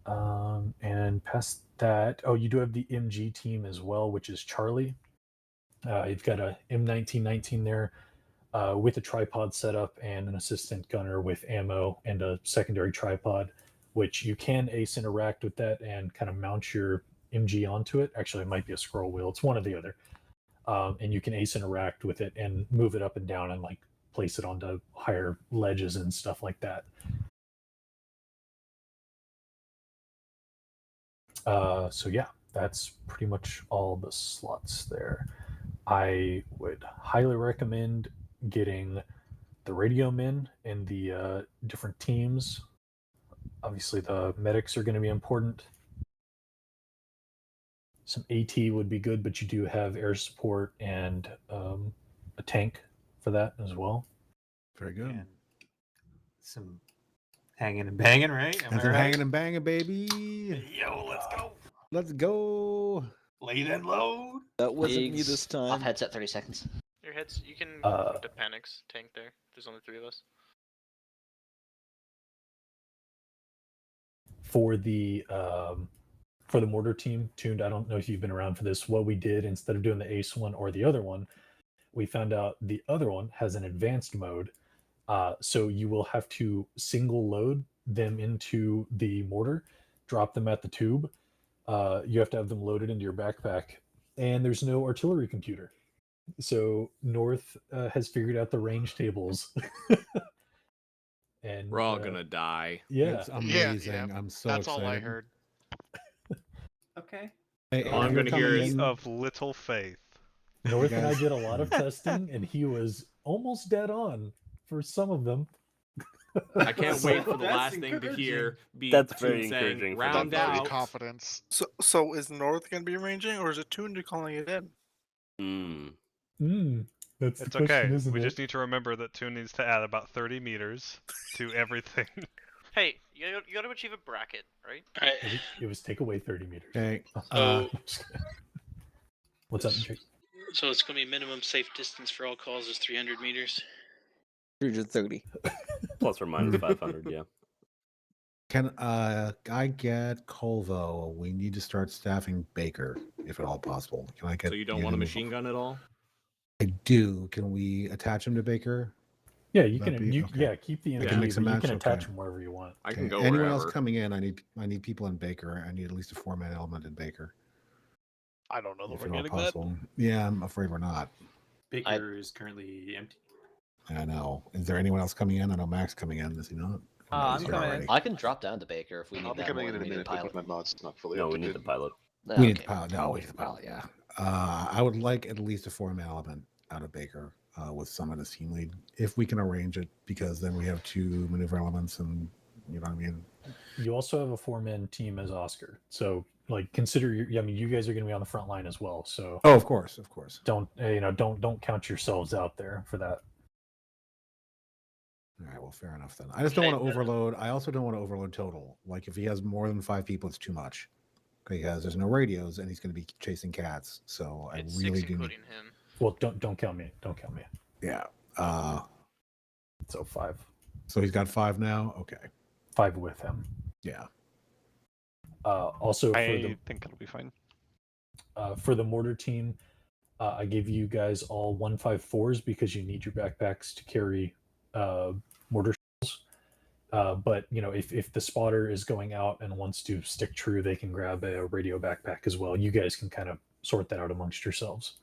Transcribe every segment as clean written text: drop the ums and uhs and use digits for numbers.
And past that, you do have the MG team as well, which is Charlie. You've got a M1919 there with a tripod setup and an assistant gunner with ammo and a secondary tripod, which you can ace interact with that and kind of mount your MG onto it. Actually, it might be a scroll wheel. It's one or the other. And you can ace interact with it and move it up and down and like place it onto higher ledges and stuff like that. So yeah, that's pretty much all the slots there. I would highly recommend getting the radio men and the different teams. Obviously, the medics are going to be important. Some AT would be good, but you do have air support and a tank for that as well. Very good. And some hanging and banging, right? And some hanging and banging, baby. Yo, let's go. Let's go. Lay that load. That wasn't me this Off time. headset 30 seconds. Your heads, you can put the Panics tank there. There's only 3 of us. For the mortar team, Tuned, I don't know if you've been around for this. What we did, instead of doing the ace one or the other one, we found out the other one has an advanced mode. So you will have to single load them into the mortar, drop them at the tube. You have to have them loaded into your backpack, and there's no artillery computer. So North has figured out the range tables. And we're all gonna die. Yeah, it's amazing. Yeah, I'm so That's excited. all I heard. Okay. Hey, All I'm gonna hear is of little faith. North and I did a lot of testing, and he was almost dead on for some of them. I can't wait for the last thing to hear be That's very Toon saying, encouraging for round That's out. confidence. So is North going to be ranging, or is it Tuned calling it in? That's It's the question, okay. isn't We it? just need to remember that Toon needs to add about 30 meters to everything. Hey, you got to achieve a bracket, right? It was take away 30 meters. Okay. What's up, Jake? So it's going to be minimum safe distance for all calls is 300 meters. 330. Plus or minus 500, yeah. Can I get Colvo? We need to start staffing Baker, if at all possible. Can I get? So you don't want a machine gun at all? I do. Can we attach him to Baker? Yeah, you That'd can. be- You, okay. Yeah, keep the We MG, can mix but and you match, can attach okay. them wherever you want. I can go Anyone wherever. else coming in? I need people in Baker. I need at least a 4-man element in Baker. I don't know that If we're at all getting that. possible. Yeah, I'm afraid we're not. Baker is currently empty. I know. Is there anyone else coming in? I know Max coming in. Is he not? I'm He's here coming already. in. I can drop down to Baker if we I'll need be that coming more in than a we need a minute, but pilot. my mod's not fully No, we updated. need the pilot. We need Okay. the pilot. No, we need the pilot. Yeah. I would like at least a 4-man element out of Baker with someone as team lead, if we can arrange it, because then we have 2 maneuver elements, and you know what I mean. You also have a 4-man team as Oscar, so like consider your. I mean, you guys are going to be on the front line as well, so. Oh, of course. Don't don't count yourselves out there for that. All right, well, fair enough then. I just don't want to overload. I also don't want to overload total. Like, if he has more than 5 people, it's too much. Because there's no radios, and he's going to be chasing cats. So It's I really 6 do. including him. Well, don't count me. Don't count me. Yeah. So 5. So he's got 5 now. Okay. 5 with him. Yeah. Also, I think it'll be fine. for the mortar team, I gave you guys all 154s because you need your backpacks to carry mortar shells. But you know, if the spotter is going out and wants to stick true, they can grab a radio backpack as well. You guys can kind of sort that out amongst yourselves.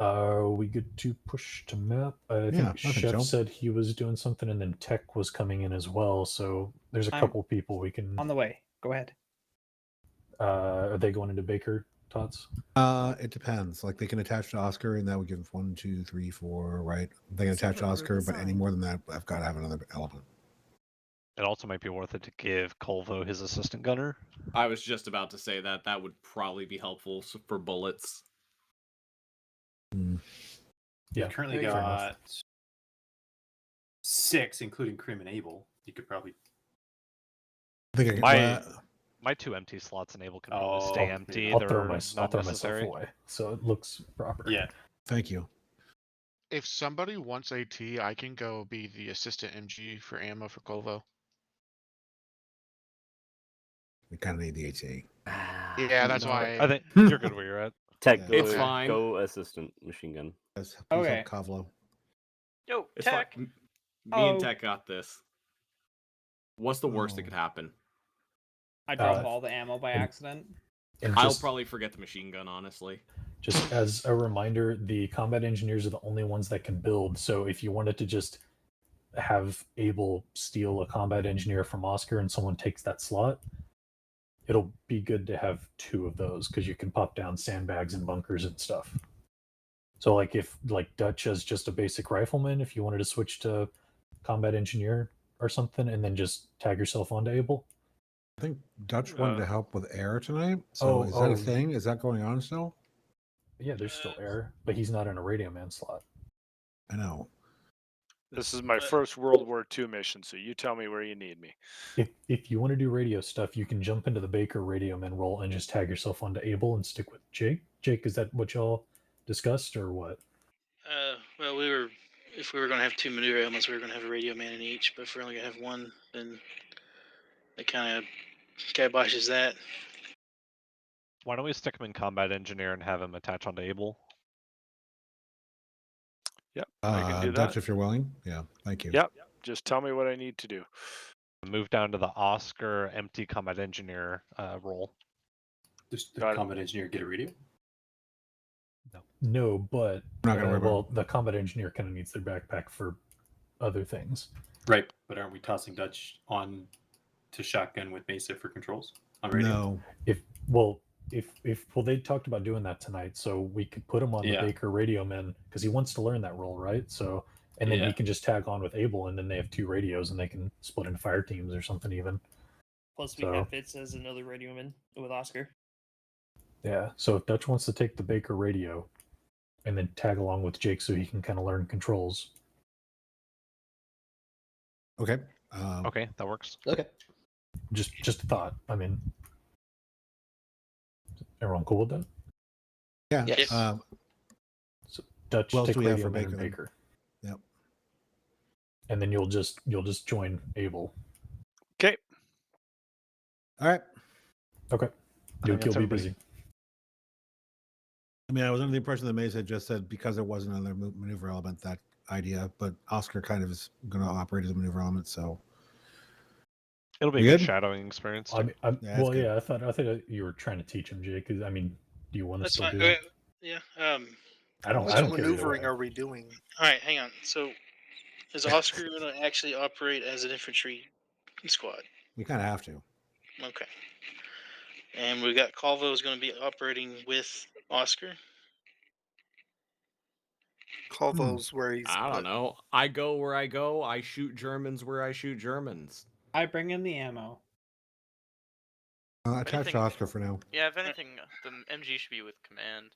Are we good to push to map? I think Chef so. said he was doing something, and then Tech was coming in as well. So there's a couple people we can. On the way. Go ahead. Are they going into Baker, Tots? It depends. Like, they can attach to Oscar, and that would give 1, 2, 3, 4, right? They can attach to Oscar, but any more than that, I've got to have another element. It also might be worth it to give Colvo his assistant gunner. I was just about to say that. That would probably be helpful for bullets. Yeah, We currently fair enough. got 6, including Crim and Abel. You could probably. I think I My 2 empty slots in Able can Oh, stay empty. I'll They're throw not myself necessary. away, so it looks proper. Yeah. Thank you. If somebody wants AT, I can go be the assistant MG for ammo for Colvo. We kind of need the HA. Yeah, that's why. I think you're good where you're at. Tech, Yeah. go, It's fine. go assistant machine gun. Please Okay. help Kavlo. Yo, It's Tech. fine. Me and Oh. Tech got this. What's the worst that could happen? I drop all the ammo by accident. And I'll just, probably forget the machine gun, honestly. just as a reminder, the combat engineers are the only ones that can build. So if you wanted to just have Abel steal a combat engineer from Oscar and someone takes that slot, it'll be good to have 2 of those because you can pop down sandbags and bunkers and stuff. So like if like Dutch as just a basic rifleman, if you wanted to switch to combat engineer or something and then just tag yourself onto Abel. I think Dutch wanted to help with air tonight. So is that a thing? Is that going on still? Yeah, there's still air, but he's not in a radio man slot. I know. This is my first World War II mission, so you tell me where you need me. If you want to do radio stuff, you can jump into the Baker radio man role and just tag yourself onto Abel and stick with Jake. Jake, is that what y'all discussed or what? Well, if we were going to have 2 maneuver elements, we were going to have a radio man in each. But if we're only going to have one, then it kind of kiboshes that. Why don't we stick him in combat engineer and have him attach onto Able? Yep, I can do that. Dutch, if you're willing. Yeah, thank you. Yep, just tell me what I need to do. Move down to the Oscar empty combat engineer role. Does the combat engineer get a radio? No, but Not gonna worry about well, the combat engineer kind of needs their backpack for other things. Right, but aren't we tossing Dutch on to shotgun with Mesa for controls on radio? No. If they talked about doing that tonight, so we could put him on the Baker radio man because he wants to learn that role, right? So and then he can just tag on with Abel, and then they have 2 radios, and they can split into fire teams or something even. Plus, we have Fitz as another radioman with Oscar. Yeah, so if Dutch wants to take the Baker radio and then tag along with Jake so he can kind of learn controls. Okay. Okay, that works. Okay. Just a thought. I mean, everyone cool with that? Yeah. Yes. So Dutch What else take do we have radio for man and Baker? Baker. Yep. And then you'll just join Abel. Okay. All right. Okay. You'll be busy. I mean, I was under the impression that Mesa just said because there wasn't another maneuver element, that idea, but Oscar kind of is going to operate as a maneuver element, so It'll be a good shadowing experience. I mean, Yeah, that's good. I thought you were trying to teach him, Jake. 'Cause, I mean, do you want to That's still fine. do that? Yeah. I don't What care either maneuvering way. are we doing? All right, hang on. So, is Oscar going to actually operate as an infantry squad? We kind of have to. Okay. And we got Calvo is going to be operating with Oscar. Calvo's where he's. I don't know. I go where I go. I shoot Germans where I shoot Germans. I bring in the ammo. Attach to Anything- Oscar for now. Yeah, if anything, the MG should be with command.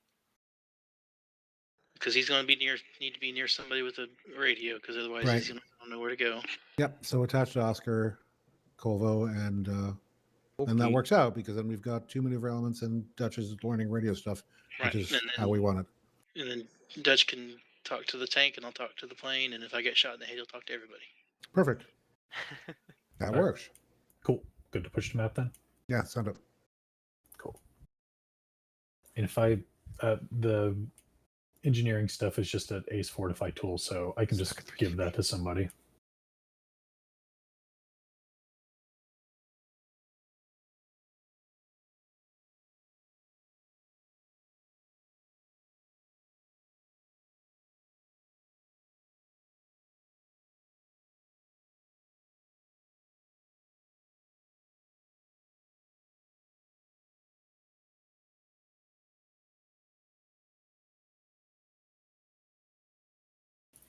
Because he's going to need to be near somebody with a radio, because otherwise Right. he's going to know where to go. Yep. So attach to Oscar, Colvo, and that works out because then we've got 2 maneuver elements and Dutch is learning radio stuff, Right. which is And then- how we want it. And then Dutch can talk to the tank, and I'll talk to the plane, and if I get shot in the head, he'll talk to everybody. Perfect. That works. Cool. Good to push the map then. Yeah, sound up. Cool. And if the engineering stuff is just an Ace Fortify tool, so I can just give that to somebody.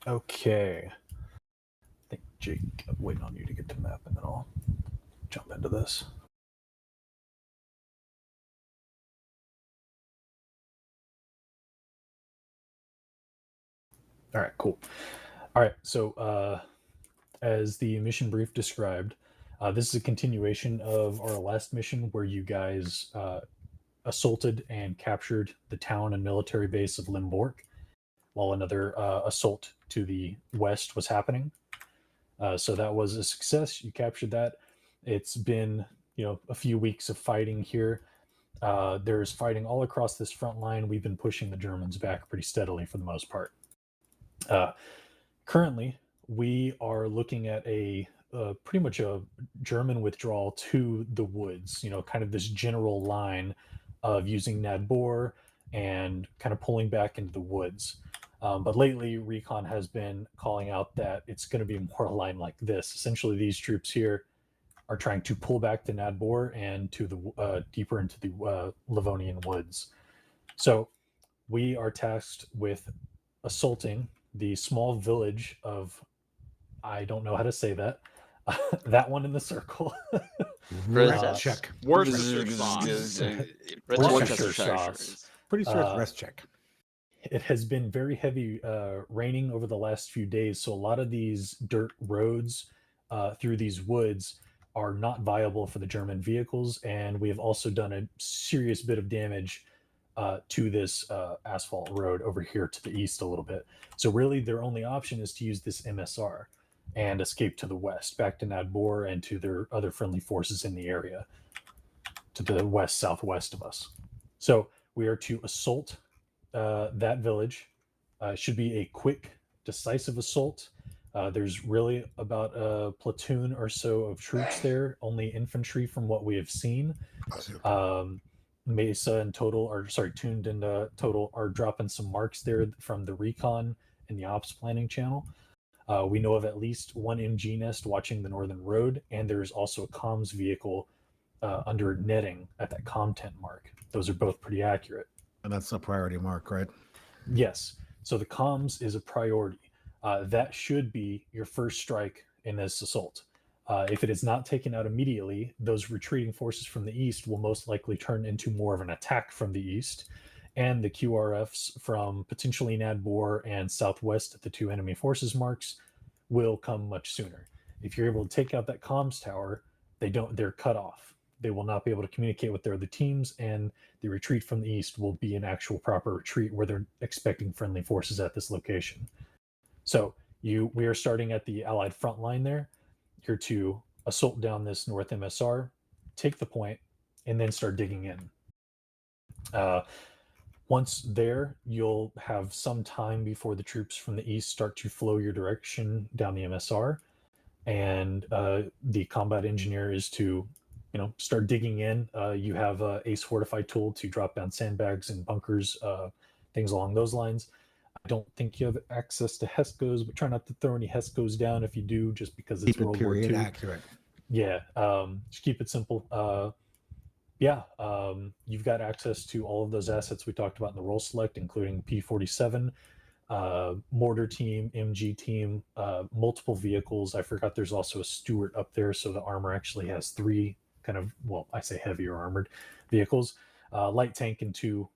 Okay. I think Jake, I'm waiting on you to get to the map and then I'll jump into this. All right, cool. All right, so as the mission brief described, this is a continuation of our last mission where you guys assaulted and captured the town and military base of Lembork while another assault to the west was happening. So that was a success. You captured that. It's been, a few weeks of fighting here. There's fighting all across this front line. We've been pushing the Germans back pretty steadily for the most part. Currently, we are looking at pretty much a German withdrawal to the woods, kind of this general line of using Nadbor and kind of pulling back into the woods. But lately, Recon has been calling out that it's going to be more a line like this. Essentially, these troops here are trying to pull back to Nadbor and to the deeper into the Livonian woods. So we are tasked with assaulting the small village of, I don't know how to say that, that one in the circle. Check. Worcestershire sauce. Pretty sure it's rest check. It has been very heavy raining over the last few days, so a lot of these dirt roads through these woods are not viable for the German vehicles, and we have also done a serious bit of damage to this asphalt road over here to the east a little bit. So really their only option is to use this MSR and escape to the west, back to Nadbor and to their other friendly forces in the area to the west southwest of us. So we are to assault that village. Should be a quick, decisive assault. There's really about a platoon or so of troops there, only infantry from what we have seen. Mesa in total, Tuned in total are dropping some marks there from the recon and the ops planning channel. We know of at least one MG nest watching the northern road, and there's also a comms vehicle under netting at that comm tent mark. Those are both pretty accurate. And that's a priority mark, right? Yes. So the comms is a priority. That should be your first strike in this assault. If it is not taken out immediately, those retreating forces from the east will most likely turn into more of an attack from the east, and the QRFs from potentially Nadbor and southwest at the two enemy forces marks will come much sooner. If you're able to take out that comms tower, they're cut off. They will not be able to communicate with their other teams, and the retreat from the east will be an actual proper retreat where they're expecting friendly forces at this location. So we are starting at the Allied front line there. You're to assault down this north MSR, take the point, and then start digging in. Once there, you'll have some time before the troops from the east start to flow your direction down the MSR, and the combat engineer is to start digging in. You have a Ace Fortify tool to drop down sandbags and bunkers, things along those lines. I don't think you have access to HESCOs, but try not to throw any HESCOs down if you do, just because it's World War II. Accurate. Yeah, just keep it simple. You've got access to all of those assets we talked about in the role select, including P-47, mortar team, MG team, multiple vehicles. I forgot there's also a Stuart up there, so the armor actually has three kind of, I say heavier armored vehicles, light tank and two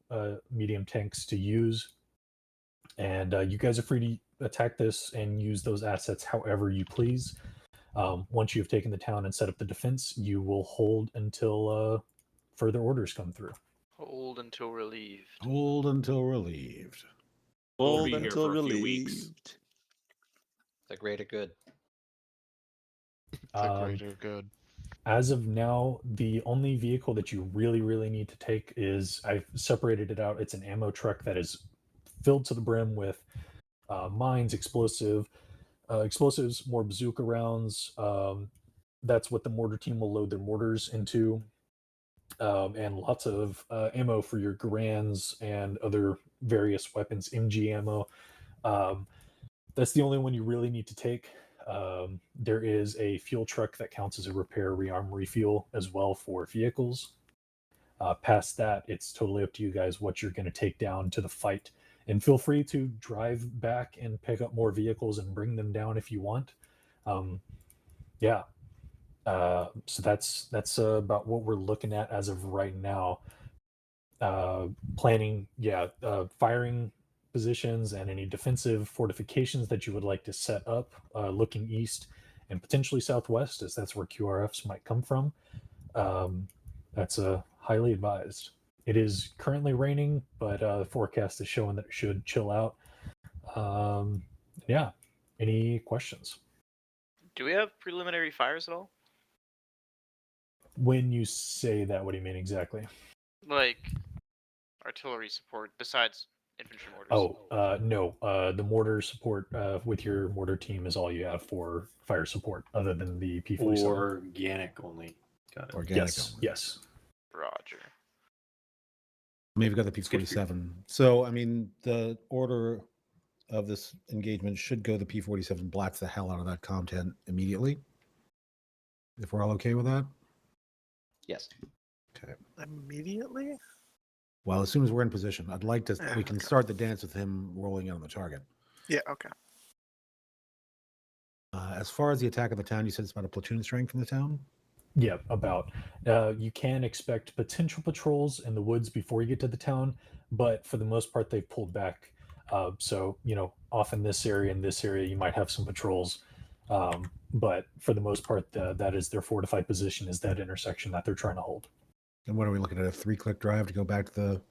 medium tanks to use. And you guys are free to attack this and use those assets however you please. Once you've taken the town and set up the defense, you will hold until further orders come through. Hold until relieved. Hold until relieved. Hold be here until for a few weeks. relieved. The greater good. The greater good. As of now, the only vehicle that you really, really need to take is, I've separated it out. It's an ammo truck that is filled to the brim with mines, explosives, more bazooka rounds. That's what the mortar team will load their mortars into, and lots of ammo for your Garands and other various weapons, MG ammo. That's the only one you really need to take. There is a fuel truck that counts as a repair, rearm, refuel as well for vehicles. Past that, it's totally up to you guys what you're going to take down to the fight. And feel free to drive back and pick up more vehicles and bring them down if you want. So that's about what we're looking at as of right now. Planning, firing positions and any defensive fortifications that you would like to set up, looking east and potentially southwest, as that's where QRFs might come from. That's highly advised. It is currently raining, but the forecast is showing that it should chill out. Any questions? Do we have preliminary fires at all? When you say that, what do you mean exactly? Like artillery support besides infantry mortars. Oh, no. The mortar support with your mortar team is all you have for fire support, other than the P47. Organic only. Got it. Organic Yes. only. Yes. Roger. Maybe got the P47. So, I mean, the order of this engagement should go the P47 blats the hell out of that content immediately. If we're all okay with that? Yes. Okay. Immediately? Well, as soon as we're in position, I'd like to. Yeah, We can okay. start the dance with him rolling in on the target. Yeah, okay. As far as the attack of the town, you said it's about a platoon strength in the town? Yeah, about. You can expect potential patrols in the woods before you get to the town, but for the most part, they've pulled back. So, off in this area and this area, you might have some patrols. But for the most part, that is their fortified position, is that intersection that they're trying to hold. And what are we looking at? A 3-click drive to go back to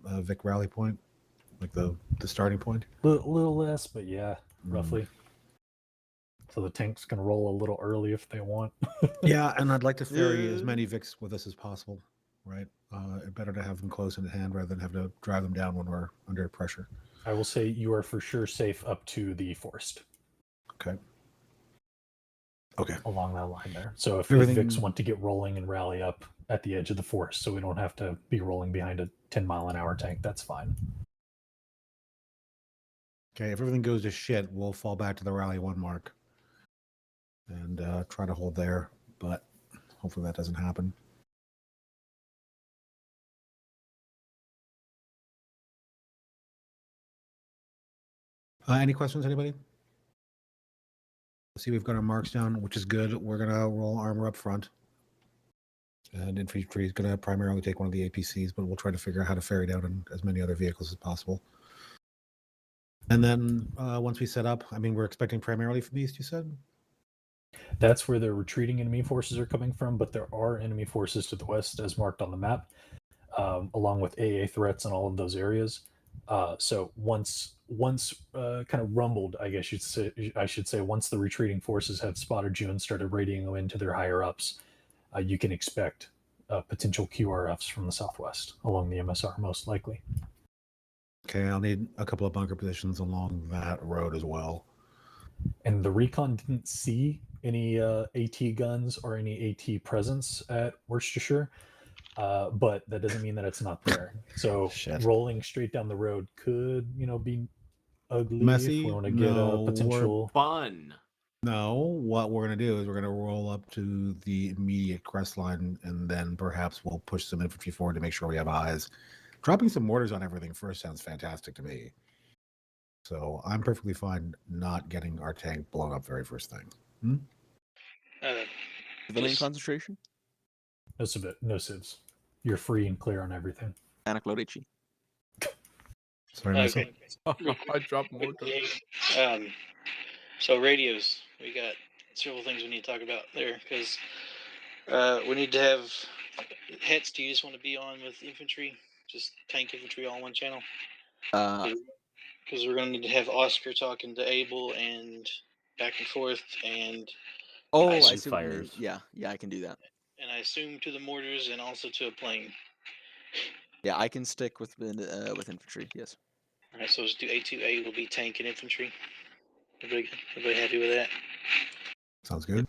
the Vic rally point? Like the starting point? Little less, but yeah, roughly. So the tank's going to roll a little early if they want. Yeah, and I'd like to ferry as many Vics with us as possible, right? Better to have them close in hand rather than have to drive them down when we're under pressure. I will say you are for sure safe up to the forest. Okay. Along that line there. So if Everything- Vics want to get rolling and rally up at the edge of the forest so we don't have to be rolling behind a 10-mile-an-hour tank, that's fine. Okay, if everything goes to shit, we'll fall back to the rally 1 mark and try to hold there, but hopefully that doesn't happen. Any questions, anybody? See, we've got our marks down, which is good. We're going to roll armor up front. And infantry is going to primarily take one of the APCs, but we'll try to figure out how to ferry down in as many other vehicles as possible. And then once we set up, I mean, we're expecting primarily from east, you said? That's where the retreating enemy forces are coming from, but there are enemy forces to the west as marked on the map, along with AA threats in all of those areas. So once kind of rumbled, I guess I should say, once the retreating forces have spotted you and started radioing them into their higher ups, you can expect potential QRFs from the southwest along the MSR, most likely. Okay, I'll need a couple of bunker positions along that road as well. And the recon didn't see any AT guns or any AT presence at Worcestershire, but that doesn't mean that it's not there. So rolling straight down the road could, be ugly. Messy? If we want to get a potential fun. No, what we're going to do is we're going to roll up to the immediate crest line, and then perhaps we'll push some infantry forward to make sure we have eyes. Dropping some mortars on everything first sounds fantastic to me. So I'm perfectly fine not getting our tank blown up very first thing. Civilian concentration? No civs. You're free and clear on everything. Anaclorici. Sorry, Okay. I dropped more. So radios, we got several things we need to talk about there, because we need to have Hetz. Do you just want to be on with infantry, just tank infantry all on one channel? Because we're going to need to have Oscar talking to Abel and back and forth, and I see what you mean. Yeah, I can do that. And I assume to the mortars and also to a plane. Yeah, I can stick with infantry. Yes. All right, so let's do A2A will be tank and infantry. Everybody happy with that? Sounds good.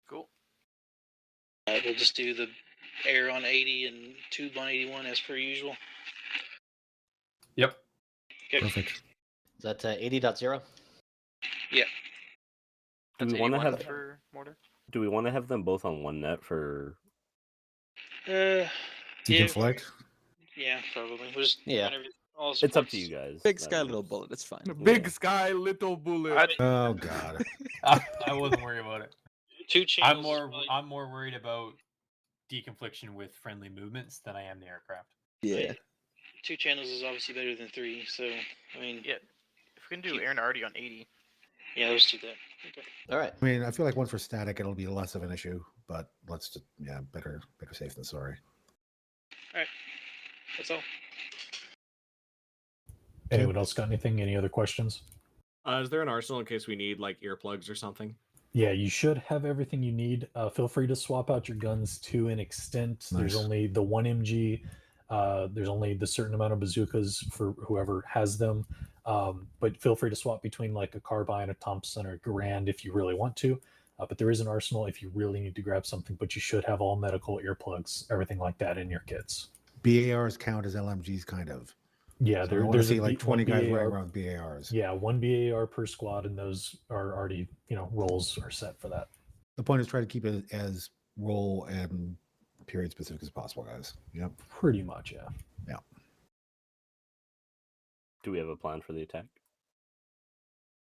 Cool. We'll just do the air on 80 and tube on 81 as per usual. Yep. Okay. Perfect. Is that 80.0? Yeah. Do we want to have for mortar? Do we want to have them both on one net for? Deconflict? Yeah, probably. We'll just all It's up to you guys. Big sky, little bullet. It's fine. Big sky, little bullet. Oh God. I wasn't worried about it. 2 channels. I'm more worried about deconfliction with friendly movements than I am the aircraft. Yeah. 2 channels is obviously better than 3, so I mean. Yeah. If we can do air and arty on 80. Yeah, let's do that. Okay. All right. I mean, I feel like one for static, it'll be less of an issue, but let's just, better safe than sorry. All right. That's all. Anyone else got anything? Any other questions? Is there an arsenal in case we need like earplugs or something? Yeah, you should have everything you need. Feel free to swap out your guns to an extent. There's Nice. only the 1 MG. There's only the certain amount of bazookas for whoever has them. But feel free to swap between like a carbine, a Thompson, or a Garand if you really want to. But there is an arsenal if you really need to grab something. But you should have all medical, earplugs, everything like that in your kits. BARs count as LMGs, kind of. Yeah, So I want to there's see a like 20 guys BAR, running around with BARs. Yeah, 1 BAR per squad, and those are already, roles are set for that. The point is try to keep it as role and period specific as possible, guys. Yep. Pretty much, yeah. Yeah. Do we have a plan for the attack?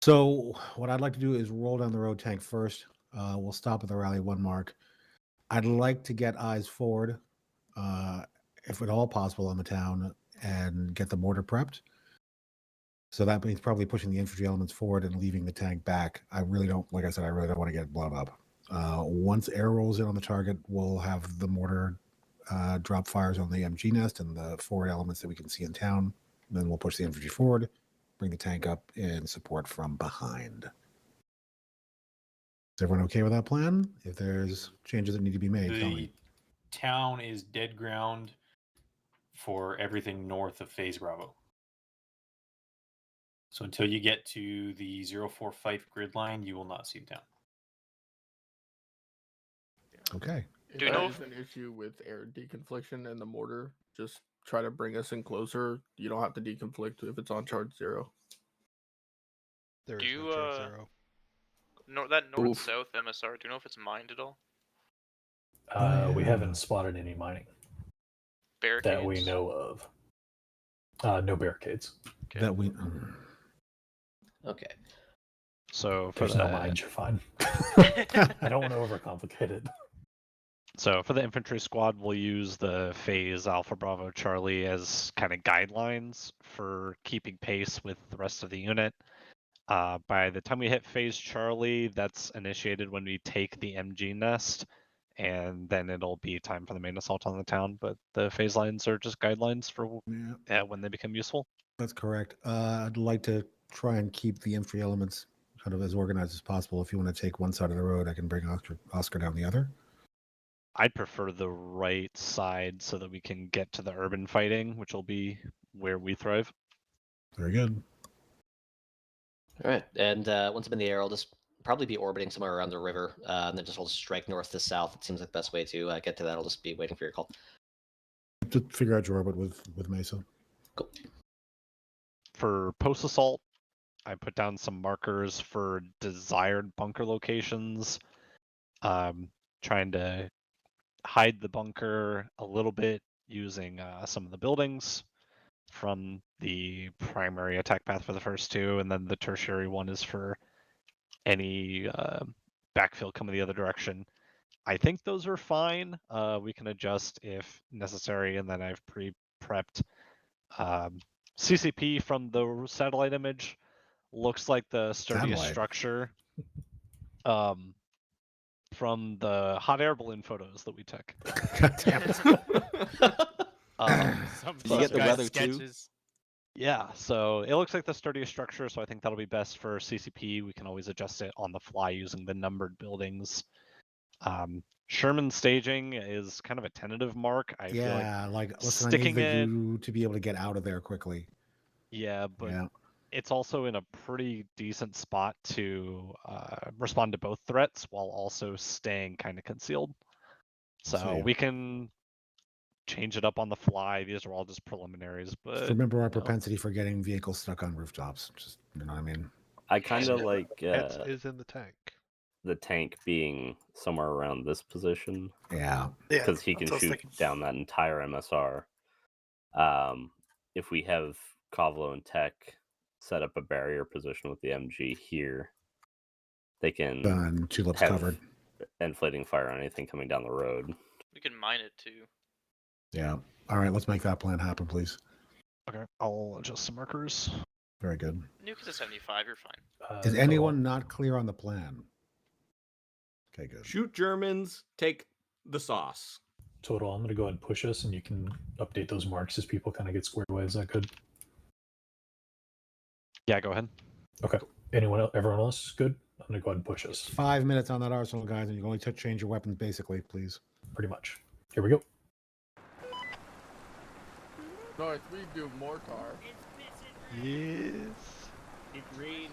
So what I'd like to do is roll down the road tank first. We'll stop at the rally 1 mark. I'd like to get eyes forward, if at all possible, on the town and get the mortar prepped. So that means probably pushing the infantry elements forward and leaving the tank back. I really don't, like I said, I really don't want to get blown up. Once air rolls in on the target, we'll have the mortar drop fires on the MG nest and the forward elements that we can see in town. Then we'll push the infantry forward, bring the tank up in support from behind. Is everyone okay with that plan? If there's changes that need to be made, tell me. The town is dead ground for everything north of Phase Bravo. So until you get to the 045 grid line, you will not see the town. Okay. If Do you know there's if- an issue with air deconfliction and the mortar, just try to bring us in closer. You don't have to deconflict if it's on charge 0. There Do is you, no charge 0. that Oof. north-south MSR, do you know if it's mined at all? We haven't spotted any mining Barricades? that we know of. No barricades. Okay. That we. Okay. So for There's the no mines, you're fine. I don't want to overcomplicate it. So for the infantry squad, we'll use the Phase Alpha Bravo Charlie as kind of guidelines for keeping pace with the rest of the unit. By the time we hit Phase Charlie, that's initiated when we take the MG nest, and then it'll be time for the main assault on the town. But the phase lines are just guidelines for when they become useful. That's correct. I'd like to try and keep the infantry elements kind of as organized as possible. If you want to take one side of the road, I can bring Oscar down the other. I'd prefer the right side so that we can get to the urban fighting, which will be where we thrive. Very good. All right, and once I'm in the air, I'll just probably be orbiting somewhere around the river, and then I'll strike north to south. It seems like the best way to get to that. I'll just be waiting for your call. Just figure out your orbit with Mesa. Cool. For post assault, I put down some markers for desired bunker locations. Trying to hide the bunker a little bit using some of the buildings from the primary attack path for the first 2, and then the tertiary one is for any backfill coming the other direction. I think those are fine. We can adjust if necessary, and then I've pre-prepped CCP from the satellite image. Looks like the sturdiest structure from the hot air balloon photos that we took. God damn it. Did you get the weather too? Yeah, so it looks like the sturdiest structure, so I think that'll be best for CCP. We can always adjust it on the fly using the numbered buildings. Sherman staging is kind of a tentative mark. I feel like listen, sticking I need it. you to be able to get out of there quickly. Yeah, but it's also in a pretty decent spot to respond to both threats while also staying kind of concealed. So we can change it up on the fly. These are all just preliminaries, but Just remember our propensity for getting vehicles stuck on rooftops. Just, you know what I mean? I kind of like Hence is in the tank. the tank being somewhere around this position. Yeah. Because he can shoot down that entire MSR. If we have Kavlo and Tech set up a barrier position with the MG here, they can tulips have covered. Inflating fire on anything coming down the road. We can mine it too. Yeah. All right, let's make that plan happen, please. Okay, I'll adjust some markers. Very good. Nuke is a 75, you're fine. Is anyone not clear on the plan? Okay, good. Shoot Germans, take the sauce. Total, I'm going to go ahead and push us, and you can update those marks as people kind of get squared away. Is that good? Yeah, go ahead. Okay. Everyone else good? I'm gonna go ahead and push us. 5 minutes on that arsenal, guys, and you can only change your weapons basically, please. Pretty much. Here we go. North, we do mortar. Yes. It's raining.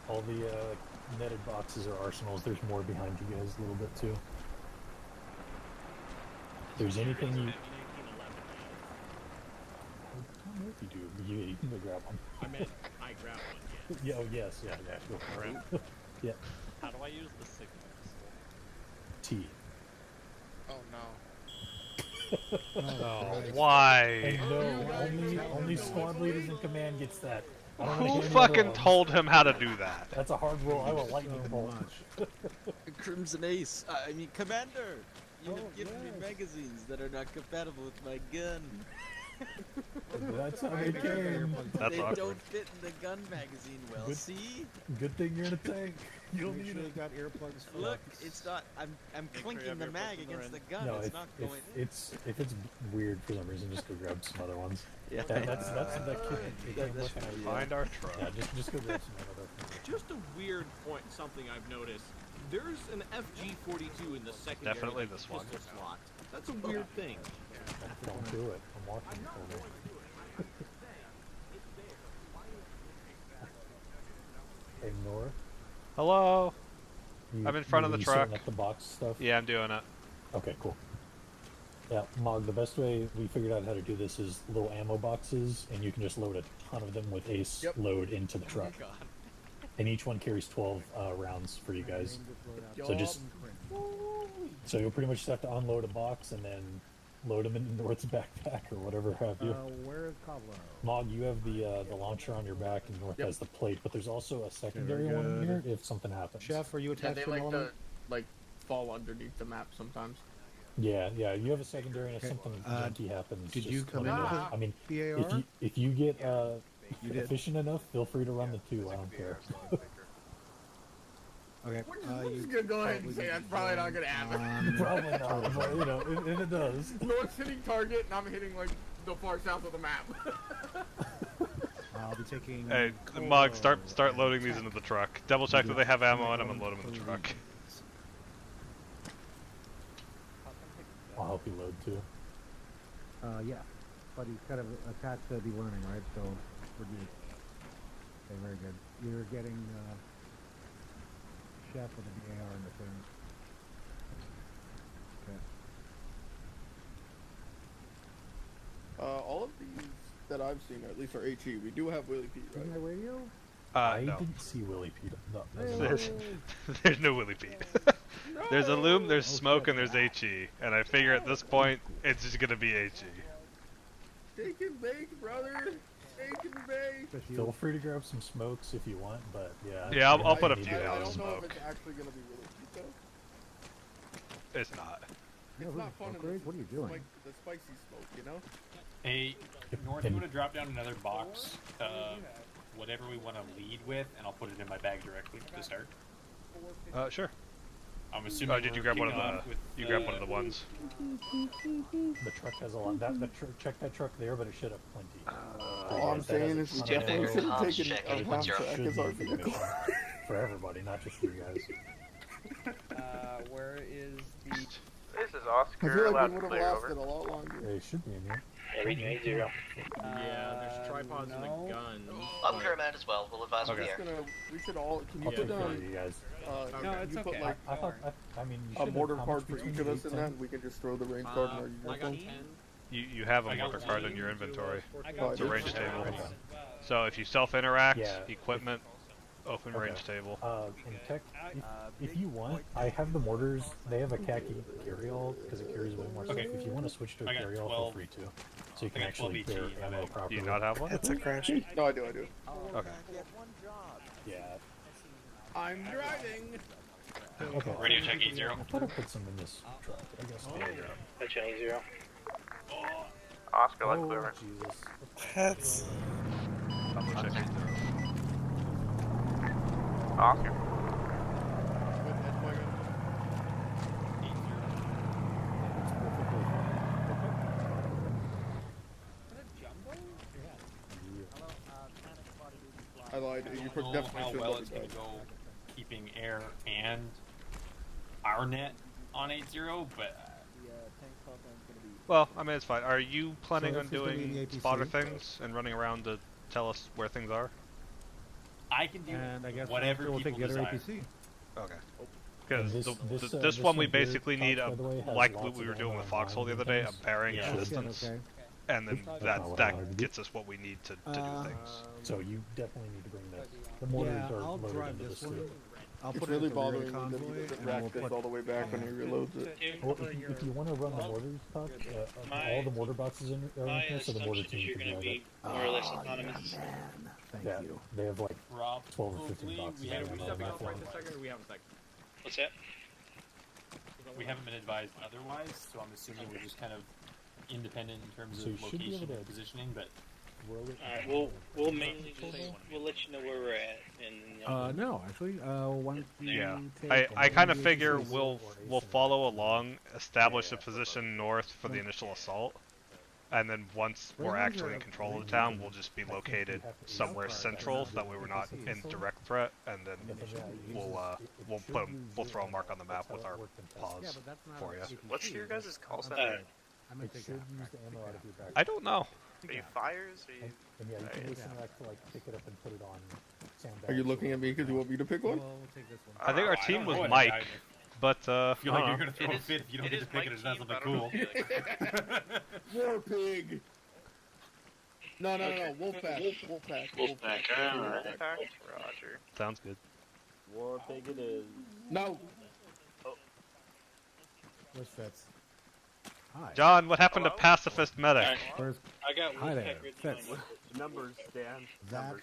All the netted boxes are arsenals. There's more behind you guys a little bit too. If there's anything you... I don't know if you do. You can go grab one. I meant I grabbed one. Yeah. Oh yes. Yeah. Go for it. Yeah. How do I use the signals? T. Oh no. Oh, why? And no, only squad leaders in command gets that. I don't wanna Who hear any fucking other ones. told him how to do that? That's a hard rule. I will lightning bolt. Crimson Ace. I mean, Commander. You have given me magazines that are not compatible with my gun. That's how they came. That's they awkward. don't fit in the gun magazine well. Good- See? Good thing you're in a tank. You don't Make need sure it. you've got earplugs. for Look, us. it's not. I'm clinking the mag against the gun. No, it's if not going in. it's weird for some reason, just go grab some other ones. Yeah. That's that kid it came That's with. right, Find our truck. Yeah, just go grab some other. Just a weird point, something I've noticed. There's an FG42 in the secondary. Definitely this one. pistol slot. That's a weird thing. Don't do it. I'm walking over. Hey, Nora. Hello. You- I'm in front of the you truck. sorting up the box stuff. Yeah, I'm doing it. Okay, cool. Yeah, Mog, the best way we figured out how to do this is little ammo boxes, and you can just load a ton of them with Ace load into the truck. And each one carries 12 rounds for you guys. So you'll pretty much just have to unload a box and then load them into North's backpack or whatever have you. Where is Pablo? Mog, you have the launcher on your back, and North has the plate, but there's also a secondary one in here if something happens. Chef, are you Yeah, attached they to an like to element? fall underneath the map sometimes. Yeah, you have a secondary, and if Okay, something junky happens, did just you come let me in know. with I mean, PAR? if you get You did. efficient enough, feel free to run the 2. I don't care. Okay. We're just gonna go ahead and say that's probably not gonna happen. Probably not, but you know, if it does. North's hitting target, and I'm hitting like the far south of the map. I'll be taking. Hey, Mug, start loading these into the truck. Double check that they have ammo on them and load them in the truck. I'll help you load too. Yeah, but he's kind of attached to be learning, right? So we're good. Okay, very good. You're getting Chef with the AR in the thing. Okay. All of these that I've seen, at least are HE. We do have Willie Pete, right? My radio? I No. didn't see Willie Pete. No, There's no Willie Pete. There's a loom, there's smoke, and there's HE. And I figure at this point, it's just gonna be HE. Take and bake, brother. Take and bake. Feel free to grab some smokes if you want, but yeah. Yeah, I'll I put a need few to- down. I don't know if Smoke. it's actually gonna be Willie Pete though. It's not. It's not fun. What are you doing? Like the spicy smoke, you know. Hey, North, I'm gonna drop down another box of whatever we want to lead with, and I'll put it in my bag directly to start. Sure. I'm assuming. Oh, did you we're grab one of kicking the? off with, You grabbed one of the ones. The truck has a lot. Check that truck there, but it should have plenty. All I'm saying is we definitely should have taken a half track as our vehicle. For everybody, not just for you guys. Where is the? This is I Oscar. feel like Allowed we to would have clear lasted over. a lot longer. They should be in here. Region 0. Yeah, there's tripods and a gun. I'm sure I'm at as well. We'll advise Okay. with the air. We should all. Can you I'll put take care of down? you guys. No, it's you put okay. like I thought. I mean, you a should mortar have card for each of us in that. We can just throw the range card in our I got uniform. 10. You have a I got mortar card one. in your inventory. I Oh, got It's a two. range table. Okay. So if you self-interact, Yeah. equipment, open Okay. range table. In tech, if you want, I have the mortars. They have a khaki carry-all because it carries way more stuff. Okay. If you want to switch to a I got carry-all, feel 12. free to. So you can I got actually 12 bear ET, ammo do properly. Do you not have one? It's a crash. No, I do. I do. Okay. Yeah. I'm driving. Okay. Radio check 80. I thought I put some in this truck. I guess. Region 0. Oscar, let's Oh, clear over. Jesus. That's. I'm gonna check it. Awesome. I lied. You I don't know definitely how should well let it's me going to go. go keeping air and our net on 8-0, but Well, I mean, it's fine. Are you planning So on if it's gonna be doing the APC, spotter things and running around to tell us where things are? I can do And I guess whatever we'll take people the other desire. APC. Okay. And Because this this one we one here, basically need Cox, a, by the way, has like lots what we of were doing ammo with and Foxhole the lines other and day, a things. bearing Yeah. and Shit, distance, okay. and then That's that not what I wanted to do. gets us what we need to do things. So you definitely need to bring this. The mortars Yeah, are I'll loaded drive into this the one. scoop. I'll It's put really it at the rear bothering me that convoy, he doesn't and rack we'll this put all the way back when he reloads it. Well, if you want to run the mortars, Cox, all the mortar boxes are in here, so the mortar team can drive it. more or less autonomous. Thank Yeah, you. they have like 12 or 15 Probably boxes. we I haven't don't been know advised about otherwise. What's that? We haven't been advised otherwise, so I'm assuming we're just kind of independent in terms So you of should be location able and to positioning, but Alright, we'll mainly just we'll let you know where we're at, and No, actually, why don't you Yeah, take I kind of the figure APCs? we'll follow along, establish a position north for the initial assault, and then once we're actually in control of the town, we'll just be located somewhere central, so that way we're not in direct threat, and then we'll throw a mark on the map with our paws for you. What's your guys' call sign? It should use the ammo out of your back. I don't know. Are you fires? Are you? And yeah, you can listen to that to like pick it up and put it on sandbags. Are you looking at me because you want me to pick one? I think our team was Mike, but I feel like I you're don't gonna throw a fit if you don't get to pick it. It's not something cool. War pig. No, Wolfpack. Wolfpack. Roger. Sounds good. War pig it is. No. Where's Fitz? Hi. John, what happened to Pacifist Medic? Where's... I got Hi there, Wolfpack Fitz. Numbers, Dan. That,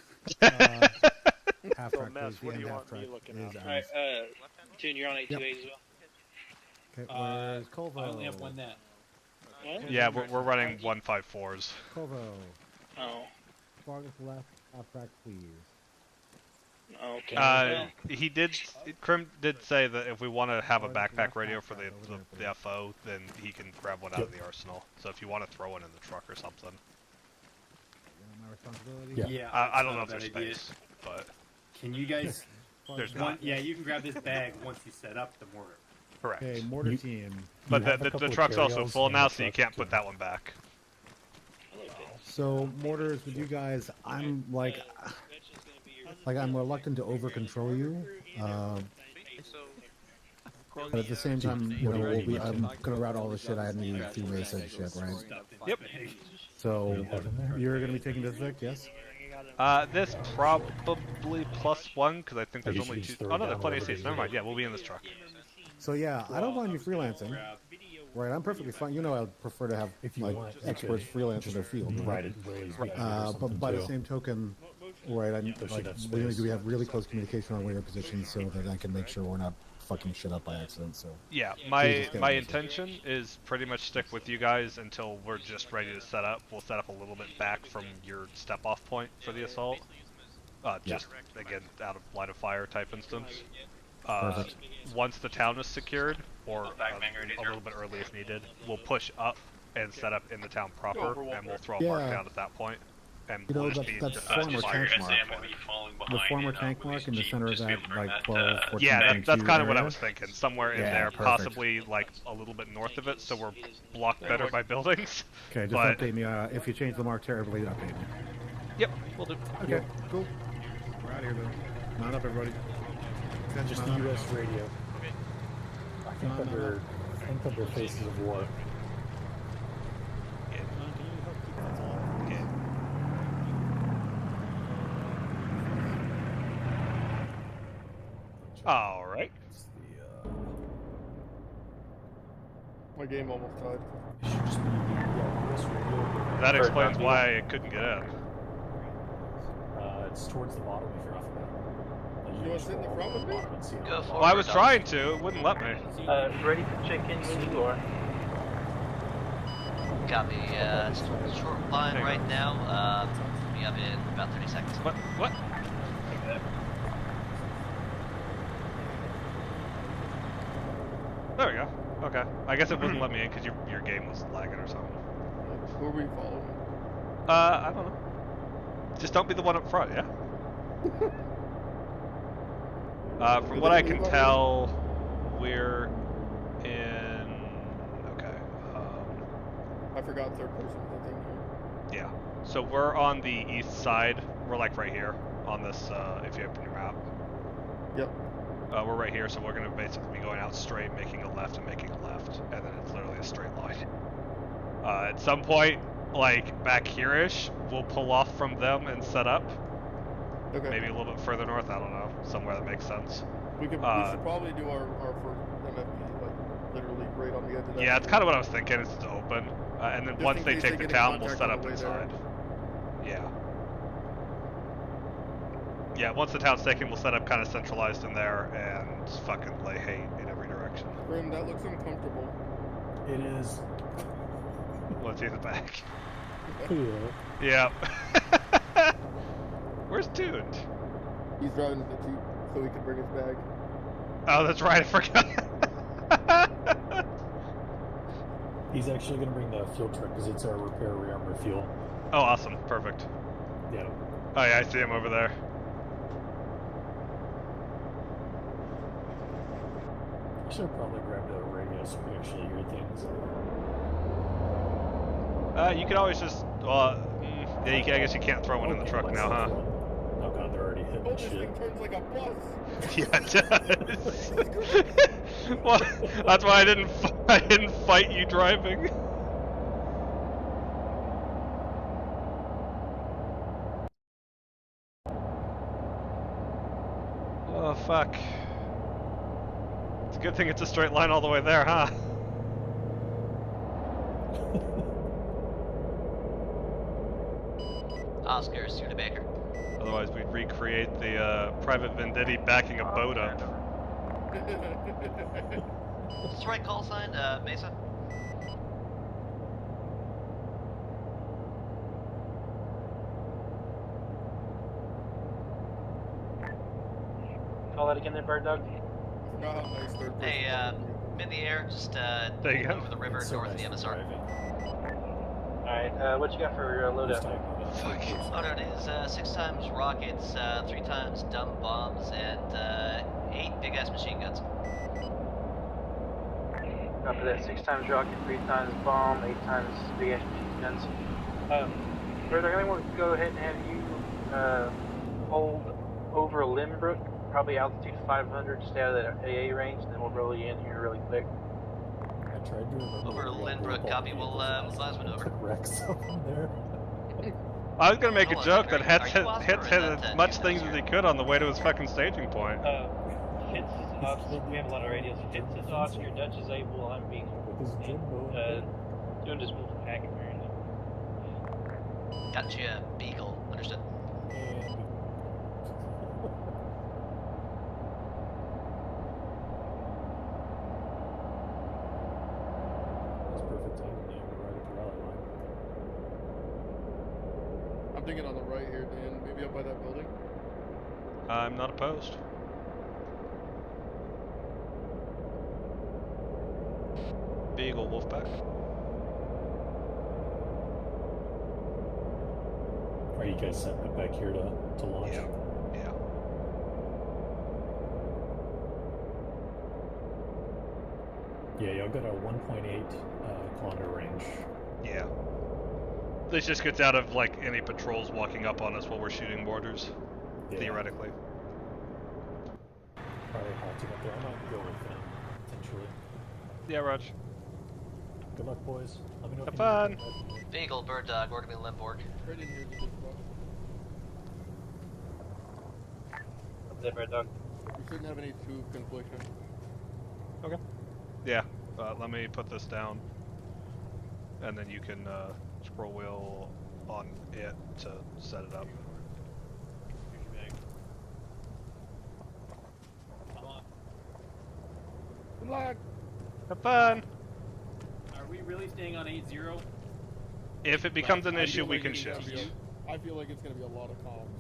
half So, track, Mess, please. what do The you end half want me track looking is at? Alright, Tune, you're on 828 as well. Okay, where's Colvo? I only have one net. Yeah, we're running 154s. Colvo. Oh. Farthest left, half track, please. Okay. Krim did say that if we want to have a backpack radio for the FO, then he can grab one out of the arsenal. So if you want to throw one in the truck or something. My responsibility? Yeah. I don't know if that's there's not a bad space, but Can you guys? there's one, not. yeah, you can grab this bag once you set up the mortar. Correct. Okay, mortar team. But have a the couple of truck's also carry-outs full in now, the so you truck, can't put too. that one back. So mortars with you guys, I'm like I'm reluctant to over control you. But at the same time, I'm gonna route all the shit I need through Mesa and shit, right? Yep. So you're gonna be taking this Vic, yes? This probably +1 because I think there's I guess you only can just two. throw Oh it no, down there's plenty of wherever seats. they Never need mind. Yeah, we'll be in this truck. So yeah, I don't mind you freelancing. Right, I'm perfectly fine. You know, I'd prefer to have If you like want, you experts could freelance in their field. Write Right? it ways back or But something, by the too. same token, right, I They should like have we space. have really close communication on where your positions, so that I can make sure we're not fucking shit up by accident. So Yeah, Please my just get my it. intention is pretty much stick with you guys until we're just ready to set up. We'll set up a little bit back from your step off point for the assault. Just again out of line of fire type instance. Perfect. Once the town is secured, or a little bit early if needed, we'll push up and set up in the town proper, and we'll throw a mark Yeah. down at that point. And You know, we'll just that- be that defensive former fire tank at mark. that point. The former tank mark in the center of that, like 12, 14, Yeah, that's 22 kind of what I area? was thinking. Somewhere in Yeah, there, perfect. possibly like a little bit north of it, so we're blocked better by buildings. Okay, just but, update me. If you change the mark terribly, update me. Yep, we'll do. Okay, cool. We're out of here, though. Mount up, everybody. Just the U.S. radio. I think under Faces of War. All right. My game almost died. It should just be US radio. That explains why I couldn't get in. It's towards the bottom if you're off of that. You want to sit in the front with me? Go Well, I was trying to. It wouldn't let me. Ready to check in when you are. Got me, short line right now. Be up in about 30 seconds. What? There we go. Okay. I guess it wouldn't let me in because your game was lagging or something. Who are we following? I don't know. Just don't be the one up front, yeah? From what I can tell, we're in... Okay. I forgot third person, I think. Yeah. So we're on the east side. We're like right here on this, if you open your map. Yep. We're right here, so we're going to basically be going out straight, making a left and making a left, and then it's literally a straight line. At some point, like back here-ish, we'll pull off from them and set up. Okay. Maybe a little bit further north, I don't know, somewhere that makes sense. We should probably do our first MFP, like, literally right on the edge of that. Yeah, it's kind of what I was thinking, it's just open. And then Just once in they case take they the get in town, we'll contact set on up the way there. inside. Yeah. Yeah, once the town's taken, we'll set up kind of centralized in there and fucking lay hate in every direction. Grim, that looks uncomfortable. It is. Let's see the back. Yeah. Yep. Where's Tuned? He's driving the Jeep so he can bring his bag. Oh, that's right, I forgot. He's actually going to bring the fuel truck because it's our repair rearmor fuel. Oh, awesome. Perfect. Yeah. Oh, yeah, I see him over there. I should have probably grabbed a radio so we could actually hear things. You could always just, well, yeah, I guess you can't throw one in the truck now, huh? Oh god, they're already hitting This shit. thing turns like a bus. Yeah, it does. Well, that's why I didn't fight you driving. Oh fuck. It's a good thing it's a straight line all the way there, huh? Oscar, Studebaker. Otherwise we'd recreate the private Venditti backing a boat up. Is this the right call sign, Mesa? Call that again there, Bird Dog. Hey, I'm in the air, just over the river north of the MSR. Alright, what you got for loadout? Loadout is 6 times rockets, 3 times dumb bombs, and 8 big ass machine guns. After that, 6 times rocket, 3 times bomb, 8 times big ass machine guns. Bird Dog, I think we'll go ahead and have you hold over Lembork, probably altitude 500, stay out of that AA range, and then we'll roll you in here really quick. I tried to remember. Over Lindbrook, copy, we'll plasma over. Wreck something there. I was gonna make a joke that Hetz hit hit as much things as he could on the way to his fucking staging point. Hits is Oscar, we have a lot of radios. Hits is Oscar, Dutch is able, I'm being doing this move for packet apparently. Gotcha, Beagle, understood. That's perfect timing. Yeah, we're right at the rally line. I'm thinking on the right here, Dan. Maybe up by that building. I'm not opposed. Beagle, Wolfpack. Are you guys setting it back here to launch? Yeah. Yeah. Yeah, y'all got a 1.8 kilometer range. Yeah. This just gets out of like any patrols walking up on us while we're shooting mortars, theoretically. Probably halting up there. I might go with them, potentially. Yeah, Raj. Good luck, boys. Let me know Have if fun. Beagle, Bird Dog, we're gonna be Lembork. Right in here, just Up there, Bird Dog. we shouldn't have any tube confliction. Okay. Yeah. Let me put this down, and then you can scroll wheel on it to set it up. Here's your bag. Come on. Good luck! Have fun! Are we really staying on 8-0? If it becomes an I issue, feel we like can it's gonna shift. be I feel like it's gonna be a lot of comms.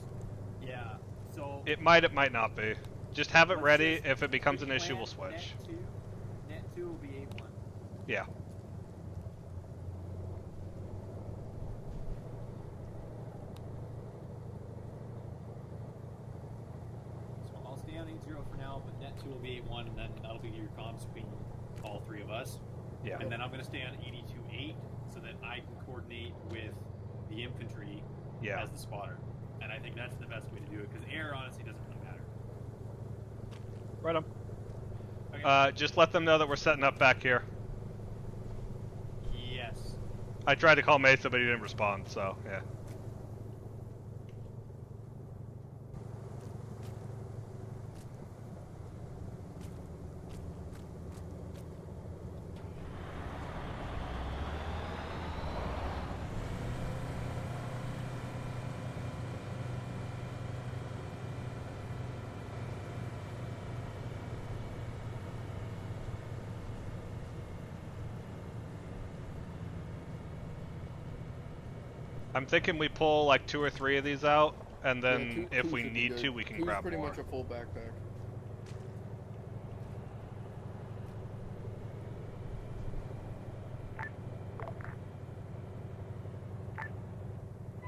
Yeah. So It might not be. Just have it Let's ready. just If it becomes an issue, we'll plan switch. Net 2 Yeah. So I'll stay on 8-0 for now, but net 2 will be 8-1, and then that'll be your comms between all three of us. Yeah. And then I'm going to stay on 82-8 so that I can coordinate with the infantry as the spotter. And I think that's the best way to do it, because air honestly doesn't really matter. Right on. Okay. Just let them know that we're setting up back here. Yes. I tried to call Mesa, but he didn't respond, so, yeah. I'm thinking we pull like 2 or 3 of these out, and then if we need to, we can grab pretty more. much a full backpack.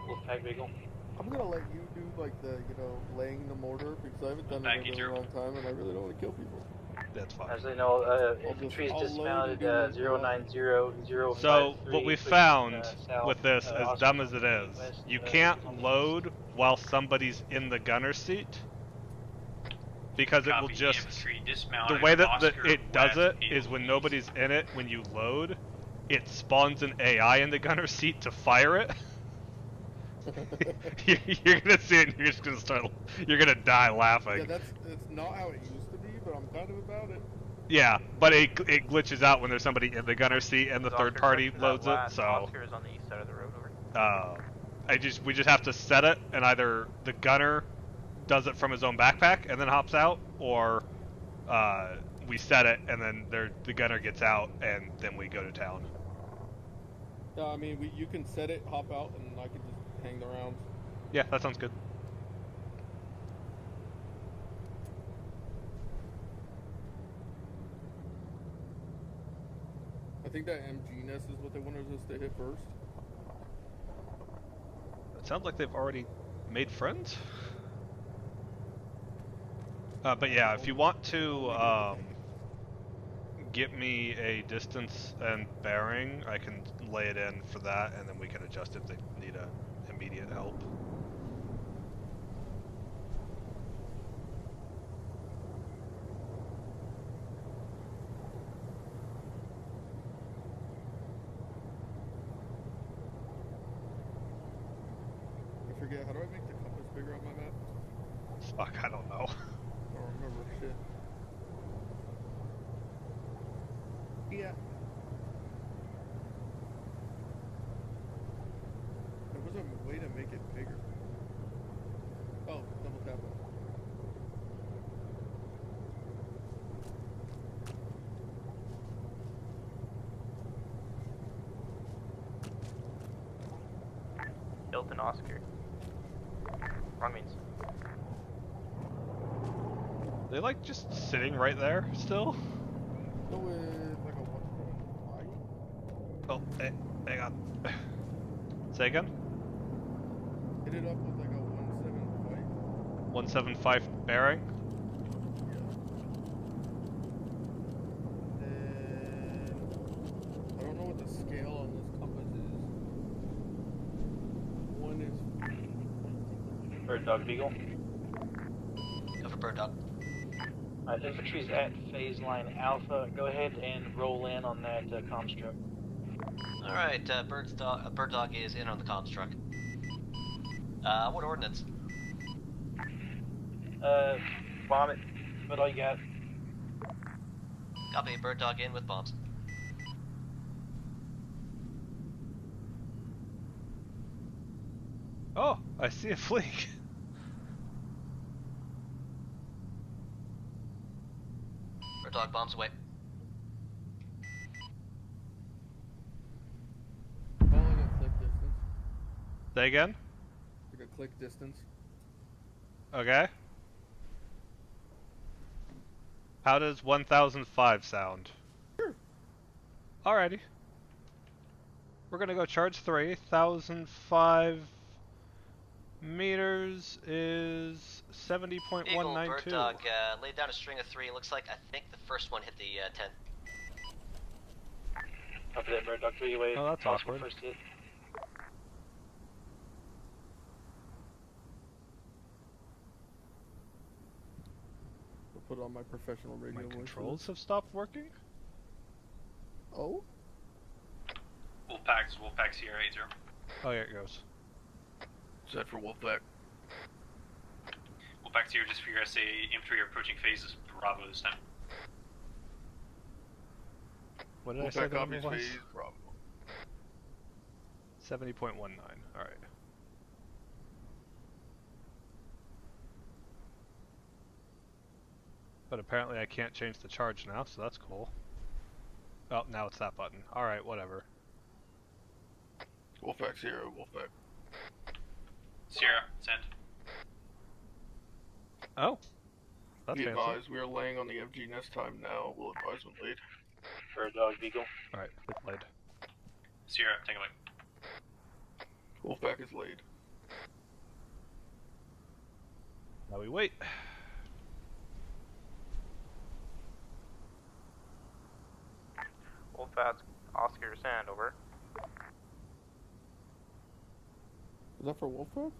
Wolfpack Beagle. I'm gonna let you do like the, laying the mortar because I haven't done it in a really long time and I really don't want to kill people. That's fine. As they know, infantry is dismounted 09005. So what we found with this, as dumb as it is, you can't load while somebody's in the gunner seat, because it will just, the way that it does it is when nobody's in it, when you load, it spawns an AI in the gunner seat to fire it. You're gonna see it and you're just gonna you're gonna die laughing. Yeah, that's not how it used to be, but I'm kind of about it. Yeah, but it glitches out when there's somebody in the gunner seat and the third party loads it, so... Oscar is on the east side of the road, over. We just have to set it, and either the gunner does it from his own backpack and then hops out, or we set it and then the gunner gets out and then we go to town. Yeah, I mean, you can set it, hop out, and I can just hang the rounds. Yeah, that sounds good. I think that MG nest is what they wanted us to hit first. It sounds like they've already made friends. But yeah, if you want to get me a distance and bearing, I can lay it in for that, and then we can adjust if they need immediate help. I forget, how do I make the compass bigger on my map? Fuck, I don't know. I don't remember shit. Yeah. There was a way to make it bigger. Oh, double tap it. Hilton Oscar. Wrong means. They like just sitting right there still? Go with like a 175. Oh, hey, hang on. Say again? Hit it up with like a 175. 175 bearing? Yeah. And I don't know what the scale on this compass is. One is Bird Dog Beagle. Go for Bird Dog. Infantry's at phase line Alpha. Go ahead and roll in on that comms truck. Alright, Bird Dog is in on the comms truck. What ordnance? Bomb it. What all you got? Copy, Bird Dog in with bombs. Oh, I see a fleek. Bird Dog bombs away. calling a click distance. Say again? Like a click distance. Okay. How does 1005 sound? Sure. Alrighty. We're gonna go charge 3. 1,005 meters is 70.192. Eagle, Bird Dog, laid down a string of 3. Looks like I think the first one hit the tent. Up there, Bird Dog 3 wave. Oh, that's awkward. First hit. I'll put on my professional radio My voice. controls have stopped working? Oh? Wolfpack Sierra 80. Oh, yeah, it goes. Set for Wolfpack. Wolfpack Sierra, just for your SA infantry approaching phases, Bravo this time. What did I say the number was? Phase, Bravo. 70.19, alright. But apparently I can't change the charge now, so that's cool. Oh, now it's that button. Alright, whatever. Wolfpack Sierra, Wolfpack. Sierra, send. Oh. That's Be fancy. advised, we are laying on the FG nest time now. We'll advise when lead. Bird Dog Beagle. Alright, laid. Sierra, take a look. Wolfpack is laid. Now we wait. Wolfpack, Oscar, sand, over. Is that for Wolfpack?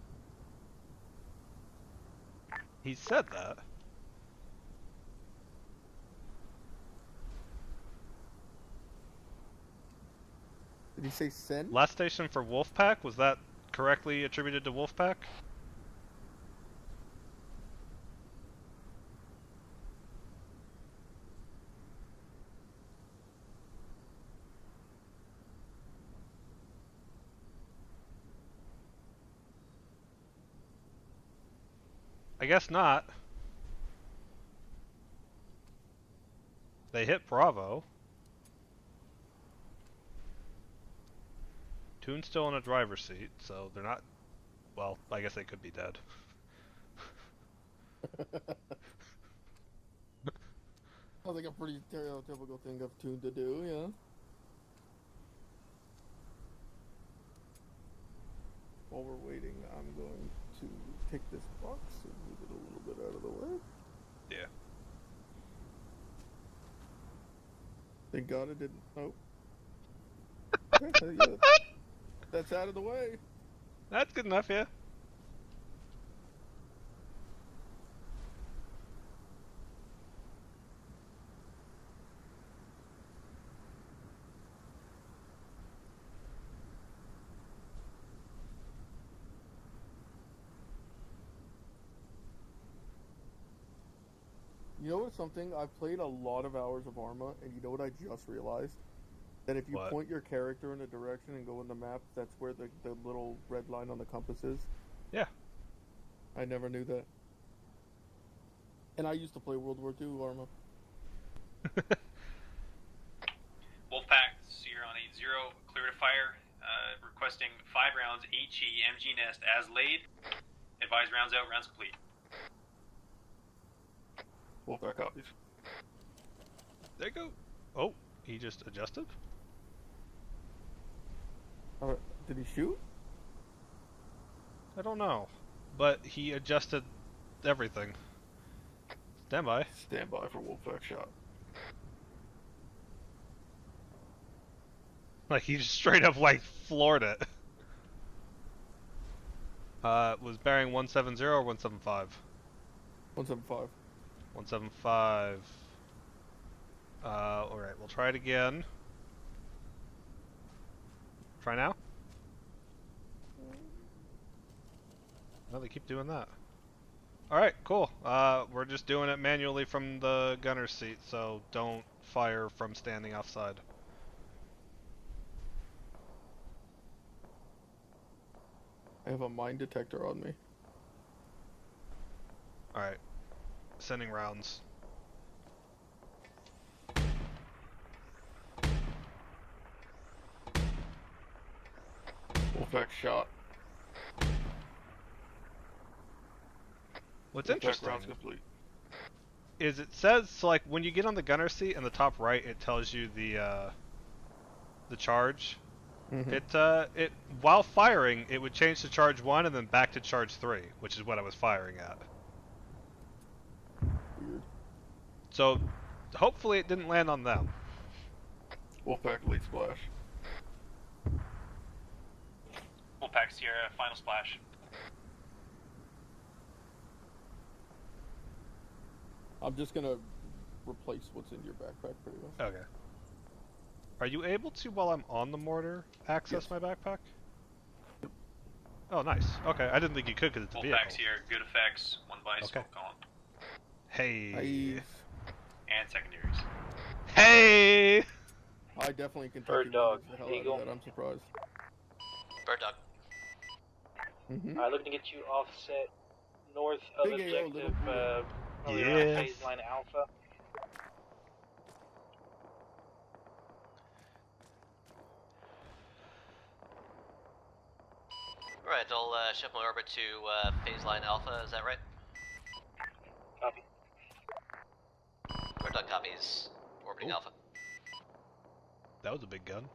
He said that. Did he say send? Last station for Wolfpack, was that correctly attributed to Wolfpack? I guess not. They hit Bravo. Toon's still in a driver's seat, so they're not... Well, I guess they could be dead. Sounds like a pretty stereotypical thing of Toon to do, yeah. While we're waiting, I'm going to take this box and move it a little bit out of the way. Yeah. Thank God it didn't. Oh. Okay, yeah. That's out of the way. That's good enough, yeah. You know what's something? I've played a lot of hours of Arma, and you know what I just realized? That if you What? point your character in a direction and go in the map, that's where the little red line on the compass is. Yeah. I never knew that. And I used to play World War II Arma. Wolfpack, Sierra on 8-0, clear to fire. Requesting 5 rounds, HE, MG nest as laid. Advise rounds out, rounds complete. Wolfpack copies. There you go. Oh, he just adjusted? Did he shoot? I don't know. But he adjusted everything. Stand by. Stand by for Wolfpack shot. Like, he just straight up, like, floored it. Was bearing 170 or 175? 175. 175. Alright, we'll try it again. Try now? No, they keep doing that. Alright, cool. We're just doing it manually from the gunner's seat, so don't fire from standing offside. I have a mine detector on me. Alright. Sending rounds. Wolfpack shot. What's Wolfpack interesting rounds complete. is it says, so like when you get on the gunner seat in the top right, it tells you the the charge, Mhm. it while firing, it would change to charge 1 and then back to charge 3, which is what I was firing at. Weird. So, hopefully it didn't land on them. Wolfpack lead splash. Wolfpack Sierra, final splash. I'm just gonna replace what's in your backpack pretty much. Okay. Are you able to, while I'm on the mortar, access my backpack? Oh, nice. Okay, I didn't think you could because it's a vehicle. Wolfpack Sierra, good effects, 1 by smoke column. Hey. And secondaries. Hey! I definitely can Bird dog, the hell eagle. out of that. I'm surprised. Bird dog. Mhm. Looking to get you offset north of Big AO, objective, little probably around Yes. phase line alpha. Alright, I'll shift my orbit to phase line alpha, is that right? Copy. Bird dog copies. Orbiting alpha. That was a big gun.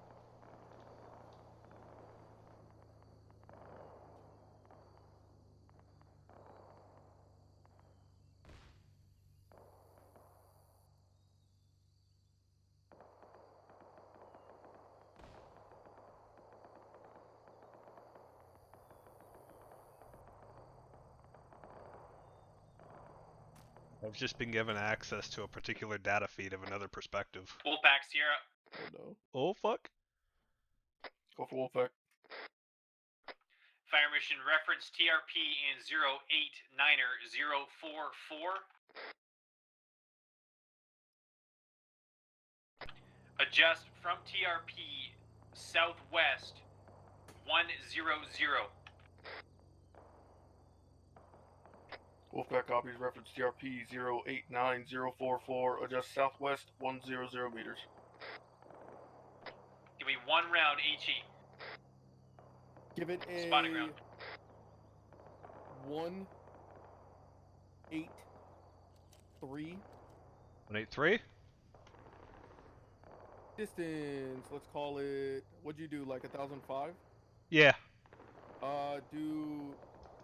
I've just been given access to a particular data feed of another perspective. Wolfpack Sierra. Oh no. Oh fuck. Go for Wolfpack. Fire mission reference TRP in 089er044. Adjust from TRP southwest 100. Wolfpack copies reference TRP 089044. Adjust southwest 100 meters. Give me 1 round HE. Give it a Spotting round. 183. 183? Distance, let's call it, what'd you do, like 1,005? Yeah. Do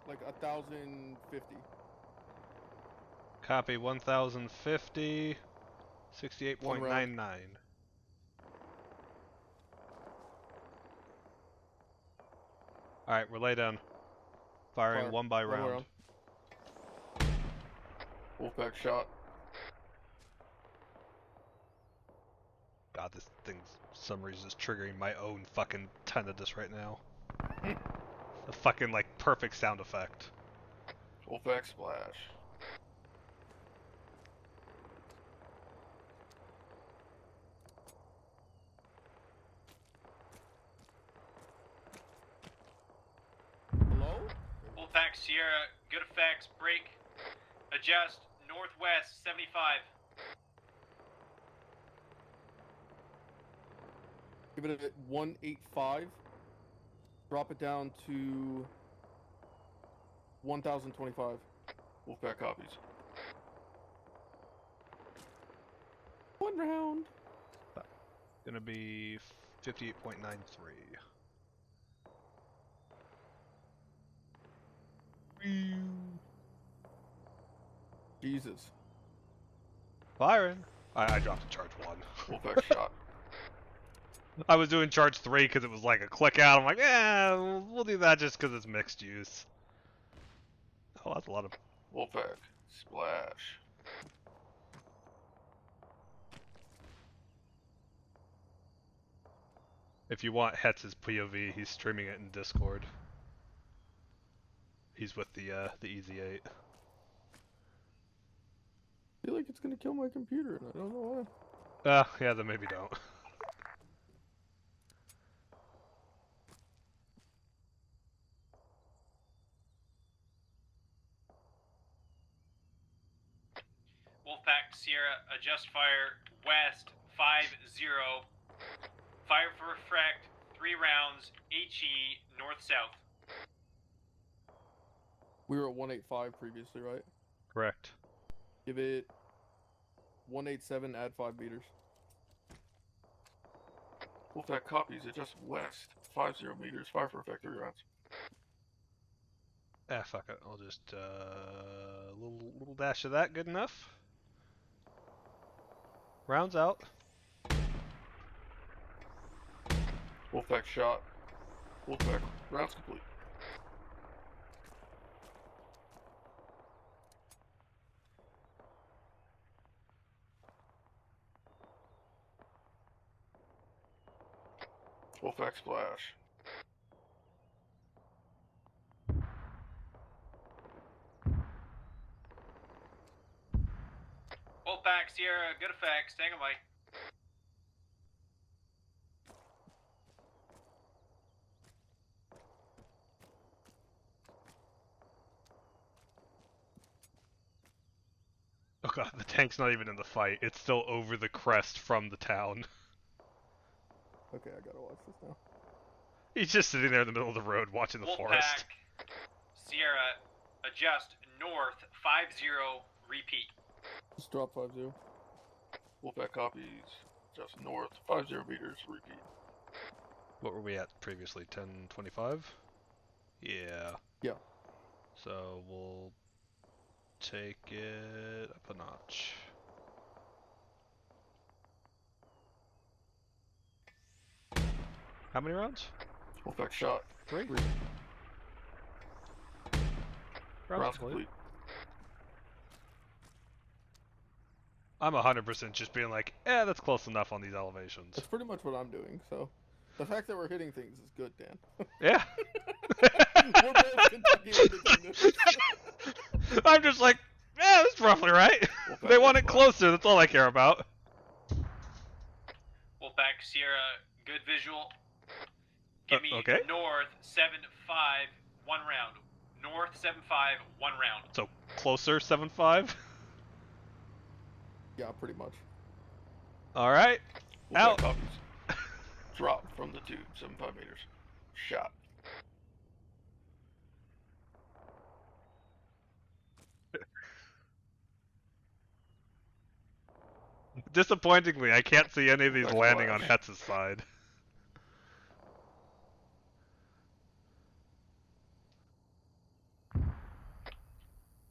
like 1,050. Copy 1050. 68.99. Alright, relay down. Firing Fire. 1 by One round. Wolfpack shot. God, this thing's for some reason is triggering my own fucking tinnitus right now. A fucking like perfect sound effect. Wolfpack splash. Hello? Wolfpack Sierra, good effects, break. Adjust northwest 75. Give it a 185. Drop it down to 1,025. Wolfpack copies. 1 round. Gonna be 58.93. Jesus. Firing. I dropped a charge 1. Wolfpack shot. I was doing charge 3 because it was like a click out. I'm like, we'll do that just because it's mixed use. Oh, that's a lot of... Wolfpack splash. If you want Hetz's POV, he's streaming it in Discord. He's with the EZ8. I feel like it's gonna kill my computer, and I don't know why. Yeah, then maybe don't. Wolfpack Sierra, adjust fire west 50. Fire for refract 3 rounds, HE north-south. We were at 185 previously, right? Correct. Give it 187, add 5 meters. Wolfpack copies it just west, 50 meters, fire for effective rounds. Ah, fuck it. I'll just little dash of that. Good enough. Rounds out. Wolfpack shot. Wolfpack rounds complete. Wolfpack splash. Wolfpack, Sierra, good effects, tango by. Oh god, the tank's not even in the fight. It's still over the crest from the town. Okay, I gotta watch this now. He's just sitting there in the middle of the road watching the forest. Sierra, adjust north, 50, repeat. Just drop 50. Wolfpack copies just north, 50 meters, repeat. What were we at previously? 1025? Yeah. Yeah. So we'll take it up a notch. How many rounds? Wolfpack shot. 3? Rounds complete. I'm 100% just being like, that's close enough on these elevations. That's pretty much what I'm doing, so... The fact that we're hitting things is good, Dan. Yeah. We're both Kentucky. I'm just like, that's roughly right. They want it closer, that's all I care about. Wolfpack, Sierra, good visual. Give me okay. north, 7-5, 1 round. North, 7-5, 1 round. So, closer, 7-5? Yeah, pretty much. Alright. Out. Copies. Drop from the tube, 75 meters. Shot. Disappointingly, I can't see any of these landing on Hetz's side.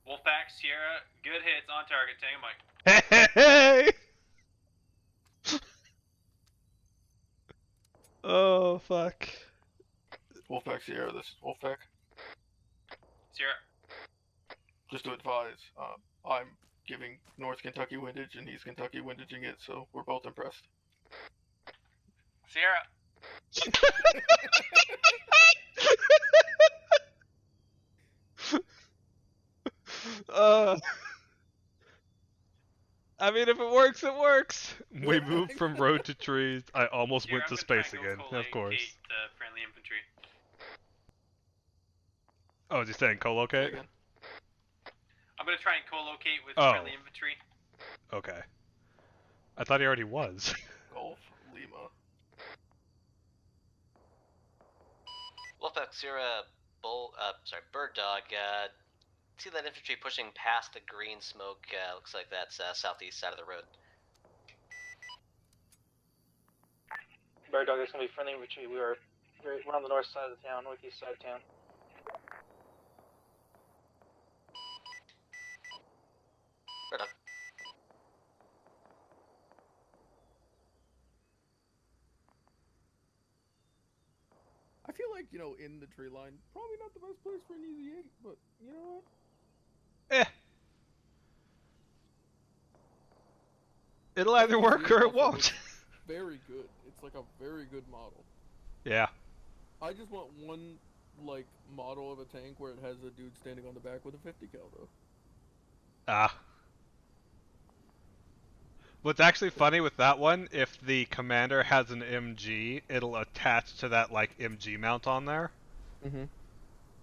Wolfpack, Sierra, good hits on target, tango Mike. Hey! Oh, fuck. Wolfpack, Sierra, this is Wolfpack. Sierra. Just to advise, I'm giving North Kentucky windage and East Kentucky windaging it, so we're both impressed. Sierra. I mean, if it works, it works. We moved from road to trees. I almost Sierra, went to I'm space gonna try and again, go of course. collocate the friendly infantry. Oh, is he saying co-locate? I'm gonna try and co-locate with Oh. friendly infantry. Okay. I thought he already was. Golf, Lima. Wolfpack, Sierra, Bird Dog, see that infantry pushing past the green smoke, looks like that's southeast side of the road. Bird Dog, there's gonna be friendly infantry. We're on the north side of the town, northeast side of town. Bird Dog. I feel like, in the tree line, probably not the best place for an easy 8, but you know what? It'll either work or it won't. Very good. It's like a very good model. Yeah. I just want one, model of a tank where it has a dude standing on the back with a 50 cal, though. Ah. What's actually funny with that one, if the commander has an MG, it'll attach to that, MG mount on there. Mm-hmm.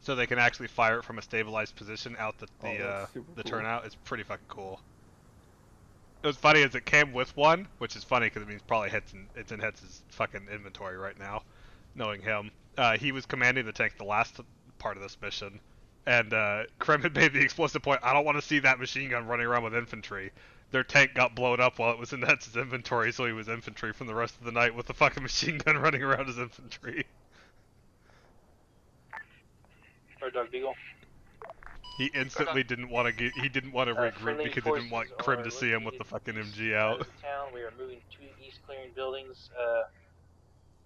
So they can actually fire it from a stabilized position out the cool. turnout. It's pretty fucking cool. It was funny as it came with one, which is funny because it means probably it's in Hetz's fucking inventory right now, knowing him. He was commanding the tank the last part of this mission, and Krem had made the explosive point, I don't want to see that machine gun running around with infantry. their tank got blown up while it was in Nets' inventory, so he was infantry from the rest of the night with the fucking machine gun running around his infantry. Bird Dog Beagle. He instantly didn't want to get. He didn't want to regroup Friendly because he didn't want forces Krim are to see him with the fucking MG out. Of the town. We are moving to east, clearing buildings.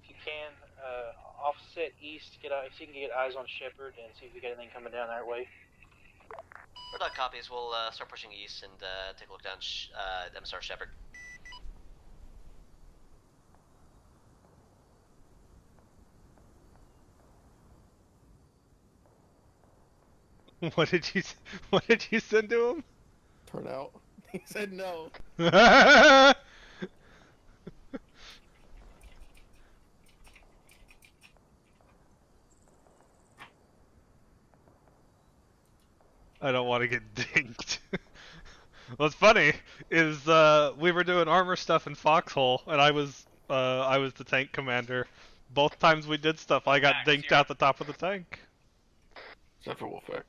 If you can, offset east. See if you can get eyes on Shepherd and see if we got anything coming down that way. Bird Dog copies. We'll start pushing east and take a look down MSR Shepherd. What did you send to him? Turn out. He said no. I don't want to get dinked. What's funny is we were doing armor stuff in Foxhole, and I was the tank commander. Both times we did stuff, I got dinked out the top of the tank. Except for Wolfpack.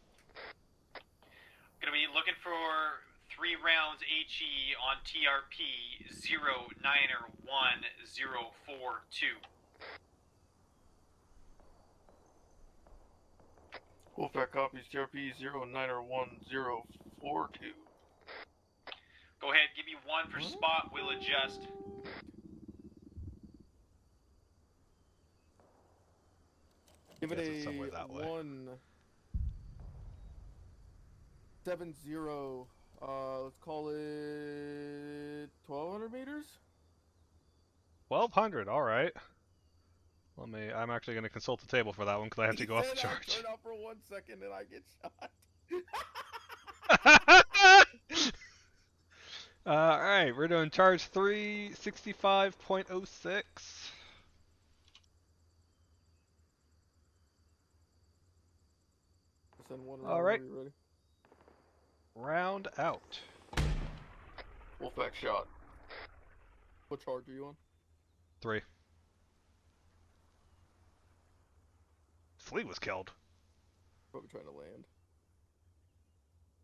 Gonna be looking for 3 rounds HE on TRP 091042. Wolfpack copies TRP 091042. Go ahead, give me 1 for spot, we'll adjust. Give it a somewhere that way. 170. Let's call it 1,200 meters. 1200, all right. I'm actually going to consult the table for that one because I have to go off the charge. Turn off for 1 second and I get shot. All right, we're doing charge 365.06. Send one All right. ready. Round out. Wolfpack shot. What charge are you on? 3. Flea was killed. Probably trying to land.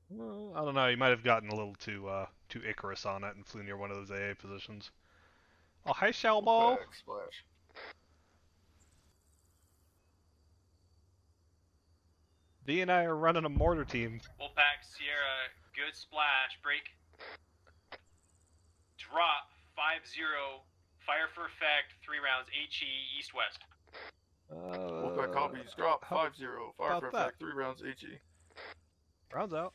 Well, I don't know. He might have gotten a little too Icarus on it and flew near one of those AA positions. Oh, hi, Shellball. Splash. V and I are running a mortar team. Wolfpack Sierra, good splash, break. Drop 50, fire for effect, 3 rounds HE east-west. Wolfpack copies drop 50, fire for effect, 3 rounds HE. Rounds out.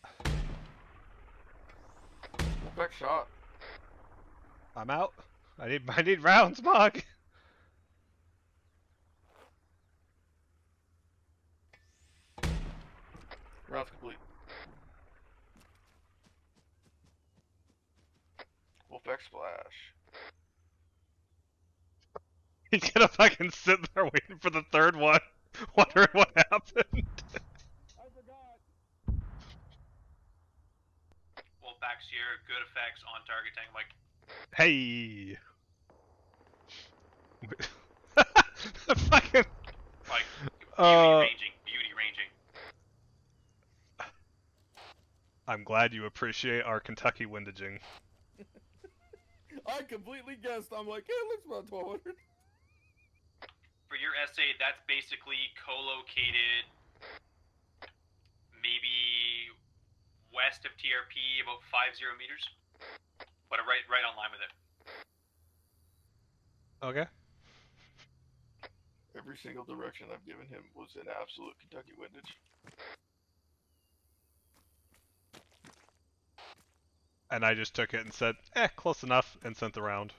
Wolfpack shot. I'm out. I need rounds, Mog. Rounds complete. Wolfpack splash. He's gonna fucking sit there waiting for the third one, wondering what happened. Wolfpack Sierra, good effects on target tank Mike. Hey. Fucking. Like, beauty ranging. I'm glad you appreciate our Kentucky windaging. I completely guessed. I'm like, yeah, it looks about 1,200. For your essay, that's basically co-located maybe west of TRP, about 50 meters. But right on line with it. Okay. Every single direction I've given him was an absolute Kentucky windage. And I just took it and said, close enough, and sent the round.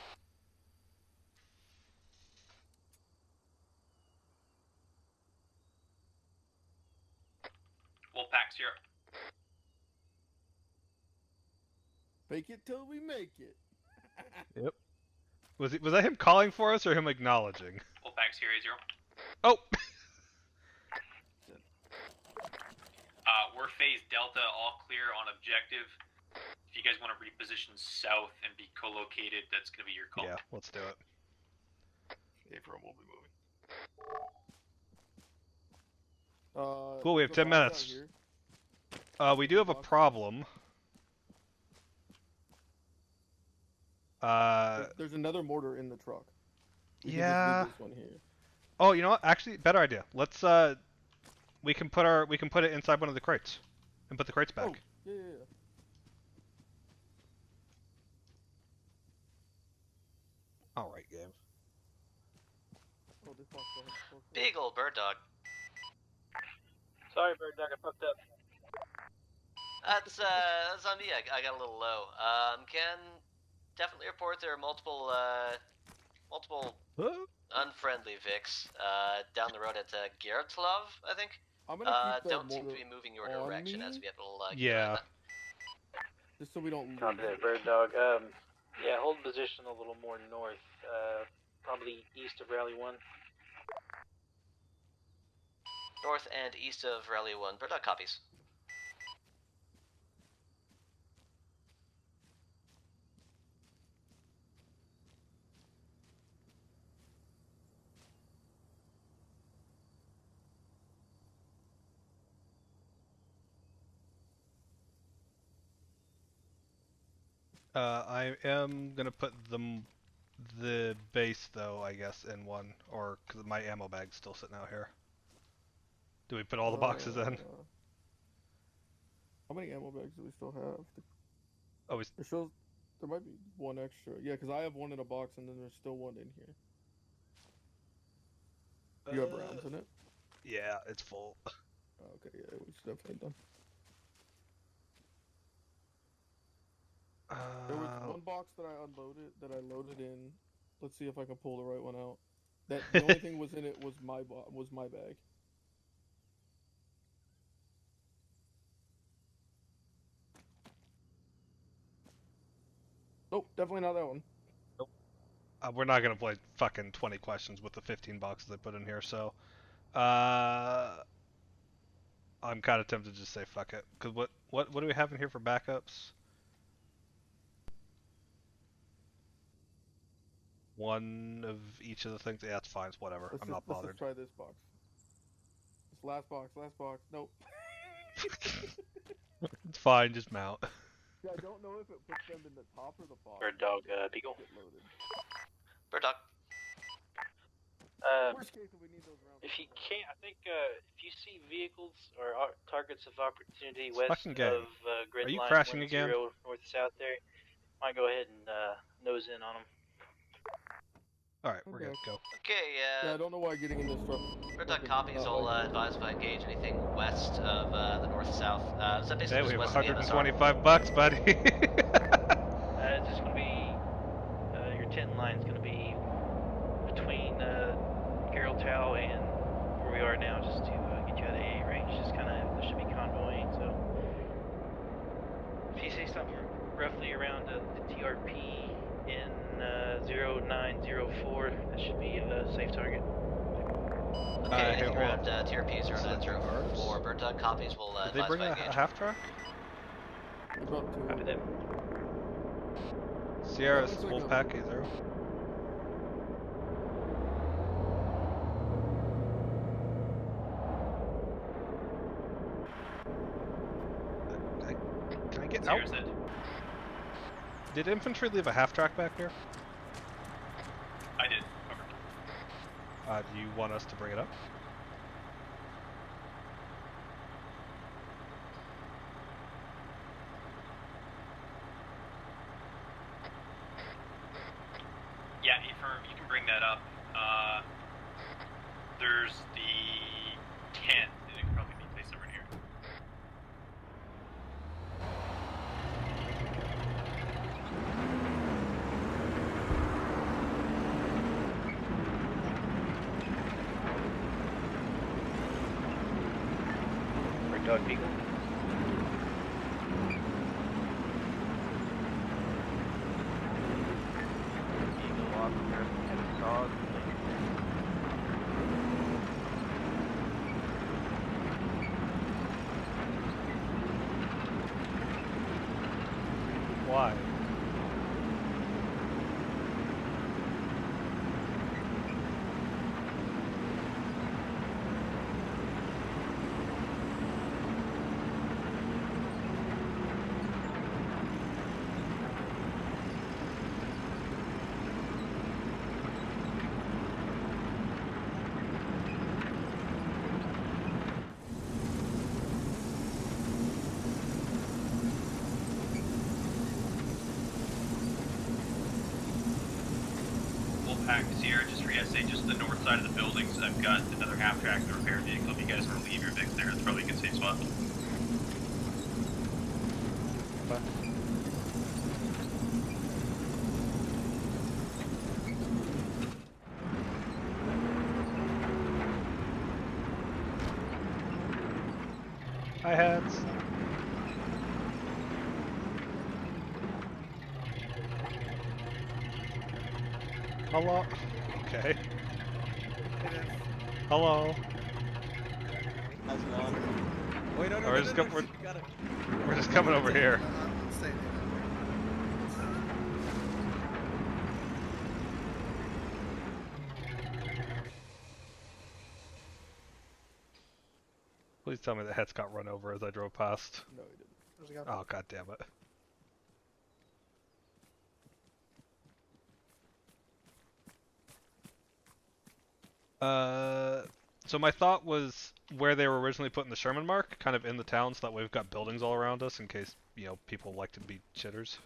Wolfpack Sierra. Fake it till we make it. Yep. Was that him calling for us or him acknowledging? Wolfpack Sierra 0. Oh! We're phase Delta, all clear on objective. If you guys want to reposition south and be co-located, that's going to be your call. Yeah, let's do it. April will be moving. Cool, we have 10 minutes. We do have a problem. There's another mortar in the truck. We can Yeah. just leave this one here. Oh, you know what? Actually, better idea. Let's we can put it inside one of the crates, and put the crates back. Oh, yeah. All right, game. Oh, this box doesn't- Beagle, bird dog. Sorry, Bird Dog, I fucked up. That's on me. I got a little low. Can definitely report there are multiple unfriendly Vics down the road at Gertlov, I think. I'm gonna keep the Don't seem to mortar be moving your on direction me. as we get a little Yeah. Just so we don't lose. Copy that, Bird Dog. Yeah, hold position a little more north. Probably east of Rally 1. North and east of Rally 1. Bird dog copies. I am gonna put the base though, I guess, in one, or because my ammo bag's still sitting out here. Do we put all the boxes in? How many ammo bags do we still have? Oh, It shows there might be one extra. Yeah, because I have one in a box and then there's still one in here. You have rounds in it? Yeah, it's full. Okay, yeah, we should definitely done. There was one box that I loaded in. Let's see if I can pull the right one out. That the only thing was in it was my bag. Nope, definitely not that one. Nope. We're not gonna play fucking 20 questions with the 15 boxes I put in here, so I'm kind of tempted to just say fuck it. Cause what do we have in here for backups? One of each of the things. Yeah, it's fine. It's whatever. I'm not bothered. Let's try this box. This last box. Nope. It's fine. Just mount. Yeah, I don't know if it puts them in the top or the bottom. Bird Dog, Beagle. Bird dog. Worst case, if we need those rounds. If you can't, I think if you see vehicles or targets of opportunity west fucking game. of grid Are you line crashing 10 again? north south there, might go ahead and nose in on them. Alright, we're good. Go. Okay, Yeah, I don't know why getting in this truck. Bird dog copies. I'll advise if I engage anything west of the north-south. So that basically Hey, we just have west of the $125 bucks, buddy. It's just gonna be your 10 line's gonna be between Geraltow and where we are now, just to get you out of AA range. Just kind of there should be convoying. So if you see something roughly around the TRP in 0904, that should be a safe target. Okay, anything around TRP 0904. Bird dog copies. Will Did they advise bring if I a engage. half track? Copy that. Sierra, this is Wolfpack 80. Can I get out? Did infantry leave a half track back here? I did. Do you want us to bring it up? Yeah, Affirm, you can bring that up. There's the tent that could probably be placed over here. Bird Dog, Beagle. Why? Sierra, just for ESA, just the north side of the buildings. I've got another half track to repair vehicle. If you guys want to leave your Vics there, it's probably a good safe spot. Hi, hats. Hello. Okay. Hello. How's it going? Wait, no, no, We're no, just no, co- no, we're, you gotta... we're just coming over here. I'm staying here. Please tell me the hats got run over as I drove past. No, he didn't. Oh, god damn it. So my thought was where they were originally putting the Sherman mark, kind of in the town, so that way we've got buildings all around us in case, you know, people like to be chitters.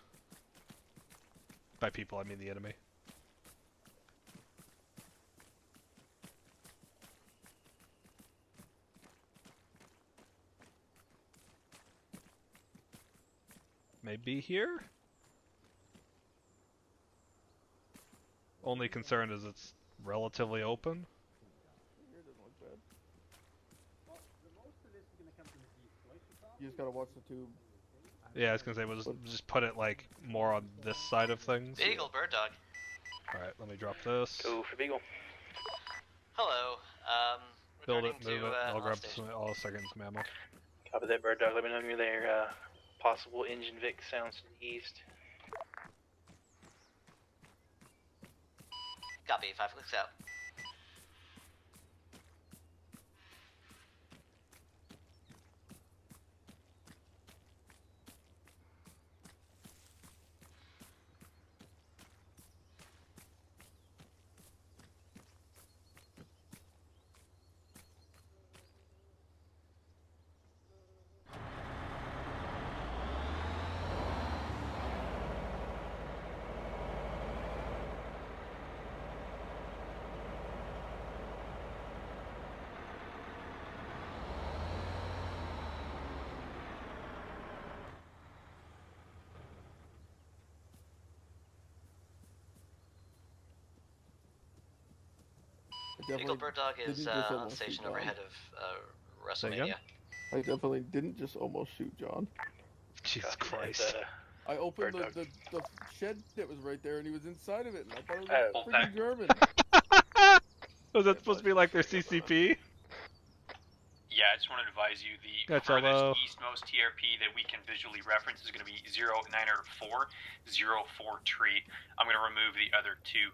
By people, I mean the enemy. Maybe here? Only concern is it's relatively open. You just gotta watch the tube. Yeah, I was gonna say, we'll just put it like more on this side of things. Beagle, bird dog. Alright, let me drop this. Go for Beagle. Hello. Build it, returning move to, it, I'll grab off-station. some, I'll start getting some ammo. Copy that, bird dog. Let me know when you're there. Possible engine Vic sounds to the east. Copy, 5 clicks out. Beagle Bird Dog is on station overhead of WrestleMania. I definitely didn't just almost shoot John. Jesus Christ. I opened the shed that was right there and he was inside of it and I thought it was freaking German. Was that supposed to be like their CCP? Yeah, I just want to advise you the Gotcha, furthest hello. eastmost TRP that we can visually reference is going to be 0904 tree. I'm going to remove the other two.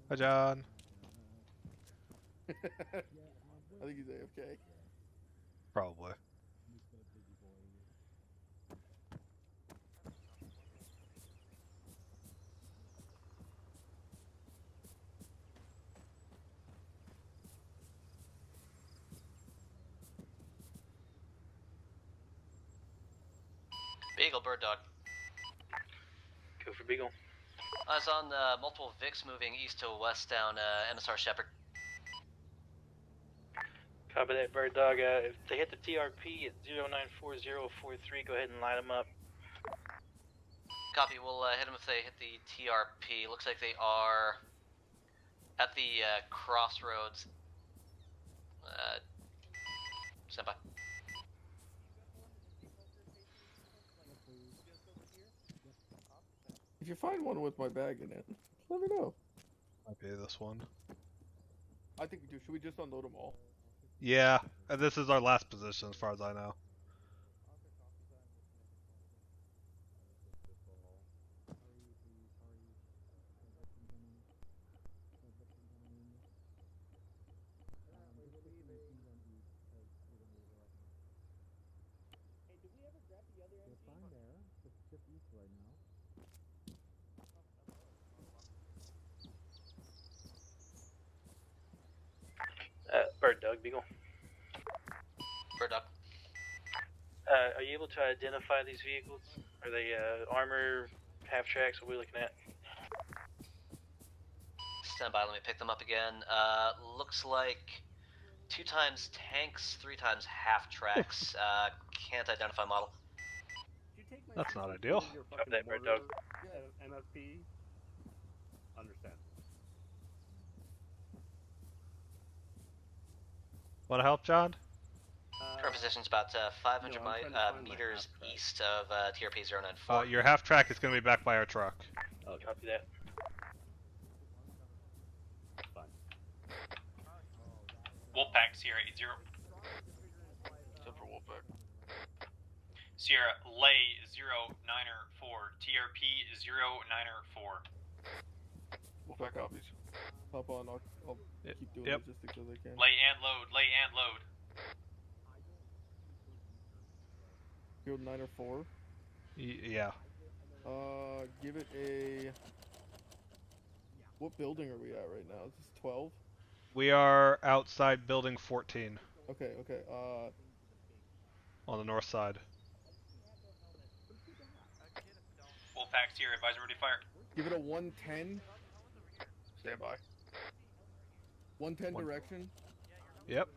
Hi, John. I think he's AFK. Probably. Beagle Bird Dog. Go for Beagle. I was on multiple Vics moving east to west down MSR Shepherd. Copy that, bird dog. If they hit the TRP at 094043, go ahead and light them up. Copy, we'll hit them if they hit the TRP. Looks like they are at the crossroads. Stand by. If you find one with my bag in it, let me know. Might be this one. I think we do. Should we just unload them all? Yeah, and this is our last position as far as I know. Bird Dog, Beagle. Bird Dog. Are you able to identify these vehicles? Are they armor, half tracks? What are we looking at? Stand by, let me pick them up again. Looks like 2 times tanks, 3 times half tracks. Can't identify model. That's not ideal. Drop that, Bird Dog. Yeah, MFP. Understand. Want to help, John? Current position's about 500 meters east of TRP 094. Your half track is going to be back by our truck. Okay. Copy that. Wolfpack, Sierra 80. Except for Wolfpack. Sierra, lay 094, TRP 094. Wolfpack copies. Hop on, I'll keep doing logistics as I can. Lay and load, lay and load. Field 9 or 4? Yeah. Give it a... What building are we at right now? Is this 12? We are outside building 14. Okay, okay, on the north side. Wolfpack, Sierra, advisor ready to fire. give it a 110. Stand by. 110 direction. Yep.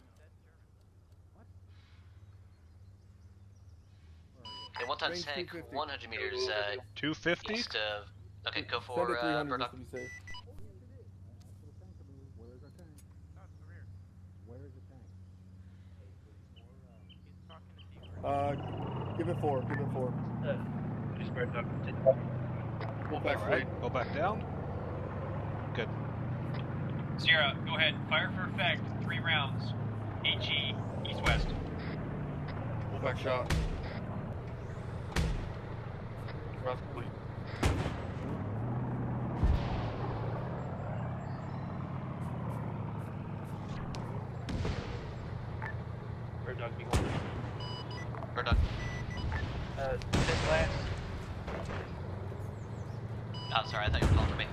Okay, 1 times tank, 100 meters 250? east of... Okay, go for Send it 300 Bird just Dog. to be safe. Give it 4, give it 4. Just Bird Dog. Alright, go back down. Good. Sierra, go ahead, fire for effect, 3 rounds. HE, east-west. Wolfpack shot. Round complete. Bird Dog, Beagle. Bird Dog. Dead glass. Oh, sorry, I thought you were calling for me.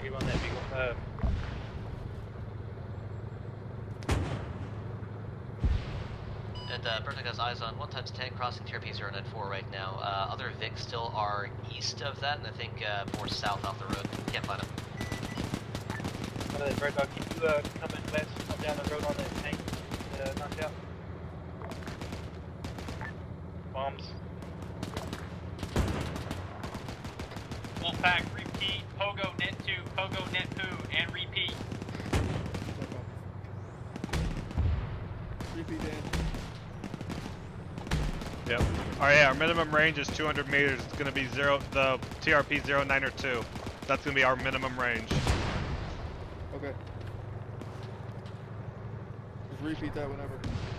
You on that, Beagle. And Bird Dog has eyes on 1 times tank crossing TRP 094 right now. Other Vics still are east of that, and I think more south off the road. Can't find them. Bird Dog, can you come in west, come down the road on that tank knocked out? Bombs. Wolfpack, repeat, Pogo, net 2, Pogo, net poo, and repeat. Repeat, Dan. Yep. Alright, yeah, our minimum range is 200 meters. It's going to be the TRP 092. That's going to be our minimum range. Okay. Just repeat that whenever.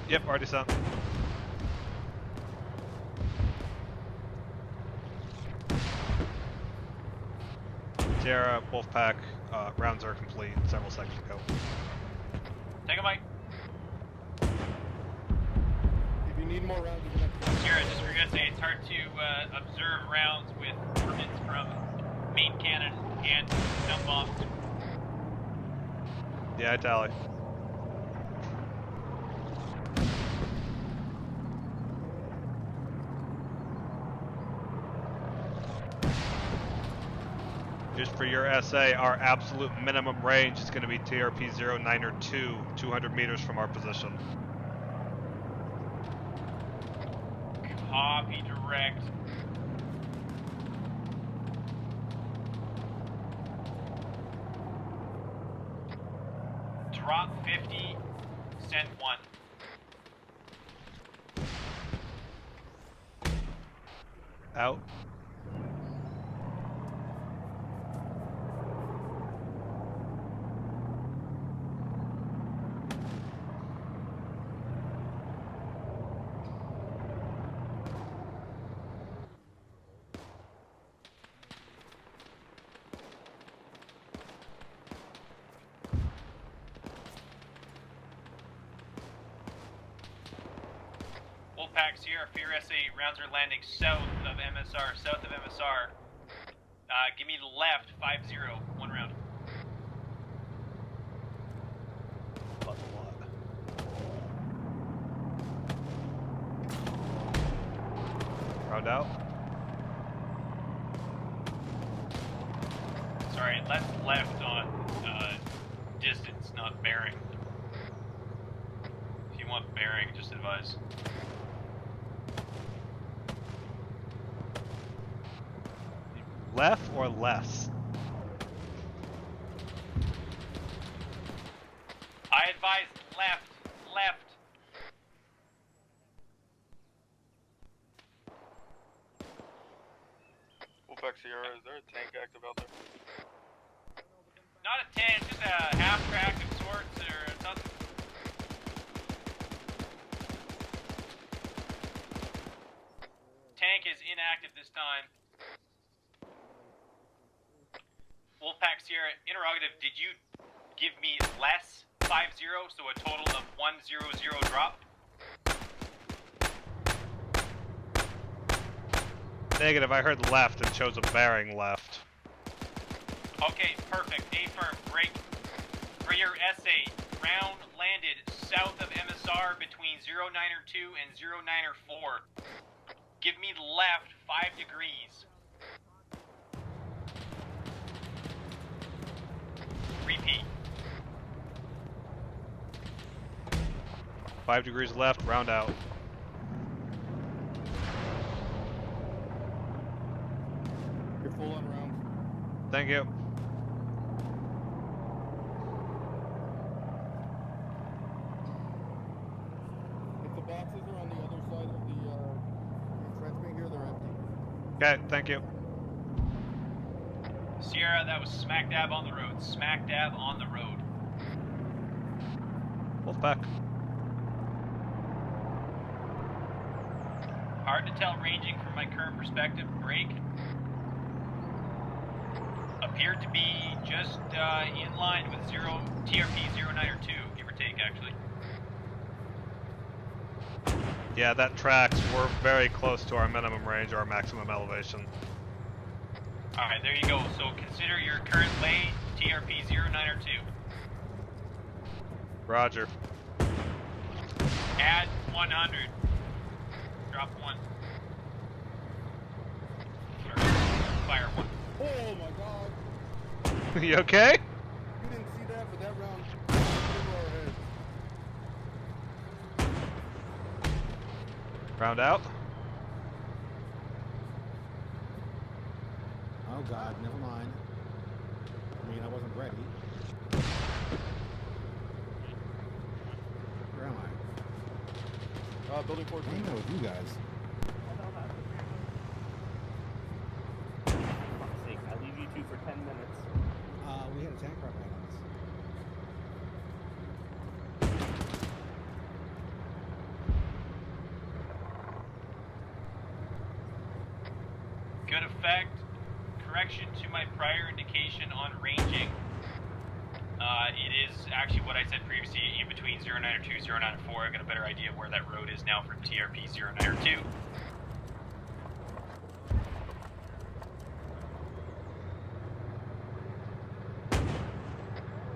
Yep, already sent. Sierra, Wolfpack, rounds are complete several seconds ago. Take a mic. If you need more rounds, you're gonna have to... Sierra, just for you to say, it's hard to observe rounds with permits from main cannon and dump bombs. Yeah, I tally. Just for your SA, our absolute minimum range is going to be TRP 092, 200 meters from our position. Copy direct. Drop 50, send 1. Out. Wolfpack, Sierra, Fear SA, rounds are landing south of MSR, south of MSR. Give me the left, 5-0, 1 round. Sorry, let's left on distance, not bearing. If you want bearing, just advise. Left or less? I advise left. Left. Wolfpack Sierra, is there a tank active out there? Not a 10, just a half track of sorts or something. Tank is inactive this time. Wolfpack Sierra, interrogative, did you give me less 5-0, so a total of 1-0-0 drop? Negative, I heard left and chose a bearing left. Okay, perfect. A-firm, break. For your essay, round landed south of MSR between 092 and 094. Give me left 5 degrees. Repeat. 5 degrees left, round out. You're full on rounds. Thank you. If the boxes are on the other side of the entrenchment here, they're empty. Okay, thank you. Sierra, that was smack dab on the road. Smack dab on the road. Wolfpack. Hard to tell ranging from my current perspective. Break. Appeared to be just in line with TRP 092, give or take, actually. Yeah, that tracks. We're very close to our minimum range or our maximum elevation. Alright, there you go. So consider your current lay TRP 092. Roger. Add 100. Drop 1. Fire 1. Oh my god! You okay? You didn't see that, but that round over our heads. Round out. Oh god, never mind. I mean, I wasn't ready. Where am I? Building 14. I know with you guys. Fuck's sake, I leave you two for 10 minutes. We had a tank right behind us. Good effect. Correction to my prior indication on ranging. It is actually what I said previously, in between 092 and 094. I've got a better idea of where that road is now for TRP 092.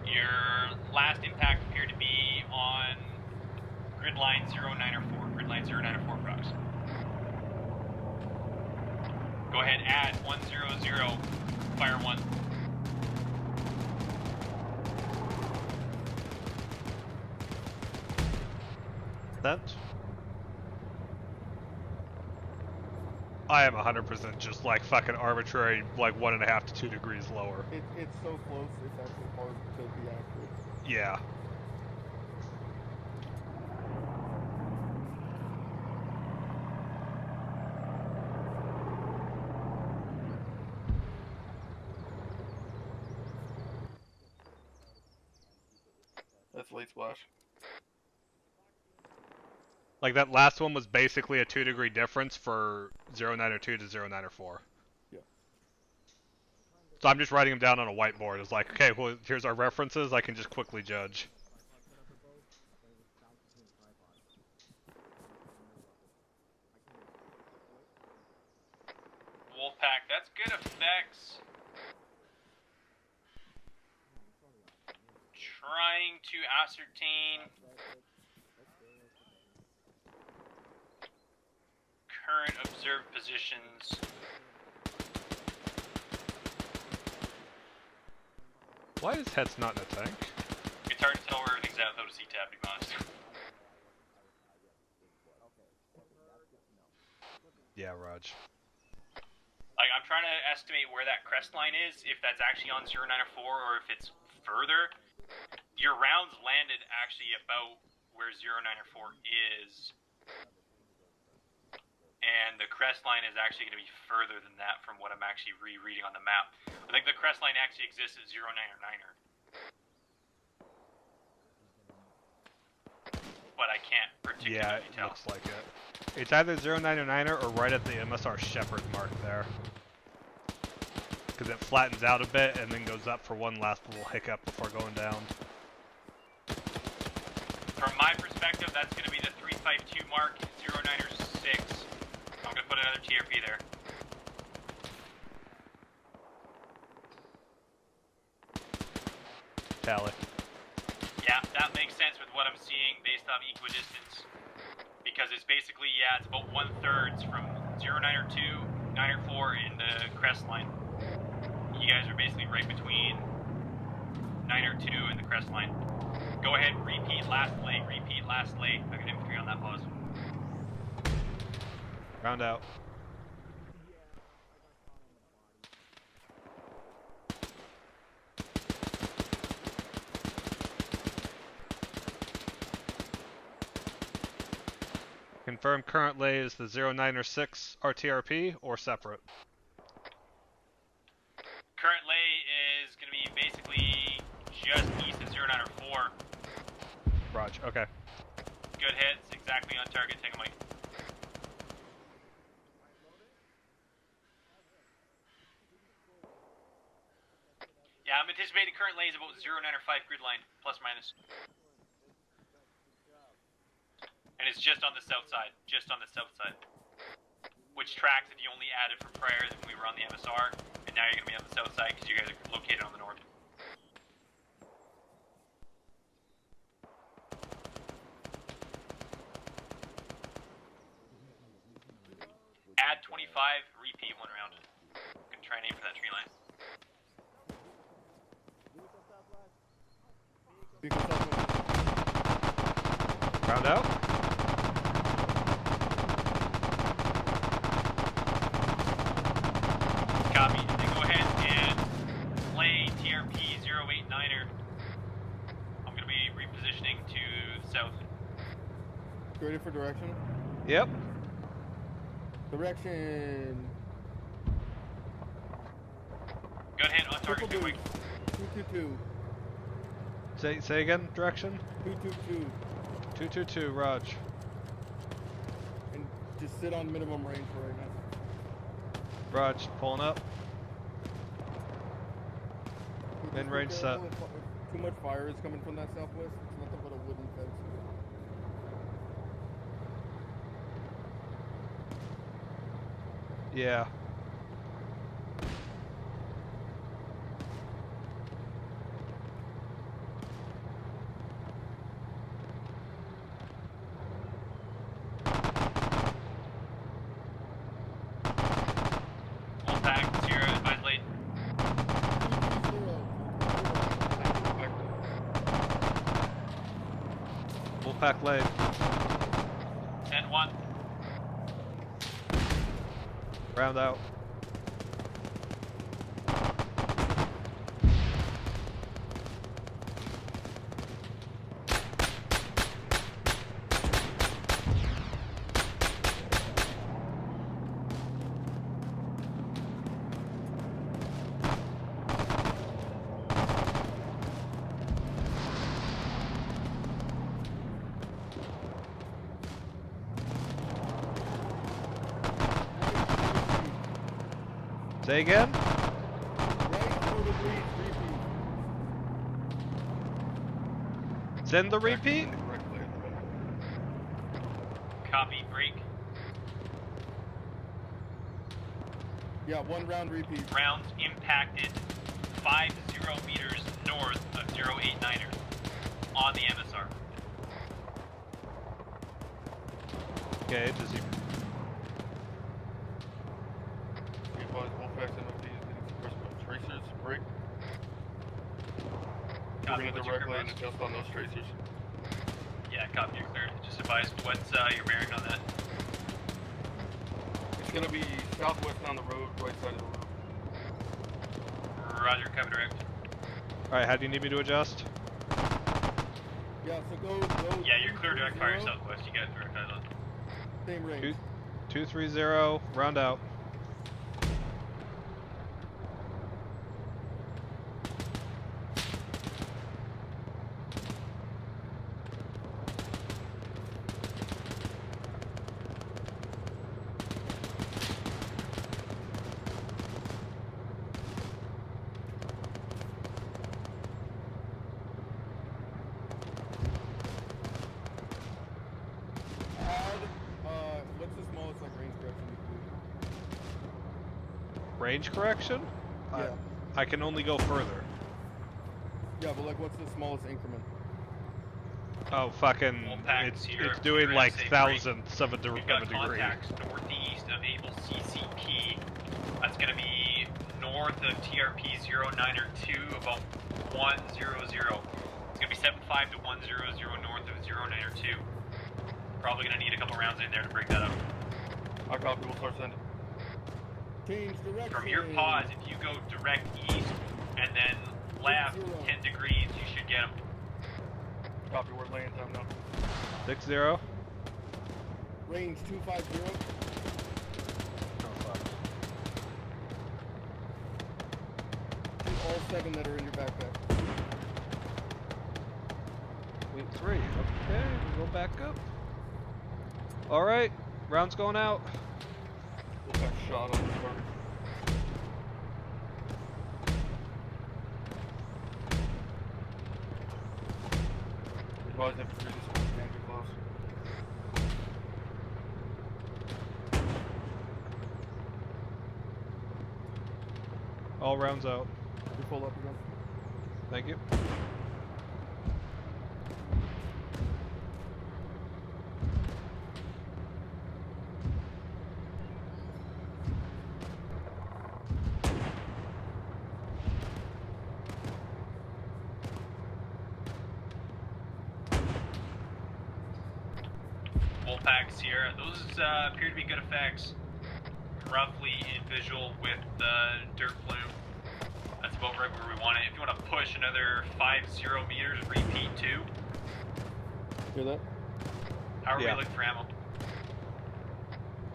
Your last impact appeared to be on grid line 094, grid line 094 prox. Go ahead, add 100, fire 1. That. I am 100% just like fucking arbitrary, like 1.5 to 2 degrees lower. It's so close, it's actually hard to be accurate. Yeah. That's late splash. Like that last one was basically a 2 degree difference for 092 to 094. Yeah. So I'm just writing them down on a whiteboard. It's like, okay, well, here's our references. I can just quickly judge. Wolfpack, that's good effects. Trying to ascertain current observed positions. Why is Het's not in a tank? It's hard to tell where everything's at without a C-tab, to be honest. Yeah, Raj. Like, I'm trying to estimate where that crest line is, if that's actually on 0904 or if it's further. Your rounds landed actually about where 0904 is. And the crest line is actually going to be further than that from what I'm actually rereading on the map. I think the crest line actually exists at 0909er. But I can't particularly Yeah, it tell. looks like it. It's either 0909er or right at the MSR Shepherd mark there. Because it flattens out a bit and then goes up for one last little hiccup before going down. From my perspective, that's going to be the 352 mark, 0906. I'm going to put another TRP there. Tally. Yeah, that makes sense with what I'm seeing based off equidistance. Because it's basically, yeah, it's about 1/3 from 0902, 904 in the crest line. You guys are basically right between 902 and the crest line. Go ahead, repeat last leg, repeat last leg. I got infantry on that pause. Round out. Confirm current lay is the 0906 RTRP or separate. Current lay is going to be basically just east of 0904. Raj, okay. Good hits, exactly on target, take a mic. Yeah, I'm anticipating current lay is about 0905 grid line, plus minus. And it's just on the south side, just on the south side. Which tracks if you only added from prior than we were on the MSR, and now you're going to be on the south side because you guys are located on the north. Add 25, repeat one round. I'm going to try and aim for that tree line. Round out. Copy. Then go ahead and play TRP 089er. I'm going to be repositioning to the south. Ready for direction? Yep. Direction. Good hit on target, good week. 222. Say again, direction? 222. 222, Raj. And just sit on minimum range for right now. Raj, pulling up. Min range set. Too much fire is coming from that southwest. It's nothing but a wooden fence. Yeah. Wolfpack, Sierra, advise late. Wolfpack late. 10-1. Round out. Say again? Send the repeat? Copy, break. Yeah, one round repeat. Rounds impacted 50 meters north of 089er on the MSR. Okay, does he... Wolfpack's MFD is getting suppressed by tracers, break. We're Copy. gonna What's your directly current and adjust on those tracers. Yeah, copy. You're cleared. Just advise what's your bearing on that. It's gonna be southwest down the road, right side of the road. Roger, copy direct. Alright, how do you need me to adjust? Yeah, so go. Yeah, you're clear direct fire southwest. You got direct island. Same range. 230, round out. What's the smallest like range correction you can do? Range correction? Yeah. I can only go further. Yeah, but like, what's the smallest increment? Oh, fucking, it's doing like thousandths of a degree. We've got contacts northeast of Able CCP. That's going to be north of TRP 0902, about 100. It's going to be 75 to 100 north of 0902. Probably going to need a couple rounds in there to break that up. I copy, we'll start sending. Change direction. From your pause, if you go direct east and then left 10 degrees, you should get them. Copy, we're laying time now. 60. Range 250. Oh, fuck. Shoot all 7 that are in your backpack. Wait, 3. Okay, we go back up. Alright, round's going out. We'll back shot on the target. Advise infantry, this one's getting too close. All rounds out. You pull up again. Thank you. Wolfpack, Sierra, those appear to be good effects. Roughly in visual with the dirt plume. That's about right where we want it. If you want to push another 50 meters, repeat 2. Hear that? How are we looking for ammo?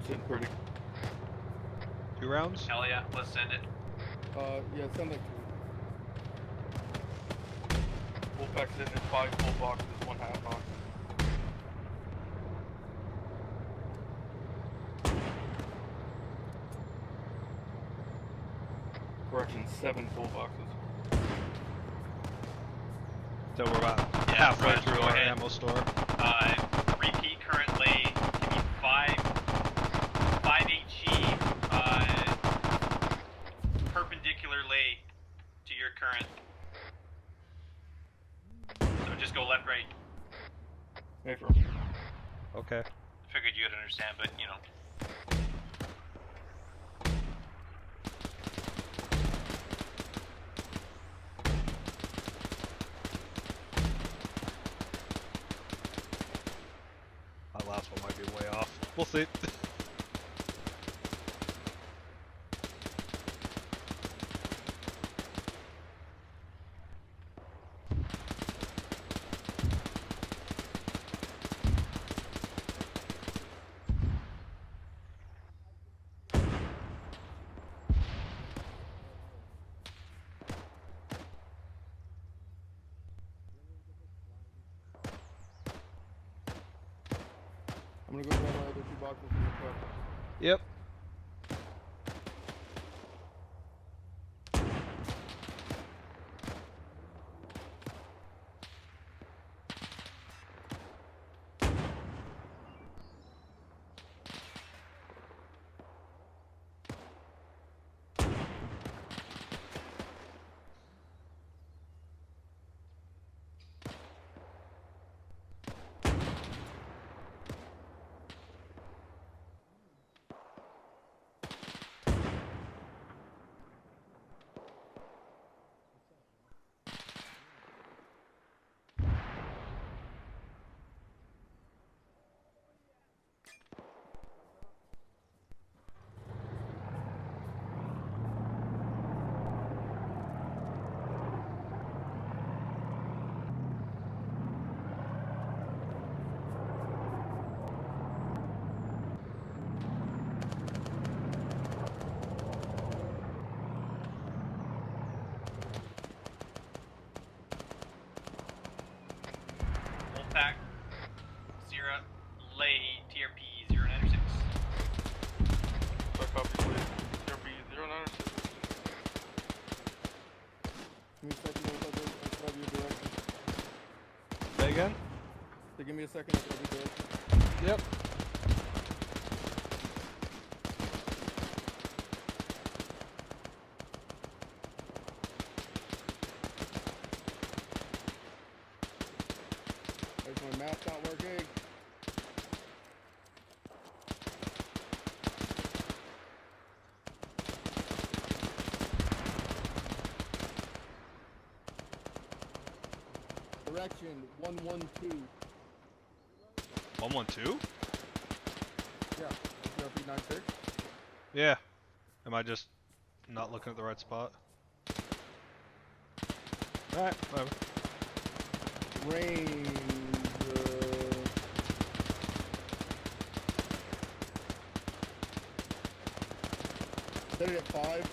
Sitting pretty. 2 rounds? Hell yeah, let's send it. Yeah, send like 2. Wolfpack sitting in 5 full boxes, 1 half box. Correction, 7 full boxes. So we're about halfway through our ammo store. Repeat currently, give me 5 HE, perpendicular lay to your current. So just go left, right. Okay. Figured you'd understand, but you know. That last one might be way off. We'll see. I'm gonna go grab my other 2 boxes from the truck. Yep. fact. Sierra, lay TRP 096. I copy, please. TRP 096. Give me a second, I'll grab your direction. Say again? So give me a second, I'll grab your direction. Yep. There's my map not working. Direction 112. 112? Yeah, TRP 96. Yeah. Am I just not looking at the right spot? Alright, whatever. Range. Set it at 5.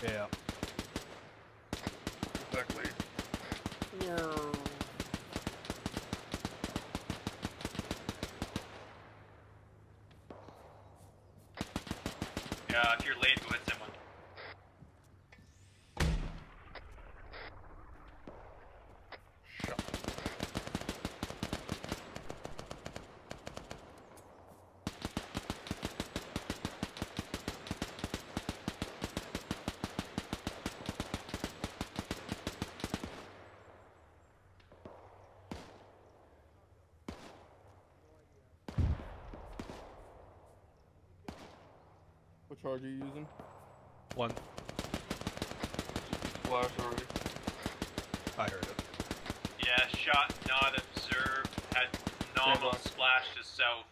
Yeah. Exactly. Yeah, if you're late, go ahead, send one. What charge are you using? 1. Flash already. I heard it. Yeah, shot not observed. Had nominal splash to south.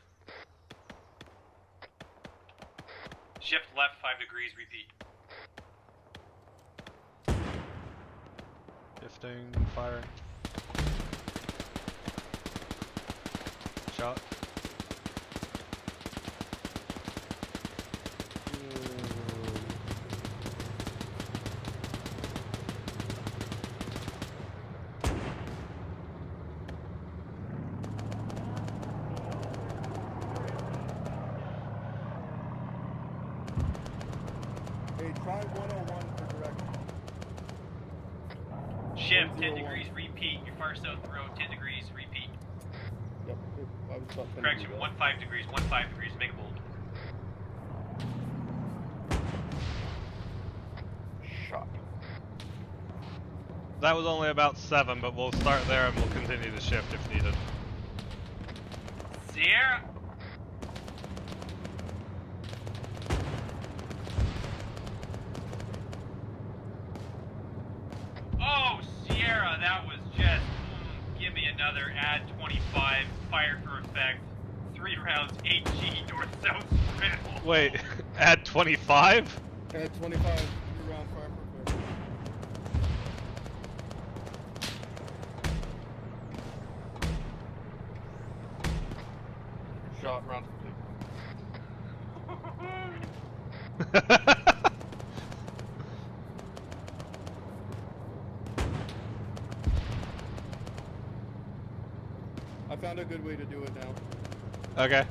Shift left 5 degrees, repeat. Shifting, firing. Shot. Hey, try 101 for direction. Shift 10 degrees, repeat. Your far south road 10 degrees, repeat. Yep, I was about 10 Correction, degrees 15 degrees, 15 degrees, make a bold. Shot. That was only about 7, but we'll start there and we'll continue to shift if needed. Sierra! Oh, Sierra, that was just, give me another, add 25, fire for effect, 3 rounds, 8G, north-south spread. Wait, add 25? Add 25, 3 round fire for effect. Shot, round I found a good way to do it now. Okay.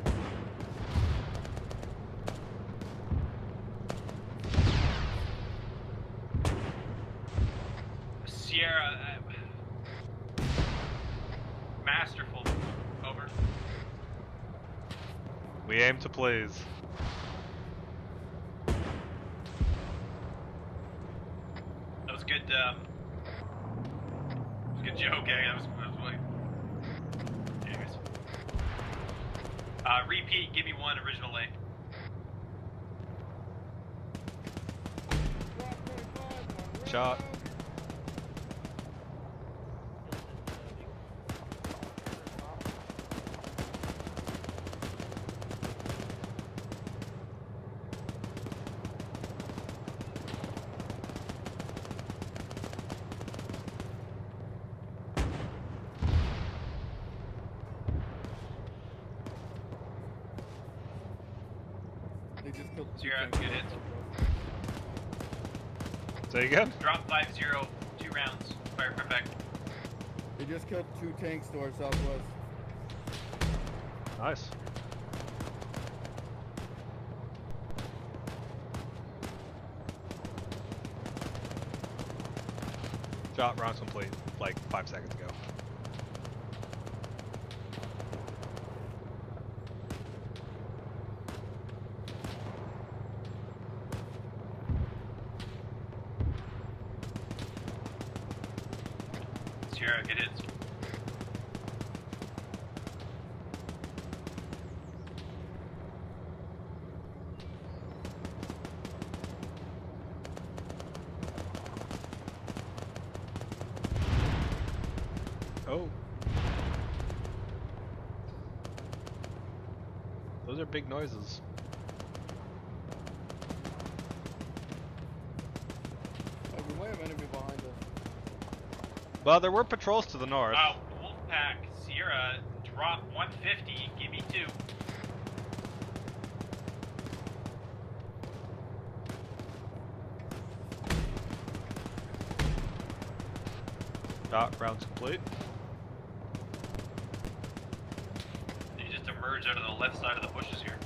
Sierra, masterful, over. We aim to please. That was good, good joke, eh? That was like... Anyways. Repeat, give me 1 original lay. Shot. They just killed Sierra, good hits. Say again? Drop 5-0, 2 rounds. fire perfect. They just killed 2 tanks to our southwest. Nice. Shot rounds complete like 5 seconds ago. Sierra, get it. Oh. Those are big noises. We might have enemy behind us. Well, there were patrols to the north. Wolfpack, Sierra, drop 150, give me 2. Shot rounds complete. You just emerge out of the left side of the bushes here.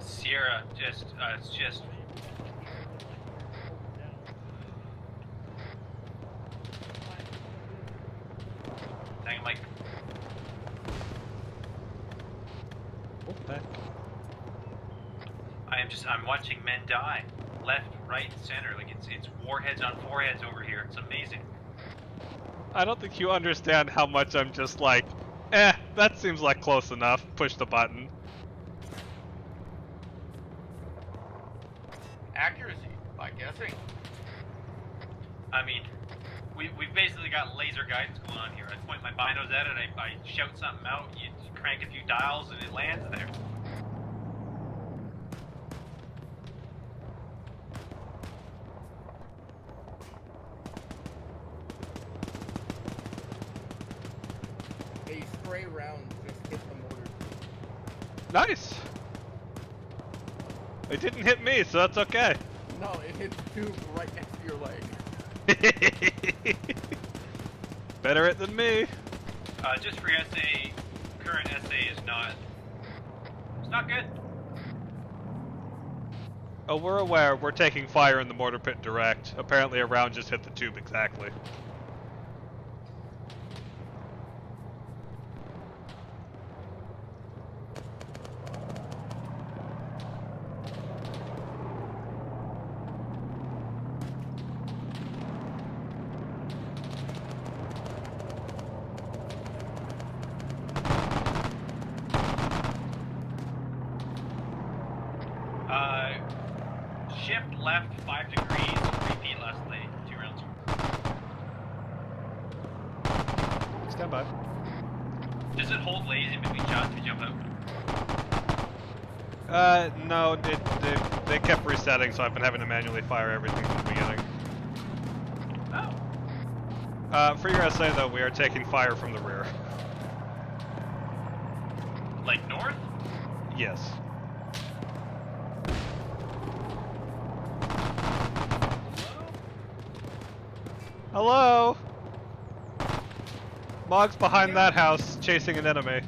Sierra, it's just. Dang, Mike. Wolfpack. I'm watching men die. Left, right, center. Like it's warheads on foreheads over here. It's amazing. I don't think you understand how much I'm just like, that seems like close enough. Push the button. Accuracy, by guessing. I mean, we've basically got laser guidance going on here. I point my binos at it, I shout something out, you crank a few dials, and it lands there. A stray round just hit the mortar. Nice! It didn't hit me, so that's okay. No, it hit the tube right next to your leg. Better it than me. Just for SA, current SA is not. It's not good. Oh, we're aware. We're taking fire in the mortar pit direct. Apparently a round just hit the tube exactly. Shift left 5 degrees, repeat lastly, 2 rounds. Stand by. Does it hold lays in between shots if you jump out? No, they kept resetting, so I've been having to manually fire everything from the beginning. Oh. For your SA though, we are taking fire from the rear. Like north? Yes. Hello? Mog's behind that house, chasing an enemy.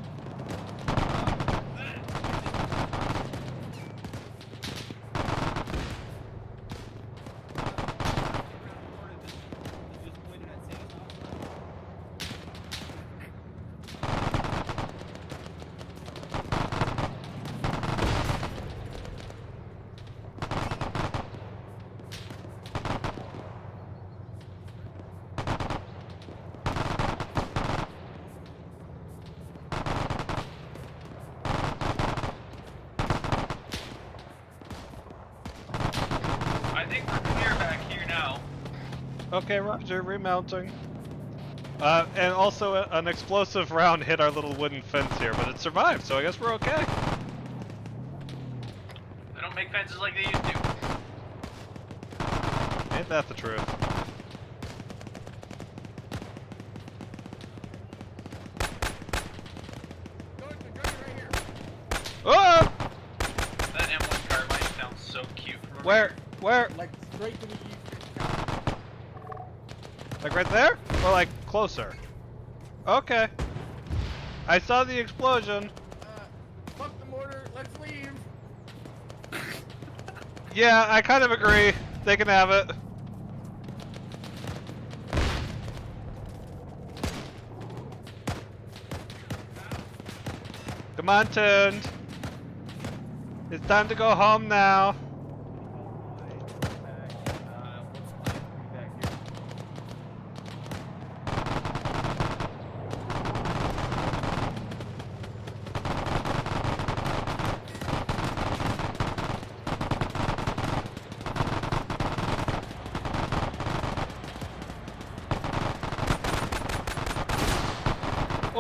Okay, roger, remounting. And also an explosive round hit our little wooden fence here, but it survived, so I guess we're okay. They don't make fences like they used to. Ain't that the truth? Where? Where? Like straight to the east. Like right there? Or like closer? Okay. I saw the explosion. Fuck the mortar. Let's leave. Yeah, I kind of agree. They can have it. Come on, Tund. It's time to go home now.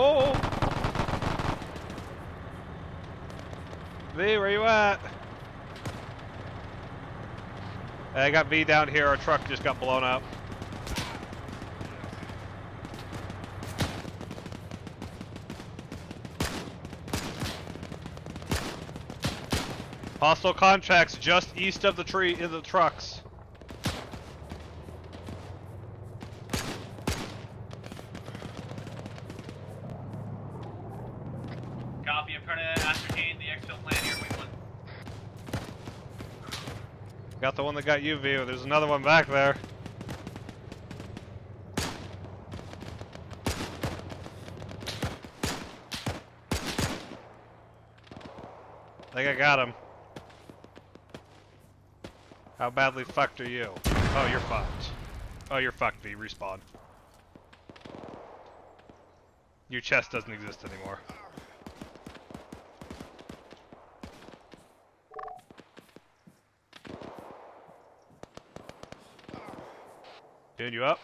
Oh! V, where you at? I got V down here. Our truck just got blown up. Hostile contracts just east of the tree in the trucks. Copy. I'm trying to ascertain the exfil plan here. Wait one. Got the one that got you, V. There's another one back there. I think I got him. How badly fucked are you? Oh, you're fucked. Oh, you're fucked, V. Respawn. Your chest doesn't exist anymore. Dude, you up?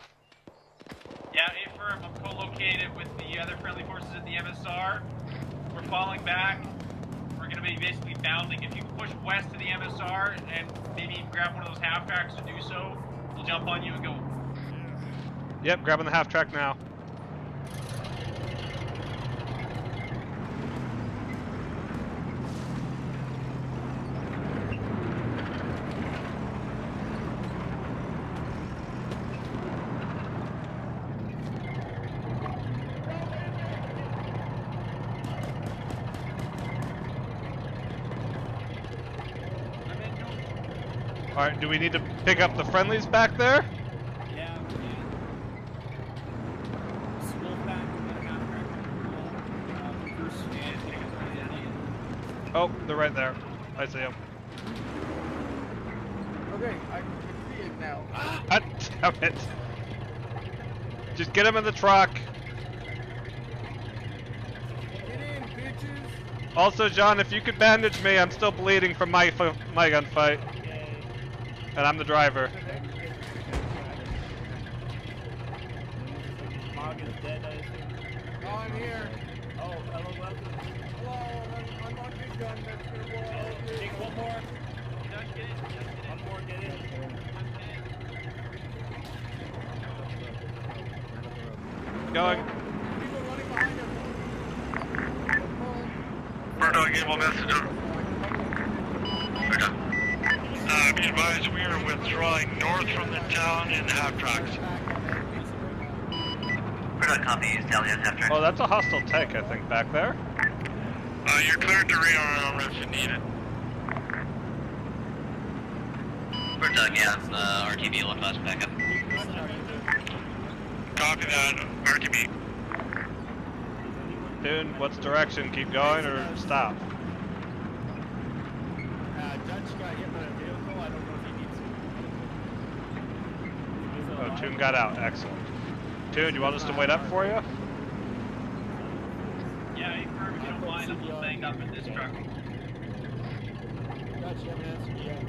Yeah, affirm. I'm co-located with the other friendly forces at the MSR. We're falling back. We're going to be basically bounding. If you push west to the MSR and maybe grab one of those half tracks to do so, we'll jump on you and go. Yep, grabbing the half track now. Alright, do we need to pick up the friendlies back there? Yeah, we can. Wolf back and half Oh, they're right there. I see them. Okay, I can see it now. God damn it. Just get him in the truck. Get in, bitches. Also, John, if you could bandage me, I'm still bleeding from my gunfight. And I'm the driver. Mog is dead, I assume. Oh, I'm here. Oh, hello, welcome. Hello, I'm on big gun. That's gonna blow out. Take one more. One more, get in. Going. People running behind us. Murdoch, able message. Murdoch. Be advised, we are withdrawing north from the town in half tracks. Murdoch, copy. Stallion, half track. Oh, that's a hostile tank, I think, back there. You're cleared to rearm if you need it. Murdoch, yeah, RTB, low class backup. Copy that, RTB. Dude, what's direction? Keep going or stop? Dutch got hit by a vehicle. I don't know if he needs to. Oh, Toon got out. Excellent. Toon, you want us to wait up for you? Yeah, affirm. If you don't mind, I'm staying up in this truck. Dutch, you haven't answered me yet.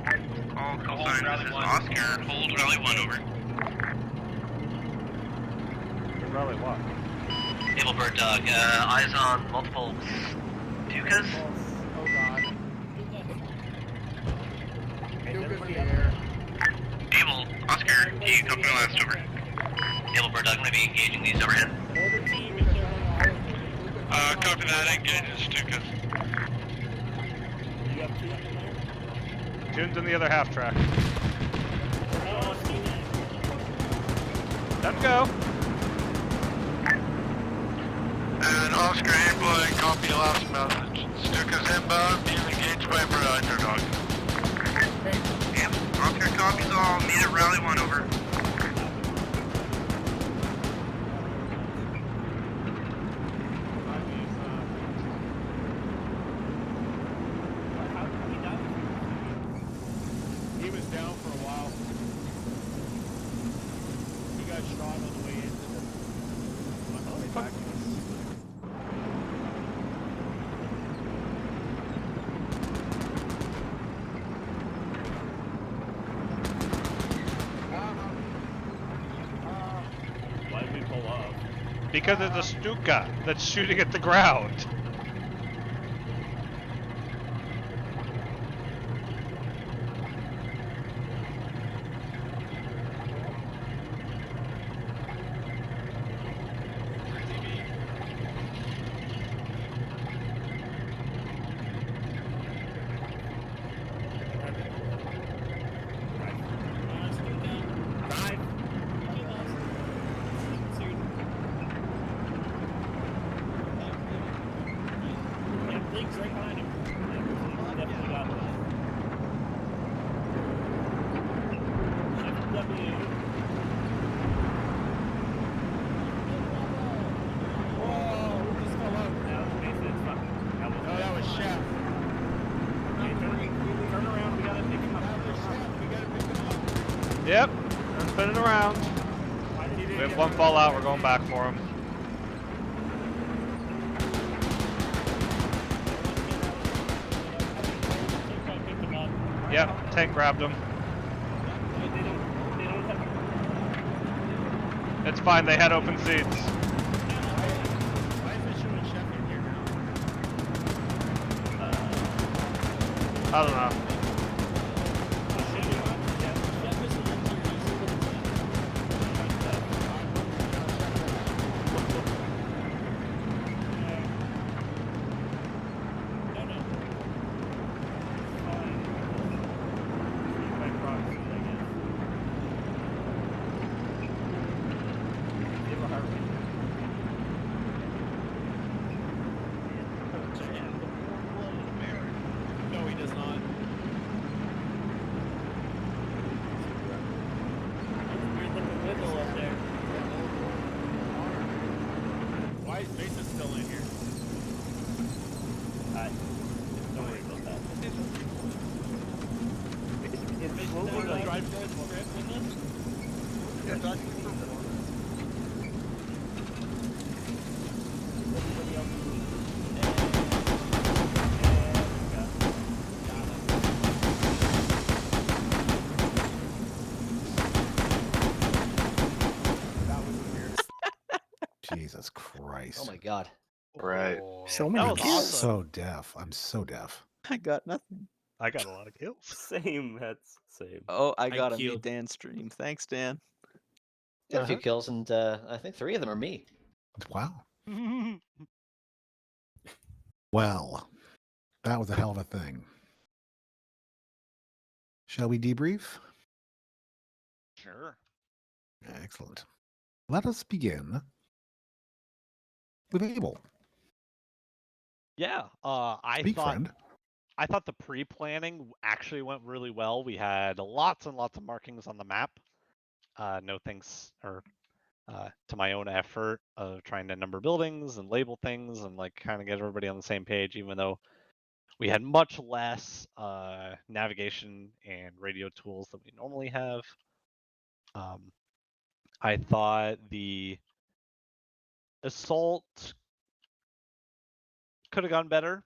All call sign, this is Oscar. Hold rally 1 over. Rally what? Able bird dog, eyes on multiple Pukas. Oh god. Able, Oscar, you company last over. Able bird dog, I'm going to be engaging these overhead. Copy that, engage the Stukas. You have two in there? June's in the other half track. Let go. And Oscar Airplane, copy last message. Stuka's inbound, being engaged by Underdog. Yep, Oscar copies all. Meet at Rally 1, over. He was down for a while. He got shot on the way into the way back. Why did we pull off? Because it's a Stuka that's shooting at the ground. Link's right behind him. Definitely got this. Shift W. Whoa, we just fell out. That was Mason's fucking. No, that was Chef. Okay, turn around. We gotta pick him up. We gotta pick him up. Yep, I'm spinning around. We have one fallout, we're going back for him. Yep, tank grabbed him. It's fine, they had open seats. Why is it showing Chef in here now? I don't know. No, he does not. Why is Mesa still in here? Don't worry about that. It's slowly like drive to the script in this? Yeah, talk to me. Jesus Christ. Oh my god. Right. So many I'm kills. so deaf. I'm so deaf. I got nothing. I got a lot of kills. Same, that's same. Oh, I I got a killed- Dan stream. Thanks, Dan. Got a few kills, and I think 3 of them are me. Wow. Well, that was a hell of a thing. Shall we debrief? Sure. Excellent. Let us begin with Abel. Yeah. Speak, friend. I thought the pre-planning actually went really well. We had lots and lots of markings on the map. No thanks to my own effort of trying to number buildings and label things and like kind of get everybody on the same page, even though we had much less navigation and radio tools than we normally have. I thought the assault could have gone better,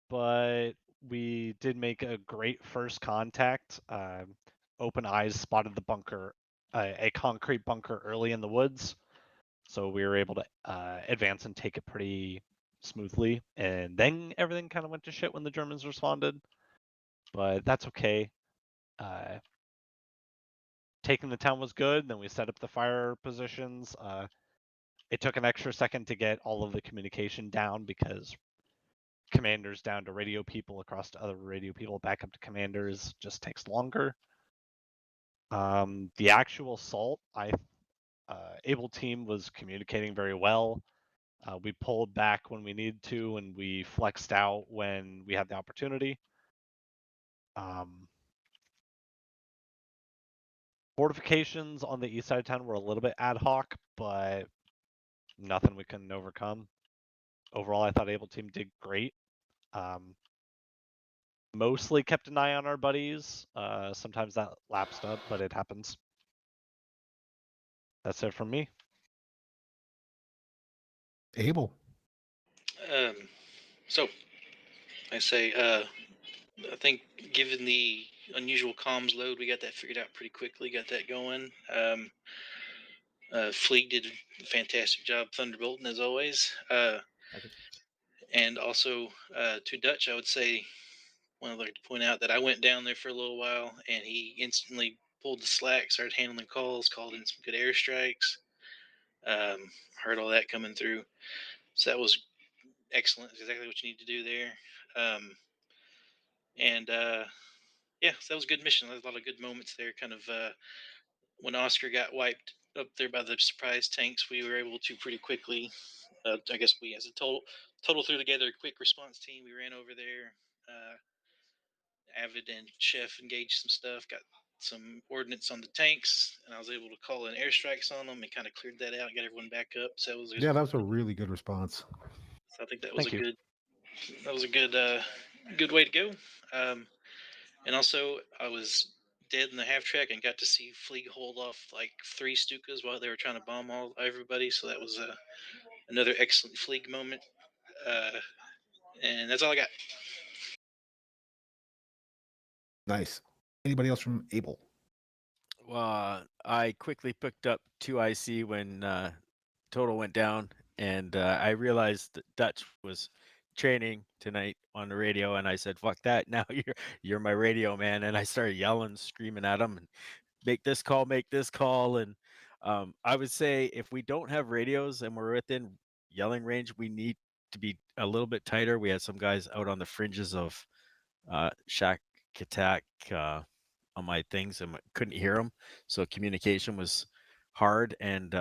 but we did make a great first contact. Open eyes spotted the bunker, a concrete bunker early in the woods, so we were able to advance and take it pretty smoothly. And then everything kind of went to shit when the Germans responded, but that's okay. Taking the town was good. Then we set up the fire positions. It took an extra second to get all of the communication down because commanders down to radio people, across to other radio people, back up to commanders, just takes longer. The actual assault, Able team was communicating very well. We pulled back when we needed to, and we flexed out when we had the opportunity. Fortifications on the east side of town were a little bit ad hoc, but nothing we couldn't overcome. Overall, I thought Able team did great. Mostly kept an eye on our buddies. Sometimes that lapsed up, but it happens. That's it from me. Able. So, I say, I think given the unusual comms load, we got that figured out pretty quickly, got that going. Fleet did a fantastic job thunderbolting as always. And also, to Dutch, I would say, I'd like to point out that I went down there for a little while, and he instantly pulled the slack, started handling calls, called in some good airstrikes. Heard all that coming through, so that was excellent. Exactly what you need to do there. Yeah, so that was a good mission. There's a lot of good moments there. Kind of when Oscar got wiped up there by the surprise tanks, we were able to pretty quickly. I guess we, as a total threw together a quick response team. We ran over there. Avid and Chef engaged some stuff, got some ordnance on the tanks, and I was able to call in airstrikes on them and kind of cleared that out and got everyone back up. So it was Yeah, that was a really good response. So I think that was a good way to go. And also I was dead in the half track and got to see Fleeg hold off like 3 Stukas while they were trying to bomb everybody. So that was another excellent Fleeg moment. And that's all I got. Nice. Anybody else from Able? Well, I quickly picked up 2 IC when Total went down, and I realized that Dutch was training tonight on the radio, and I said, "Fuck that! Now you're my radio man." And I started yelling, screaming at him, and make this call. And I would say if we don't have radios and we're within yelling range, we need to be a little bit tighter. We had some guys out on the fringes of Shack Attack on my things and couldn't hear them, so communication was hard. And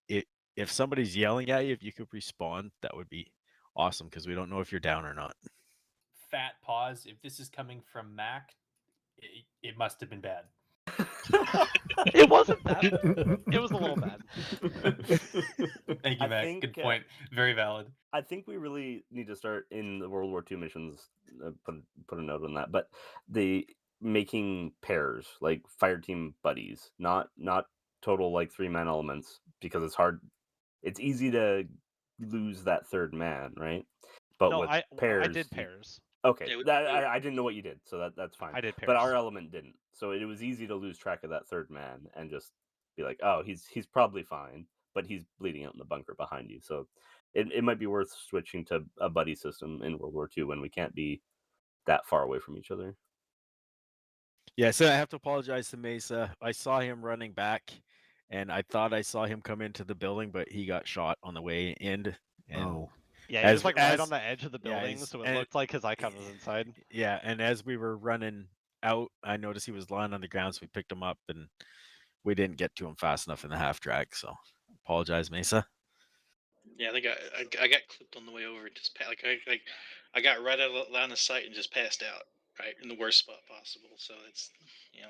if somebody's yelling at you, if you could respond, that would be awesome, because we don't know if you're down or not. Fat pause. If this is coming from Mac, it must have been bad. It wasn't bad. It was a little bad. Thank you, Mac. Good point. Very valid. I think we really need to start in the World War II missions. Put a note on that. But the making pairs, like fire team buddies, not total like 3-man elements, because it's hard. It's easy to lose that third man, right? But no, with I did pairs. Okay, I didn't know what you did, so that's fine. I did pairs. But our element didn't, so it was easy to lose track of that third man and just be like, oh, he's probably fine, but he's bleeding out in the bunker behind you. So it might be worth switching to a buddy system in World War II when we can't be that far away from each other. Yeah, so I have to apologize to Mesa. I saw him running back, and I thought I saw him come into the building, but he got shot on the way in. And yeah, he was like right on the edge of the building, so it looked like his icon was inside. Yeah, and as we were running out, I noticed he was lying on the ground, so we picked him up, and we didn't get to him fast enough in the half track. So apologize, Mesa. Yeah, I think I got clipped on the way over. Just I got right out of line of sight and just passed out, right in the worst spot possible. So it's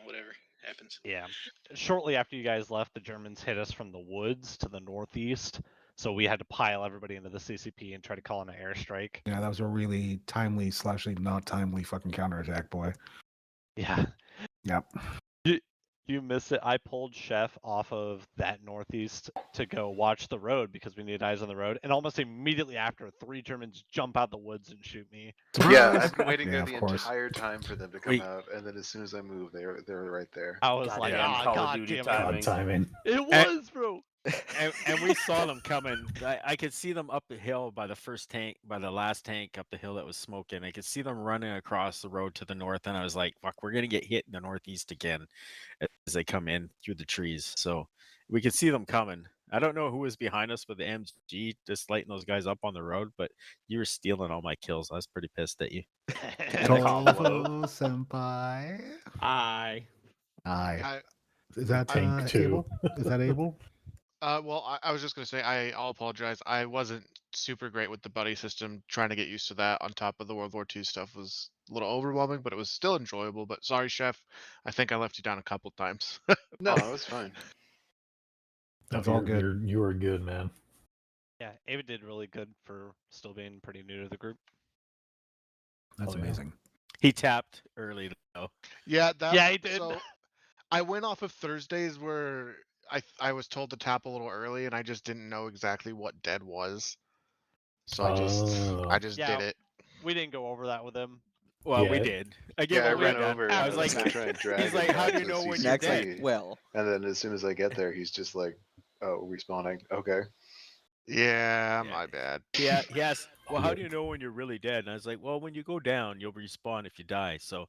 whatever happens. Yeah. Shortly after you guys left, the Germans hit us from the woods to the northeast, so we had to pile everybody into the CCP and try to call in an airstrike. Yeah, that was a really timely / not timely fucking counterattack, boy. Yeah. Yep. You missed it. I pulled Chef off of that northeast to go watch the road because we needed eyes on the road, and almost immediately after, 3 Germans jump out the woods and shoot me. Yeah, I've been waiting there the entire time for them to come out, and then as soon as I move, they're right there. I was like, oh, God damn it. Timing. It was, bro. And we saw them coming. I could see them up the hill by the first tank, by the last tank up the hill that was smoking. I could see them running across the road to the north, and I was like, fuck, we're going to get hit in the northeast again as they come in through the trees. So we could see them coming. I don't know who was behind us with the MG, just lighting those guys up on the road, but you were stealing all my kills. I was pretty pissed at you. Tofu senpai. Aye. Aye. Is that Tank two. Abel? Is that Abel? Well, I was just gonna say I'll apologize. I wasn't super great with the buddy system. Trying to get used to that on top of the World War II stuff was a little overwhelming, but it was still enjoyable. But sorry, Chef. I think I left you down a couple times. No, it was fine. That's all good. You were good, man. Yeah, Ava did really good for still being pretty new to the group. That's amazing. He tapped early though. Yeah, he did. So I went off of Thursdays where I was told to tap a little early, and I just didn't know exactly what dead was. So I just did it. We didn't go over that with him. Well, we did. I ran over. I was like, trying to drag he's like, how do you know when you're dead? Well, and then as soon as I get there, he's just like, "Oh, respawning." Okay. Yeah, my bad. Yeah, yes. Well, how do you know when you're really dead? And I was like, well, when you go down, you'll respawn if you die. So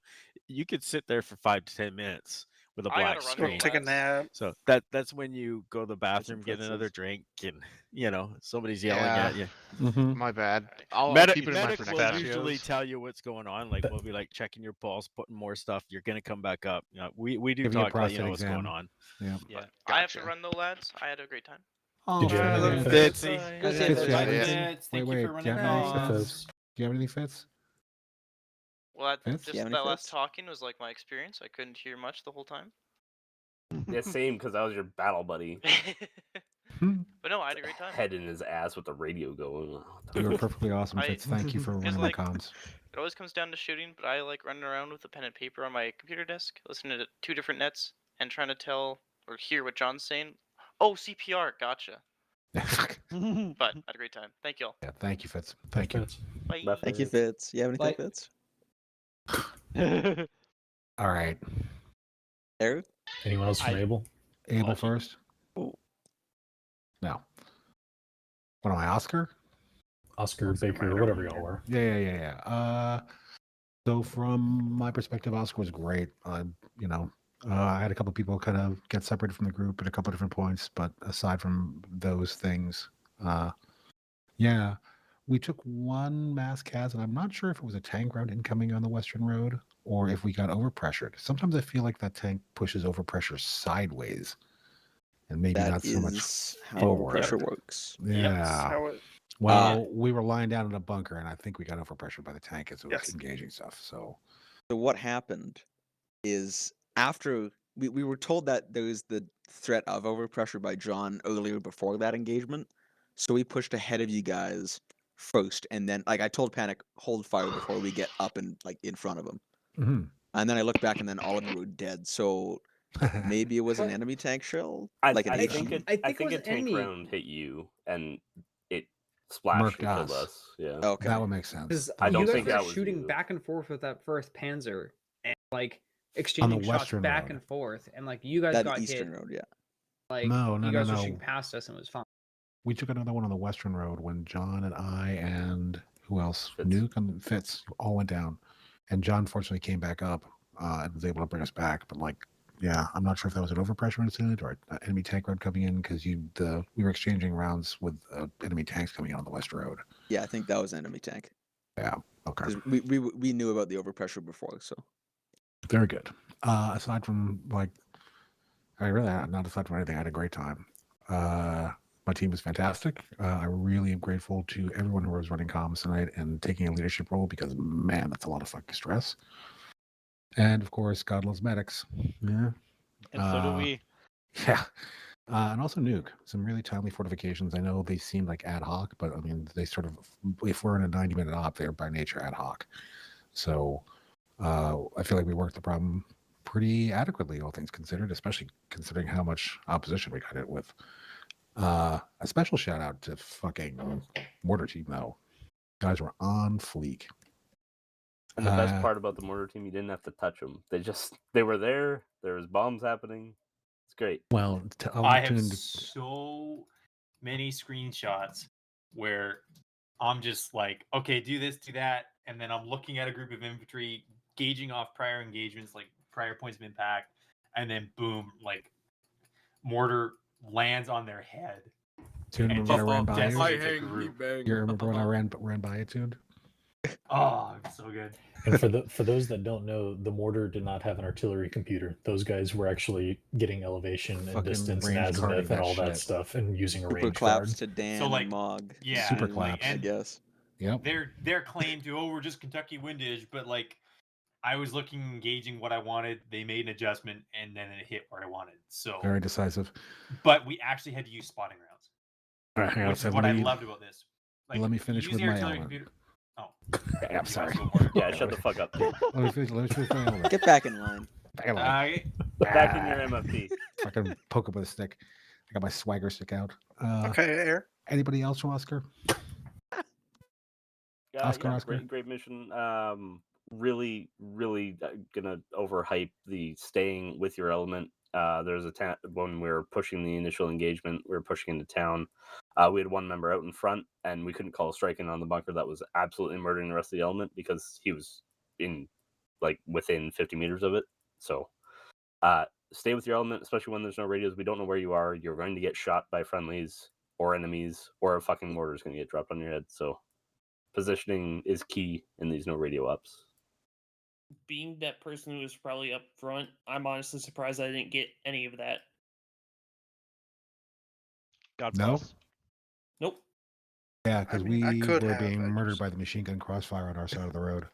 you could sit there for 5 to 10 minutes with a black screen. Take a nap. So that's when you go to the bathroom, get another drink, and somebody's yelling at you. My bad. I'll keep it in mind for Medic next will usually videos. tell you what's going on. Like we'll be like checking your pulse, putting more stuff. You're gonna come back up. We do Give you a talk, let you know prostate what's exam. going on. Yeah. Yeah. I have to run though, lads. I had a great time. Did you have any Fitz, Fitz? do you have Thank you for running Fitz? Do you have anything, Fitz? Well, Fitz? just that last talking was like my experience. I couldn't hear much the whole time. Yeah, same, because I was your battle buddy. But no, I had a great time. Head in his ass with the radio going. You were perfectly awesome, Fitz. Thank you for running the comms. It always comes down to shooting, but I like running around with a pen and paper on my computer desk, listening to 2 different nets, and trying to tell or hear what John's saying. Oh, CPR, gotcha. But I had a great time. Thank y'all. Yeah, thank you, Fitz. Thank you. Bye. Thank you, Fitz. You have anything, Fitz? All right. Eric? Anyone else from Abel? Abel first? No. What am I, Oscar? Oscar Baker, whatever y'all were. Yeah. So from my perspective, Oscar was great. I had a couple of people kind of get separated from the group at a couple of different points, but aside from those things, we took one mass cas, and I'm not sure if it was a tank round incoming on the Western Road or if we got overpressured. Sometimes I feel like that tank pushes overpressure sideways, and maybe That not so much is how forward. overpressure works. Yeah. Well, we were lying down in a bunker, and I think we got overpressured by the tank as it was engaging stuff. So what happened is after we were told that there was the threat of overpressure by John earlier before that engagement, so we pushed ahead of you guys first, and then I told Panic, hold fire before we get up and in front of him. And then I looked back, and then all of you were dead. So maybe it was an enemy tank shell, I like an think HE? I think a tank round hit you, and it splashed and killed us. Yeah. Okay. That would make sense. Because I don't you guys think were that was shooting you. back and forth with that first Panzer, and exchanging shots Western back Road. and forth, and you guys That got Eastern hit. Road, yeah. No, you guys were no. shooting past us, and it was fine. We took another one on the Western Road when John and I and who else? Nuke and Fitz all went down. And John fortunately came back up and was able to bring us back. But I'm not sure if that was an overpressure incident or an enemy tank round coming in because we were exchanging rounds with enemy tanks coming in on the West Road. Yeah, I think that was enemy tank. Yeah. Okay. 'Cause we knew about the overpressure before, so. Very good. Aside from not aside from anything, I had a great time. My team was fantastic. I really am grateful to everyone who was running comms tonight and taking a leadership role because, man, that's a lot of fucking stress. And, of course, God loves medics. Yeah. And so do we. Yeah. And also Nuke. Some really timely fortifications. I know they seem like ad hoc, but, I mean, they sort of, if we're in a 90-minute op, they're by nature ad hoc. So I feel like we worked the problem pretty adequately, all things considered, especially considering how much opposition we got hit with. A special shout out to fucking mortar team though. Guys were on fleek. And the best part about the mortar team, you didn't have to touch them. They were there. There was bombs happening. It's great. Well, I have so many screenshots where I'm just like, okay, do this, do that, and then I'm looking at a group of infantry, gauging off prior engagements, prior points of impact, and then boom, mortar lands on their head. Do you remember when I ran by you? decimates a group. You remember when I ran by you, Tuned? Oh, so good. And for those that don't know, the mortar did not have an artillery computer. Those guys were actually getting elevation and Fucking distance and range carding azimuth and that all that shit. stuff, and using a Super range claps card. to Dan So, like, and Mog. Yeah, Super like, claps. I and guess. Yep. their claim to we're just Kentucky windage, but like I was looking, engaging what I wanted. They made an adjustment, and then it hit where I wanted. So Very decisive. But we actually had to use spotting rounds, All right, hang on a which is second. what Let I me- loved about this. Like, let me finish use with the my artillery element. computer. Oh, Yeah, I'm sorry. Yeah, shut the fuck up. Let me finish with my element. Get back in line. Back in line. Back in your MFP. Fucking poke it with a stick. I got my swagger stick out. Okay, Air. Anybody else from Oscar? Oscar, yeah, Oscar. Great mission. Really gonna overhype the staying with your element. There's when we were pushing the initial engagement, we were pushing into town. We had one member out in front, and we couldn't call a strike in on the bunker that was absolutely murdering the rest of the element because he was within 50 meters of it. So stay with your element, especially when there's no radios. We don't know where you are. You're going to get shot by friendlies or enemies, or a fucking mortar is going to get dropped on your head. So positioning is key in these no radio ups. Being that person who was probably up front, I'm honestly surprised I didn't get any of that. God No? bless. Nope. Yeah, because I could we were have, being I murdered by the machine gun crossfire on our side of the road.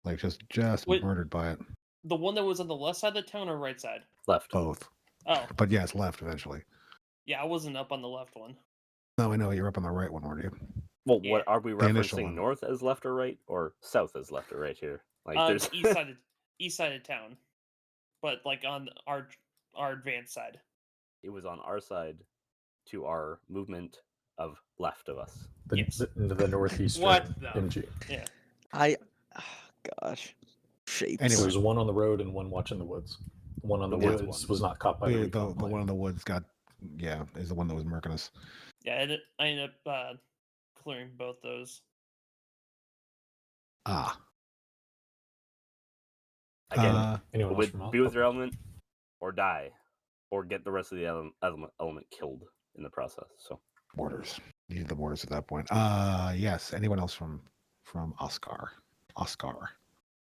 Like, just Wait. murdered by it. The one that was on the left side of the town or right side? Left. Both. Oh, But yes, left eventually. yeah, I wasn't up on the left one. No, I know. You're up on the right one, weren't you? Well, what are we The initial referencing? one. North as left or right, or south as left or right here? Like, there's east side of town, but like on our advanced side. it was on our side to our movement of left of us. The northeastern What the- MG. Yeah. Gosh. Shapes. Anyway. There's one on the road and one watching the woods. The one on the woods woods was not caught by the The recon plane. one in the woods is the one that was murking us. Yeah, I ended up clearing both those. Ah. Again, anyone else from be with your element, or die, or get the rest of the element killed in the process. So Mortars. Needed the mortars at that point. Yes. Anyone else from Oscar?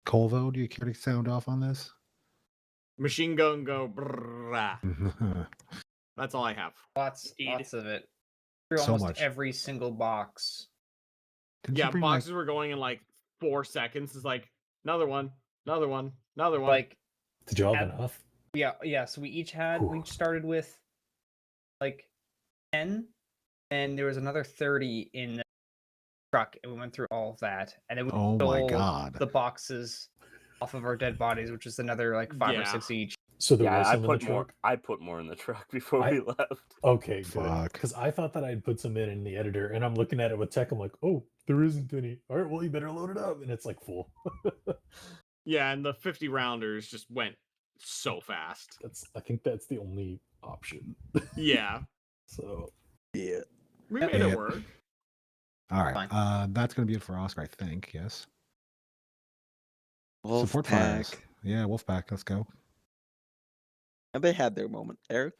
Colvo, do you care to sound off on this? Machine gun go. Brrrah. That's all I have. Lots of it. Through So almost much. every single box. Didn't you Yeah, bring, boxes were going in like 4 seconds. It's like another one, another one, another one. Like, did you have enough? Yeah. So we each started with like 10, and there was another 30 in the truck, and we went through all of that, and then we Oh my stole God. the boxes off of our dead bodies, which is another like 5 or Yeah. 6 each. So there yeah, was I some in the put more. truck? I put more in the truck before I- we left. Okay, good. Fuck. Because I thought that I'd put some in the editor, and I'm looking at it with tech. I'm like, oh, there isn't any. All right, well, you better load it up, and it's like full. Yeah, and the 50 rounders just went so fast. I think that's the only option. Yeah. So yeah, we made it work. All right. That's going to be it for Oscar, I think. Yes. Support Wolfpack. fires. Yeah, Wolfpack. Let's go. And they had their moment. Eric?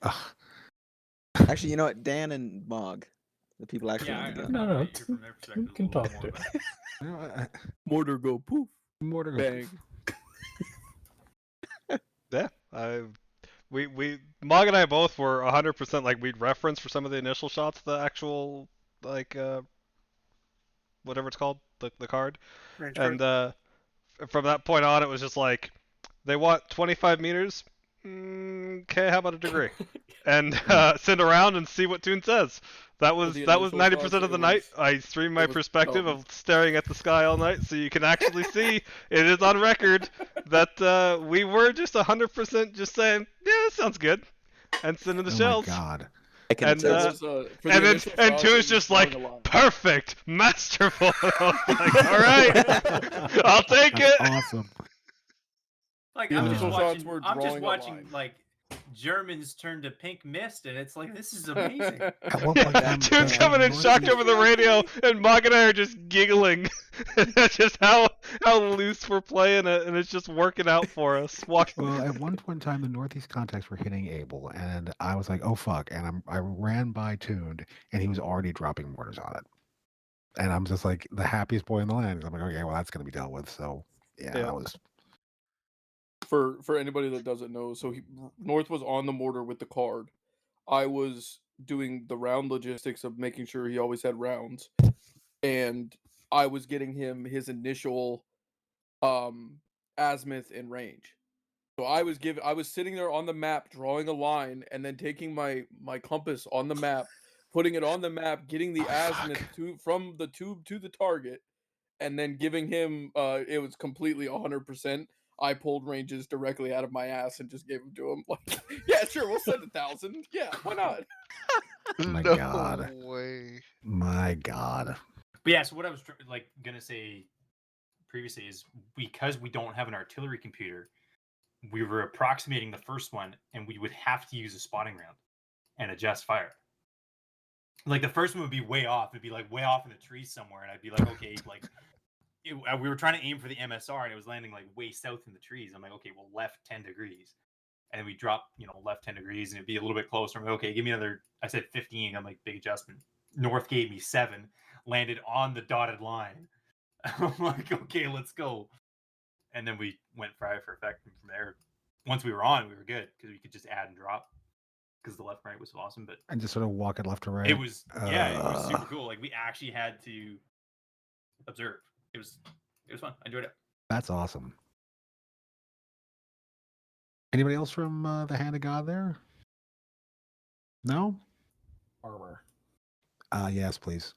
Actually, you know what? Dan and Mog. The people actually want to go. no, you can talk to. Mortar go poof. Mortar go bang. Yeah, Mog and I both were 100% like we'd reference for some of the initial shots the actual like whatever it's called, the card, Range and from that point on it was just like they want 25 meters. Okay, how about a degree? And send around and see what Toon says. That was the 90% initial of the shots, night. I streamed my it was perspective dumb. of staring at the sky all night, so you can actually see it is on record that we were just 100% just saying, yeah, that sounds good, and sending the shells. Oh my God. And and Toon's just like perfect, masterful. And I was like, all right, I'll take it. Awesome. Like The I'm just initial shots watching. were I'm just drawing a watching line. like Germans turn to pink mist, and it's like this is amazing. At one point, Toon's coming in shocked over the radio, and Mog and I are just giggling. That's just how how loose we're playing it, and it's just working out for us. Walk. Well, at one point in time, the Northeast contacts were hitting Able, and I was like, "Oh fuck!" And I ran by Tuned, and he was already dropping mortars on it, and I'm just like the happiest boy in the land. I'm like, "Okay, well that's gonna be dealt with." So yeah, that was. For anybody that doesn't know, so North was on the mortar with the card. I was doing the round logistics of making sure he always had rounds, and I was getting him his initial azimuth and range. So I was sitting there on the map drawing a line and then taking my compass on the map, putting it on the map, getting the azimuth from the tube to the target, and then giving him it was completely 100%. I pulled ranges directly out of my ass and just gave them to him. Like, yeah, sure, we'll send 1,000. Yeah, why not? My No God. way. My God. But yeah, so what I was like gonna say previously is because we don't have an artillery computer, we were approximating the first one, and we would have to use a spotting round and adjust fire. Like the first one would be way off; it'd be like way off in the trees somewhere, and I'd be like, okay, like we were trying to aim for the MSR, and it was landing like way south in the trees. I'm like, okay, well, left 10 degrees, and then we drop, left 10 degrees, and it'd be a little bit closer. I'm like, okay, give me another. I said 15. I'm like, big adjustment. North gave me 7, landed on the dotted line. I'm like, okay, let's go. And then we went fire for effect, and from there, once we were on, we were good because we could just add and drop because the left and right was awesome. But And just sort of walk it left to right. it was it was super cool. Like we actually had to observe. It was fun. I enjoyed it. That's awesome. Anybody else from the Hand of God there? No? Armor. Yes, please.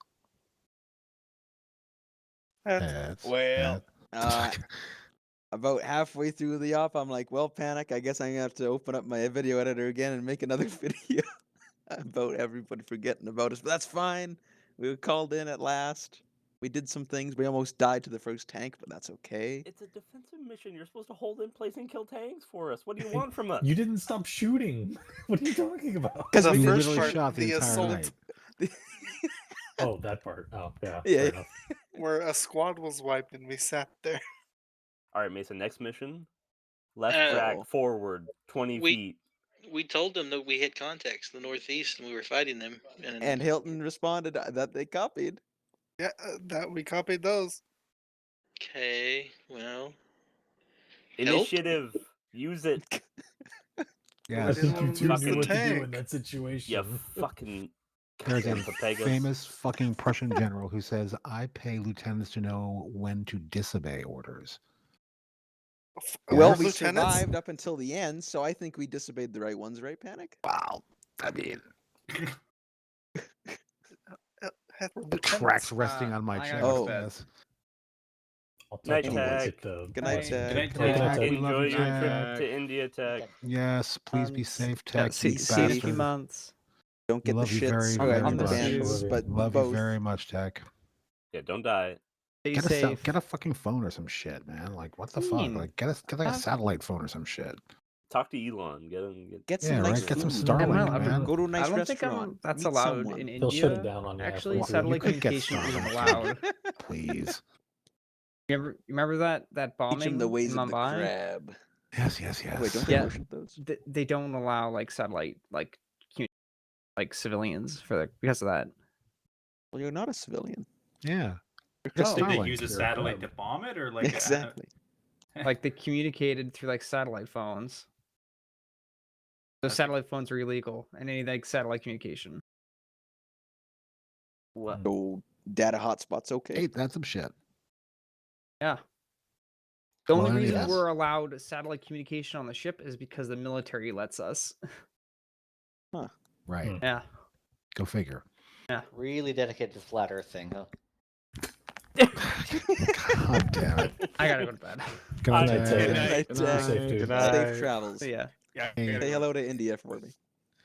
Well, about halfway through the op, I'm like, well, Panic, I guess I'm gonna have to open up my video editor again and make another video about everybody forgetting about us. But that's fine. We were called in at last. We did some things. We almost died to the first tank, but that's okay. It's a defensive mission. You're supposed to hold in place and kill tanks for us. What do you want from us? You didn't stop shooting. What are you talking about? Because we literally shot the entire night. Oh, that part. Oh, yeah. Yeah. Fair enough. Where a squad was wiped and we sat there. All right, Mason. Next mission: left track forward 20 feet. We told them that we hit contacts in the northeast and we were fighting them. And Hilton responded that they copied. Yeah, that we copied those. Okay, well. Initiative. Use it. Yeah, I think you two knew what to do in that situation. Yeah, fucking. There's a Pegasus. famous fucking Prussian general who says, I pay lieutenants to know when to disobey orders. Well, we survived up until the end, so I think we disobeyed the right ones, right, Panic? Wow. I mean... the tracks resting on my chest. Oh. Yes. Night Tag. Good night, Tag. Good night, Tag. Enjoy your Tag. trip to India, Tag. Yes, please be safe, Tag. See you in a few months. Don't get the love you very, shits very on the much. bands, but love both. you very much, Tag. Yeah, don't die. Get a fucking phone or some shit, man. Like, what the fuck? Like, get like a satellite phone or some shit. Talk to Elon. Get some nice Get some food. Starlink, man. Go to a nice I don't restaurant. think that's meet allowed someone. in India. They'll shut it down on you Actually, afterwards. satellite You could get communication isn't Starlink. allowed. Please. You remember that Teach 'em bombing the ways in of the Mumbai? crab. Yes. Wait, don't they Yeah, worship those? they don't allow like satellite like civilians because of that. Well, you're not a civilian. Yeah. Did they use a satellite to bomb it, or like Exactly. Like they communicated through like satellite phones. So satellite phones are illegal, and any like satellite communication. What? So data hotspots, okay. Hey, that's some shit. Yeah. The only Well, reason anyways. we're allowed satellite communication on the ship is because the military lets us. Huh. Right. Yeah. Go figure. Yeah. Really dedicated to the flat Earth thing, huh? God damn it. I gotta go to bed. Good night, Good Tag. night, Good Tag. night. Safe Good travels. Yeah. Say hello to India for me.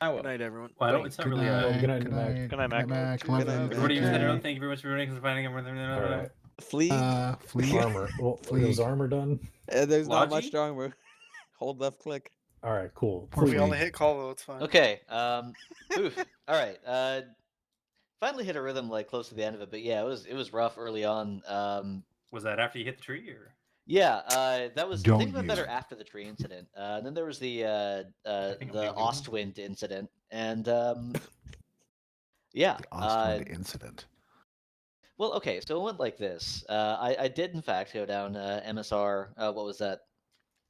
I will. Good night, everyone. Well, I don't, it's not really. Good night, Mac. Good night, Mac. Everybody, thank you very much for running. Finding Alright. Flea. Flea. Armor. Well, was armor done? There's not Logi? much armor. Hold left click. All right, cool. We only hit call though, it's fine. Okay. Oof. All right. Finally hit a rhythm like close to the end of it, but yeah, it was rough early on. Was that after you hit the tree, or? Yeah, that was. Don't Things went better you. after the tree incident. Then there was the think I'm the Ostwind incident, and yeah, The Ostwind incident. well, okay, so it went like this. I did in fact go down MSR. What was that?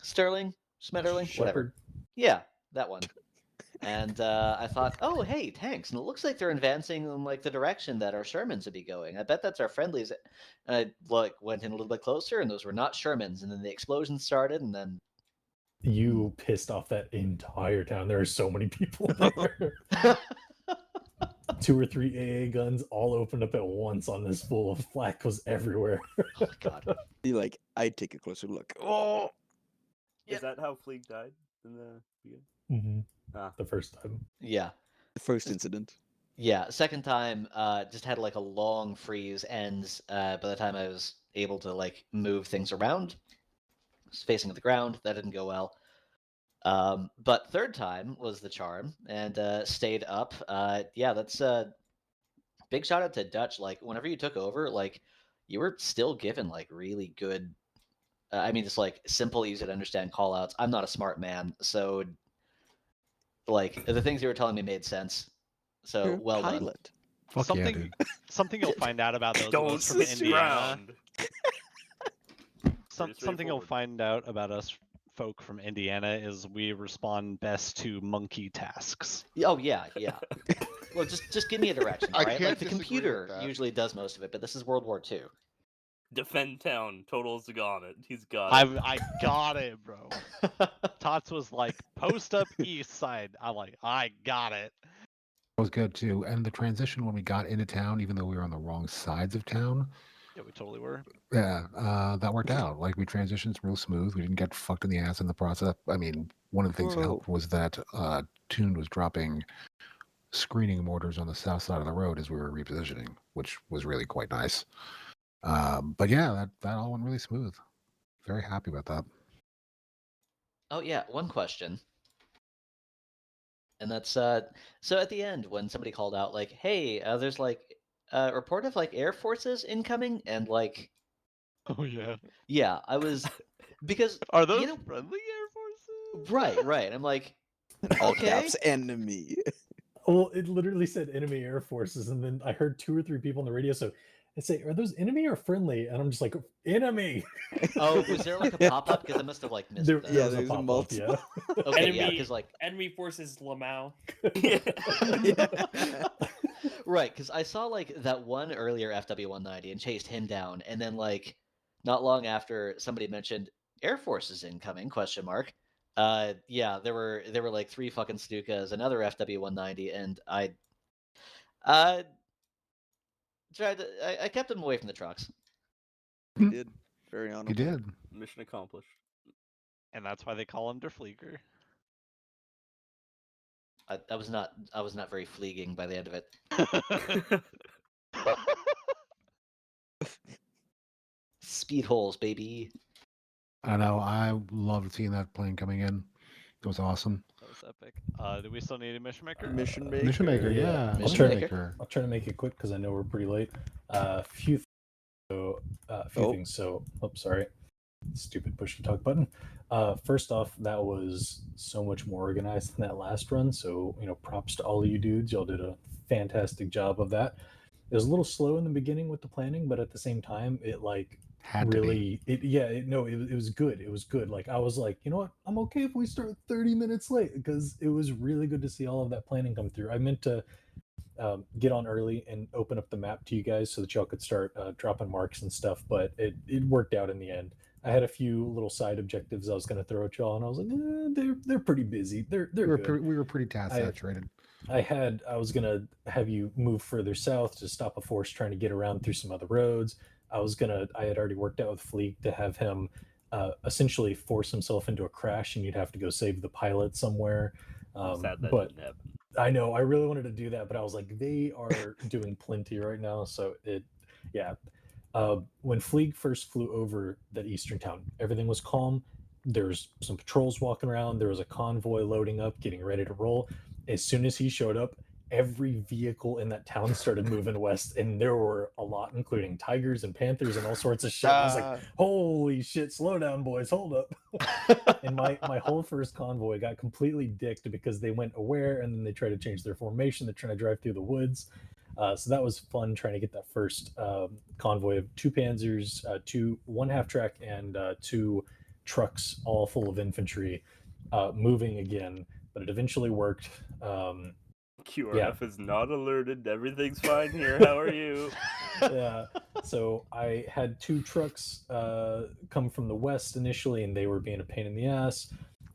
Sterling, Schmetterling, whatever. Shepherd. Yeah, that one. And I thought, oh, hey, tanks, and it looks like they're advancing in like the direction that our Shermans would be going. I bet that's our friendlies. And I went in a little bit closer, and those were not Shermans. And then the explosion started, and then You pissed off that entire town. There are so many people there. 2 or 3 AA guns all opened up at once on this full of flak was everywhere. Oh my god. Be like, I'd take a closer look. Oh, Is that how Fleeg died in the beginning? Mm-hmm. The first time. Yeah. the first incident. Yeah, second time, just had like a long freeze, and by the time I was able to like move things around, was facing the ground. That didn't go well. But third time was the charm, and stayed up. Yeah, that's big shout out to Dutch. Like whenever you took over, like you were still given like really good. I mean, just like simple, easy to understand call outs. I'm not a smart man, so like the things you were telling me made sense. So You're a well done. pilot. Fuck yeah, Something dude. something you'll find out about those of Don't us from Indiana. Pretty Something you'll straightforward. find out about us folk from Indiana is we respond best to monkey tasks. Oh yeah, yeah. Well, just give me a direction, I all right? can't Like the disagree with computer that. usually does most of it, but this is World War II. Defend town. Total's got it. He's got it. I got it, bro. Tots was like, post up east side. I'm like, I got it. That was good too. And the transition when we got into town, even though we were on the wrong sides of town, Yeah, we totally were. yeah, that worked out. Like we transitioned real smooth. We didn't get fucked in the ass in the process. I mean, one of the things that helped was that Toon was dropping screening mortars on the south side of the road as we were repositioning, which was really quite nice. But yeah, that all went really smooth. Very happy about that. Oh yeah, one question. And that's so at the end when somebody called out like, "Hey, there's like a report of like air forces incoming," and like, oh yeah, I was because are those you know, friendly air forces? Right. I'm like, All okay, caps enemy. Well, it literally said enemy air forces, and then I heard 2 or 3 people on the radio. So I say, "Are those enemy or friendly?" And I'm just like, "Enemy." Oh, was there like a pop up? Because I must have like missed that. There was there's a pop-up, multiple. yeah. Okay, yeah, because like enemy forces Lamau. right, because I saw like that one earlier FW190 and chased him down, and then like not long after somebody mentioned Air Force is incoming ? Yeah, there were like 3 fucking Stukas, another FW190, and I tried to I kept them away from the trucks. You did. Very honorable. You did. Mission accomplished. And that's why they call him Der Flieger. I was not very fleeting by the end of it. Speed holes, baby. I know. I loved seeing that plane coming in. It was awesome. That was epic. Do we still need a mission maker? Mission maker. Mission maker, yeah. I'll Mission try, maker. I'll try to make it quick because I know we're pretty late. Few things. So, sorry, stupid push to talk button. First off, that was so much more organized than that last run. So, props to all of you dudes. Y'all did a fantastic job of that. It was a little slow in the beginning with the planning, but at the same time, it like Had to really, it was good. It was good. Like I was like, you know what? I'm okay if we start 30 minutes late because it was really good to see all of that planning come through. I meant to get on early and open up the map to you guys so that y'all could start dropping marks and stuff, but it worked out in the end. I had a few little side objectives I was going to throw at y'all, and I was like, they're pretty busy. They're we were good. we were pretty task saturated. I was gonna have you move further south to stop a force trying to get around through some other roads. I had already worked out with Fleek to have him essentially force himself into a crash, and you'd have to go save the pilot somewhere. Sad that But didn't happen. I know I really wanted to do that, but I was like, they are doing plenty right now, so when Fleeg first flew over that eastern town, everything was calm. There's some patrols walking around. There was a convoy loading up, getting ready to roll. As soon as he showed up, every vehicle in that town started moving west, and there were a lot, including tigers and panthers and all sorts of shit. I was like, holy shit, slow down, boys, hold up. And my whole first convoy got completely dicked because they went aware, and then they tried to change their formation. They're trying to drive through the woods. So that was fun trying to get that first convoy of 2 panzers, 1 half-track, and 2 trucks, all full of infantry, moving again. But it eventually worked. QRF is not alerted. Everything's fine here. How are you? Yeah. So I had 2 trucks come from the west initially, and they were being a pain in the ass.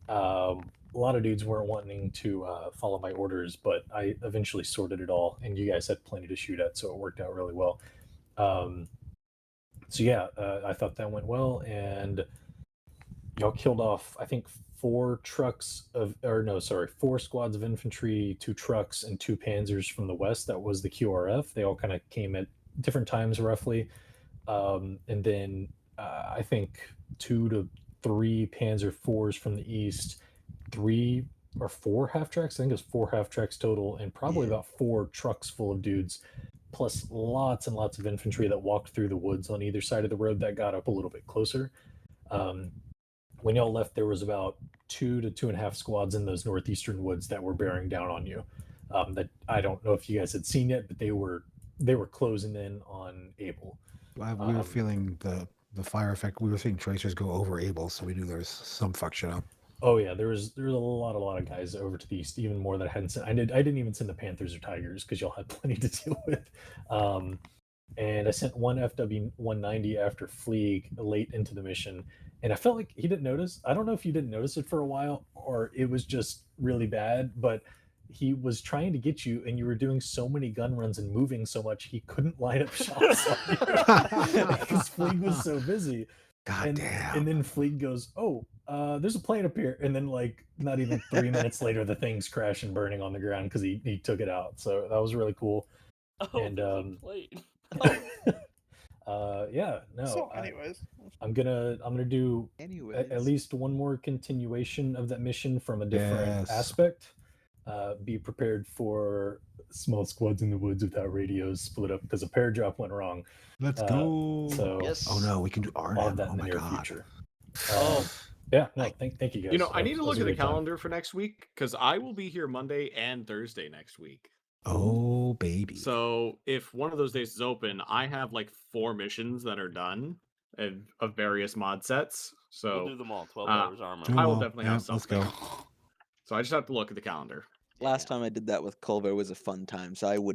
A lot of dudes weren't wanting to follow my orders, but I eventually sorted it all, and you guys had plenty to shoot at, so it worked out really well. So yeah, I thought that went well, and y'all killed off, I think, 4 squads of infantry, 2 trucks, and 2 panzers from the west. That was the QRF. They all kind of came at different times, roughly. And then I think 2 to 3 Panzer IVs from the east, 3 or 4 half-tracks. I think it was 4 half-tracks total, and probably about 4 trucks full of dudes, plus lots and lots of infantry that walked through the woods on either side of the road that got up a little bit closer. When y'all left, there was about 2 to 2.5 squads in those northeastern woods that were bearing down on you. That I don't know if you guys had seen yet, but they were closing in on Able. We were feeling the fire effect. We were seeing tracers go over Able, so we knew there was some fuck shit up. Oh yeah, there was a lot of guys over to the east, even more that I hadn't sent. I didn't even send the Panthers or Tigers because y'all had plenty to deal with. And I sent 1 FW-190 after Fleeg late into the mission, and I felt like he didn't notice. I don't know if you didn't notice it for a while or it was just really bad, but he was trying to get you, and you were doing so many gun runs and moving so much he couldn't line up shots on you because Fleeg was so busy. God damn. And then Fleeg goes, "Oh, there's a plane up here," and then like not even 3 minutes later, the thing's crashing, burning on the ground because he took it out. So that was really cool. Oh, and plane. yeah, no. So, anyways, I'm gonna do at least one more continuation of that mission from a different aspect. Be prepared for small squads in the woods without radios split up because a pair drop went wrong. Let's go. So Oh no, we can do RNM. all of that in the near future. Yeah, no, thank you guys. You know, I need to That look was a at the great time. calendar for next week because I will be here Monday and Thursday next week. Oh baby. So if one of those days is open, I have like 4 missions that are done of various mod sets. So We'll do them all. 12 hours armor. I will definitely have let's something. go. So I just have to look at the calendar. Last time I did that with Culver was a fun time, so I would